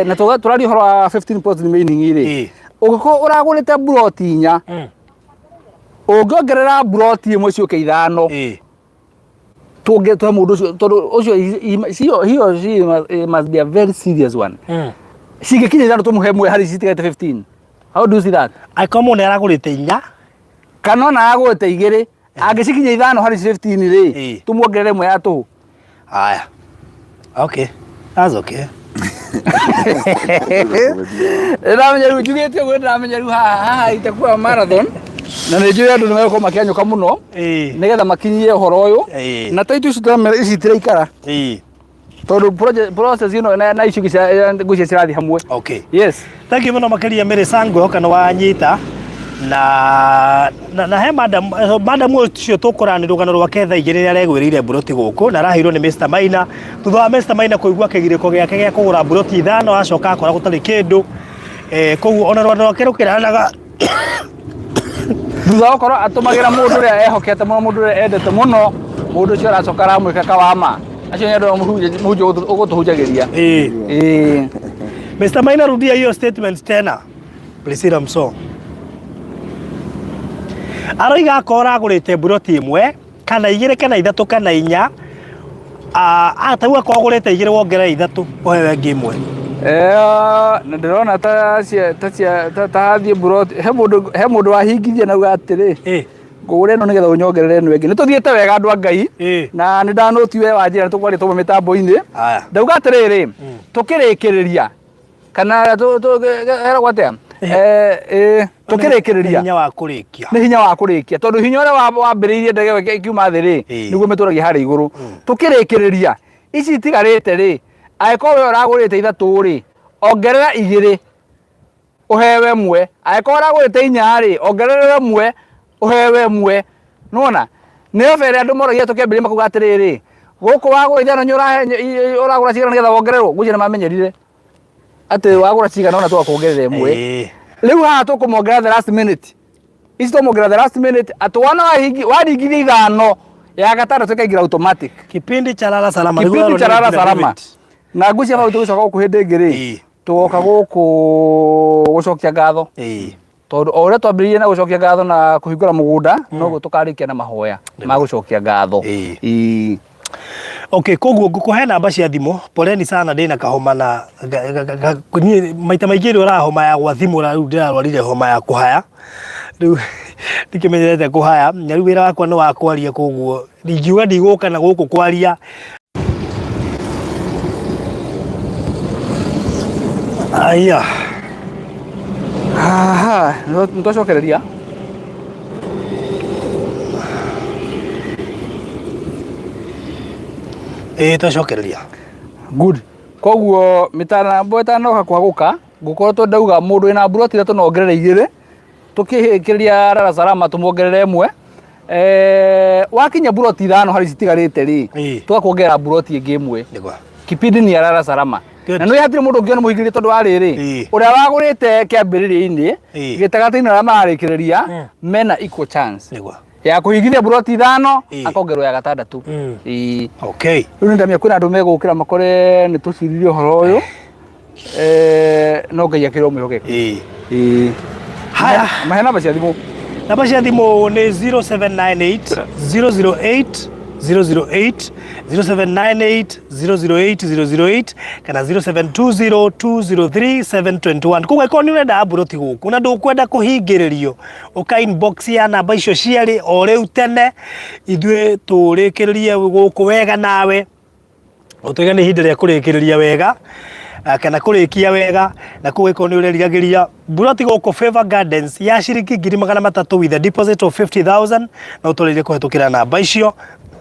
Speaker 3: Na tũraria ũhoro wa 15 plots remaining rĩ. Ũngĩkorwo ũragũrĩte buroti 4 ũngĩongerera buroti ĩmwe ciũke 5 tũhe mũndũ ũcio tondũ ũcio he must be a very serious one. Cingĩkinya 5 tũmũhe ĩmwe harĩ citigate 15. How do you see that?
Speaker 2: Akorwo mũndũ aragũrĩte 4
Speaker 3: kana ona agũrĩte 2 angĩcikinya 5 harĩ 15 rĩ tũmuongerere ĩmwe ya tũhũ.
Speaker 2: Haya. Okay. That's okay.
Speaker 3: Ndamenya rĩu njugĩte ũguo ndamenya rĩu haha itakuwa marathon na nĩ njũĩ andũ nĩ megũkorwo makĩanyũka mũno nĩgetha makinyie ũhoro ũyũ na taitũ ici tũramera ici itiraikara tondũ process ĩno na icio ngũcia cirathiĩ hamwe.
Speaker 2: Okay.
Speaker 3: Yes.
Speaker 2: Thank you mũno makĩria Mary Sang ngwĩhoka nĩ wanyita na he madam ũcio tũkũrana rũgano rwake thaa igĩrĩ rĩrĩa aregwĩrĩire buroti gũkũ na araheirwo nĩ Mr. Maina. Thutha wa Mr. Maina kũigua kĩgirĩko gĩake gĩa kũgũra buroti 5 acoka akora gũtarĩ kĩndũ. Koguo ona rwanda rwake rũkĩranaga thutha gũkorwo atũmagĩra mũndũ ũrĩa ehokete mũno, mũndũ ũrĩa endete mũno, mũndũ ũcio aracoka aramwĩka kawama. Acio nĩ andũ mũhunjia ũgũtũhunjagĩria. Mr. Maina rudia hiyo statement tena. Priscilla Mso aroiga akora agurite buroti imwe kana igire kana ithatu kana inya atau akogurite igire wongera ithatu ohewe ngi imwe
Speaker 3: na ndirona ta hathie buroti he mundu wahingithia na uga atiri ngugure no nigetha unyongerere no engi nituthiete wega andu angai na ni ndanoti we wanjira nitukwari tume mitambo-ini ndauga atiriri tukirikiriria kana hera gwate tukirikiriria
Speaker 2: hinya wa kurikia
Speaker 3: ni hinya wa kurikia tondu hinya ure wambiriirie ndege ikiuma thiri niguo mituragia hari iguru tukirikiriria ici itigarite ri aiko we uragurite ithatu ri ongerera igiri uhewe mwe aiko uragurite inya ri ongerera mwe uhewe mwe nona niyo fere andu moragia tukembiria makuga atiriri guku wagura ithano uragura cigana nigetha wongererwo gucie na mamenyerire ati wagura cigana ona twakuongerere mwe riu haha tukumongerera the last minute ici tumongerera the last minute ati wana waringithia ithano ya gatandatu ikaingira automatic
Speaker 2: kipindi cha lala salama
Speaker 3: na ngucia mau tugicoka guku hindi ingi ri tugoka guku gucokia ngatho tondu o uria twambiririe na gucokia ngatho na kuhingura mugunda noguo tukarikia na mahoya ma gucokia ngatho
Speaker 2: okay koguo ngukuhe namba cia thimu poleni sana ndina kahoma na maita maingi ri urahoma ya gwa thimu riu ndirarwarire homa ya kuhaya riu ndikimenyerete kuhaya na riu wira wakwa ni wa kwaria koguo ndingiuga ndiguka na guku kwaria aya
Speaker 3: nitwacokereria
Speaker 2: twacokereria
Speaker 3: good koguo mitanambo itanoka kwaguka ngukorwo ndauga mundu ina buroti ithatu no ongerere igiri tukihikiriria rara salama tumuongerere imwe wakinya buroti ithano hari citigarite ri tugakuongerera buroti ingi imwe kipindi ni rara salama na no yatire mundu ngiona muhigirie tondu wa riri uria wagurite kiambiriria-ini gitagati-ini aria marikiriria mena equal chance ya kuhigithia buroti ithano akongerwo ya gatandatu
Speaker 2: okay
Speaker 3: riu ndamia kwina andu megukira makore ni tuciririe uhoro uyu no ngai akirwo mwihokeke
Speaker 2: haya
Speaker 3: mahe namba cia thimu
Speaker 2: ni 0798 008 008 0798 008 008 kana 0720 203 721 kuga ko ni urenda buroti guku na ndukwenda kuhingiririo uka inbox ya namba icio ciari o riu tene ithwe turikiririe guku wega nawe utuiga ni hinde ria kurikiriria wega kana kurikia wega na kuga ko ni urerigagiria buroti guku Favor Gardens ya ciringi 300 with a deposit of 50,000 na uturerie kuhetukira namba icio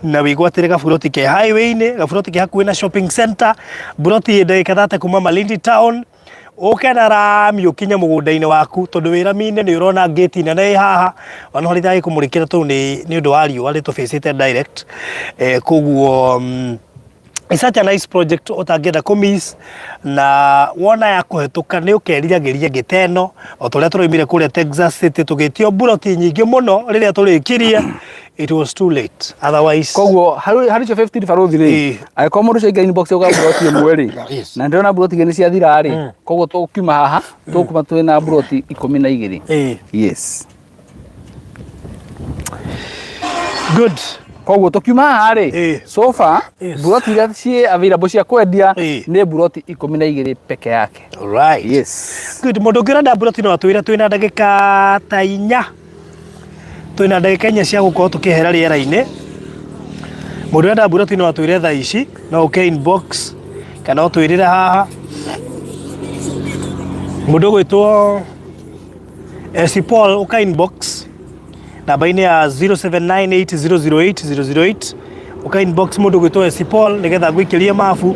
Speaker 2: na wigwatire gaburoti ke highway-ini gaburoti ke hakuhi na shopping center buroti ndagika 30 kuma Malindi town ukena rami ukinya mugunda-ini waku tondu wira mine ni urona gate nene haha ona hori thai kumurikira tu ni undu wa riu ari tu facete direct koguo it's such a nice project utangenda kumiss na wona ya kuhetuka ni ukeriragiria giteno o turia turoimire kuria Texas City tugitio buroti nyingi muno riria turikirie it was too late otherwise
Speaker 3: koguo hari cho 50 farothi ri aiko mundu cia inbox uga buroti imwe ri na ndirona buroti ngeni cia thira ri koguo tukiuma haha tukuma twina buroti 12 yes
Speaker 2: good
Speaker 3: koguo tukiuma haha ri so far buroti iria cie available cia kwendia ni buroti 12 peke yake
Speaker 2: alright
Speaker 3: yes
Speaker 2: good mundu ngirenda buroti no atwira twina ndagika ta 4 twina ndagika 4 cia gukorwo tukihera riera-ini mundu enda buroti no atwire thaa ici no uke inbox kana utwirire haha mundu gwitwo Paul uka inbox namba-ini ya 0798008008 uka inbox mundu gwitwo Paul nigetha ngwikirie mabu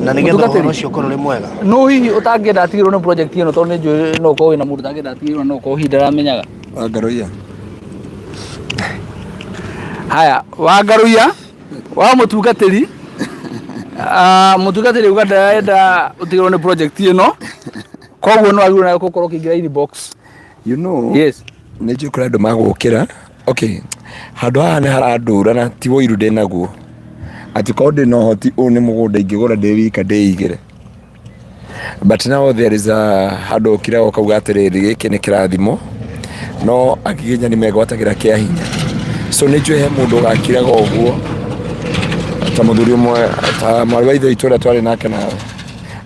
Speaker 2: na nigetha uhoro ucio ukorwo ri mwega
Speaker 3: no hihi utangenda atigirwo ni project ino tondu ni njui no ukorwo wina mundu utangenda atigirwo no ukorwo hinda ramenyaga
Speaker 1: Wangaruia
Speaker 3: haya Wangaruia wa mutungatiri mutungatiri uga ndaenda utigirwo ni project ino koguo no agirwo na gukorwo kingira inbox
Speaker 1: you know
Speaker 3: yes
Speaker 1: ni njukura andu magukira okay handu haha ni harandura na ti woiru ndi naguo ati korwo ndi na uhoti uyu ni mugunda ingigura ndi wika ndiigire but now there is a handå kira okauga atä rä kä nä kä rathimo no akiginya nä megwatagira kä a hinya so nä njå he må ndå gakiraga å guo ta må thuri å mwe ta mwarä wa ithe itå rä a twarä nake nawe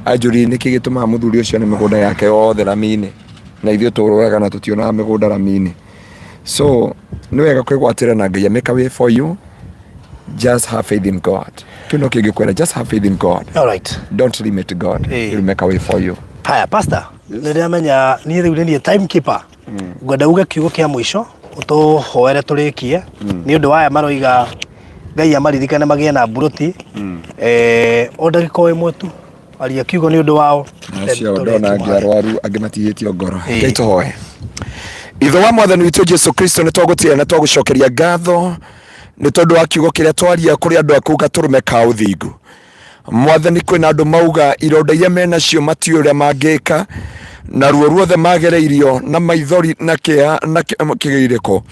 Speaker 1: anjå nä kä gä tå maga må thuri å cio nä mä gå nda yake yothe rami-inä na ithuä tå rå na tå tionaga mä gå nda rami-inä so nä wega kwä gwatä ra na Ngai make a way for you. Just have faith in God. Kino kä kwera just have faith in God.
Speaker 2: All right.
Speaker 1: Don't limit God. He'll make a way for you.
Speaker 2: Haya pastor, nä menya niä rä u nä timekeeper ngwenda uge kiugo kä a må ico å tå hoere tå rä kie nä å ndå waya maroiga Ngai amaririkane magä na mburoti o ndagä ka ä mwe tu aria kiugo nä å ndå wao
Speaker 1: acio ndona angä arwaru angä matihä tie ngoro Ngai tå hoe ithe wa mwathani witå Jesu Kristo nä twagå tia na twagå cokeria ngatho nä tondå wa kiugo kä rä a twaria kå rä andå aku gatå rå me ka å thingu mwathani kwä na andå mauga ironda iria menacio matiå å rä a mangä ka na ruo ruothe magereirio na maithori na kä gä irä ko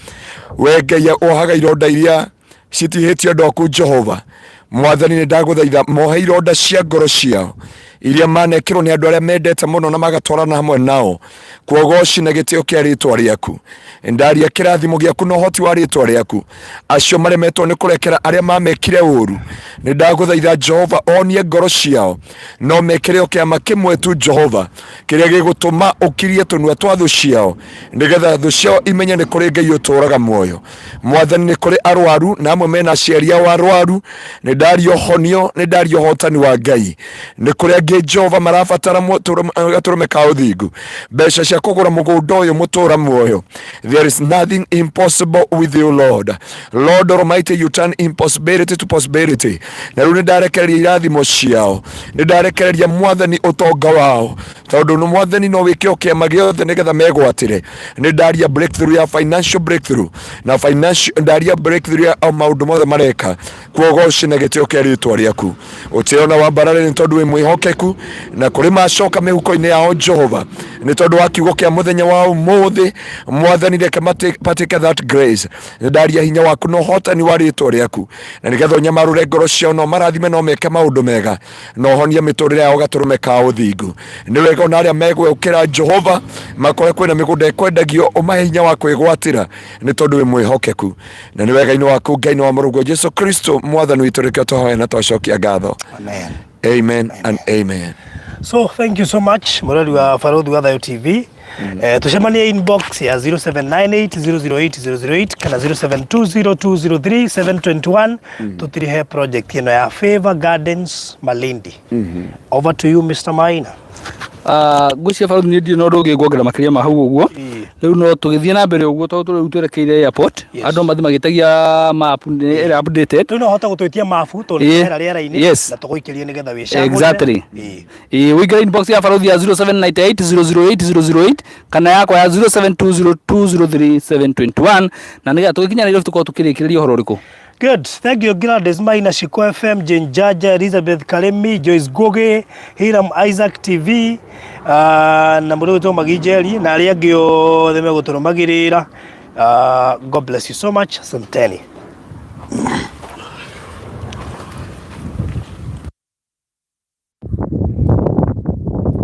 Speaker 1: we Ngai ohaga ironda iria citihä tie andå aku Jehova mwathani nä ndagå thaitha mohe ironda cia ngoro ciao iria manekirwo nä andå arä a mendete må no na magatwarana hamwe nao kuogoci na gä tä o kä a rä twa rä aku ndaria kä rathimo gä aku na å hoti wa rä twa rä aku acio maremetwo nä kå rekera arä a mamekire å ru nä ndagå thaitha Jehova onie ngoro ciao no mekere o kä ama kä mwe tu Jehova kä rä a gä gå tå ma å kirie tå nua twa thå ciao nä getha thå ciao imenye nä kå rä Ngai å tå raga muoyo mwathani nä kå rä arwaru na amwe mena aciari ao arwaru nä ndaria honio nä ndaria hotani wa Ngai nä kå rä angä Jehova marabatara gatå rå me ka å thingu mbeca cia kå gå ra må gå nda å yå må tå ra muoyo. There is nothing impossible with you, Lord. Lord Almighty, you turn impossibility to possibility. Na rĩu nĩ ndarekereria irathimo ciao nĩ ndarekereria mwathani ũtonga wao tondũ nĩ mwathani no wĩke o kĩama gĩothe nĩgetha megwatĩre nĩ ndaria breakthrough ya financial breakthrough na financial ndaria breakthrough ya maũndũ mothe mareka kuogoci na gĩtĩo kĩa rĩtwa rĩaku ũtĩo na wambarare nĩ tondũ wĩ mwĩhokeku na kũrĩ macoka mĩhuko-inĩ yao Jehova nĩ tondũ wa kiugo kĩa mũthenya wa ũmũthĩ mwathani reke matĩke that grace nĩ ndaria hinya waku na ũhotani wa rĩtwa rĩaku na nĩgetha ũnyamarũre ngoro ciao no marathime no meke maũndũ mega no honie mĩtũrĩre yao gatũrũme ka ũthingu nĩ wega ona arĩa megwĩũkĩra Jehova makore kwĩna mĩgũnda ĩkwendagio ũmahe hinya wa kwĩgwatĩra nĩ tondũ wĩ mwĩhokeku na nĩ wega-inĩ waku Ngai wa mũrũgwo Jesu Kristo mwathani witũ reke tũhoe na twacokia ngatho amen amen and amen.
Speaker 2: So thank you so much Mũrori wa Barũthi wa Thayũ TV. Tucemanie inbox ya 0798008008 kana 0720203721 tutirihe project ino ya Favor Gardens Malindi. Over to you Mr. Maina.
Speaker 3: Ngwĩciria Barũthi nĩ ndirĩ na ũndũ ũngĩ nguongerera makĩria ma hau ũguo rĩu no tũgĩthiĩ na mbere ũguo tondũ rĩu twerekeire airport andũ mathiĩ magĩtagia map ĩrĩa updated
Speaker 2: rĩu no hota gũtwĩtia mabu tondũ rĩera rĩera-inĩ na tũgũikĩrie nĩgetha wĩcagũre
Speaker 3: exactly wĩingĩre inbox ya Barũthi ya 0798008008 kana yakwa ya 0720203721 na nĩgetha tũgĩkinya Nairobi tũkorwo tũkĩrĩkĩrĩria ũhoro ũrĩkũ.
Speaker 2: Good. Thank you Gladys Maina, Shiko FM, Jane Jaja, Elizabeth Karemi, Joyce Goge, Hiram Isaac TV, na mũndũ wĩtwo Magijeri na arĩa angĩ othe megũtũrũmagĩrĩra. God bless you so much. Asanteni.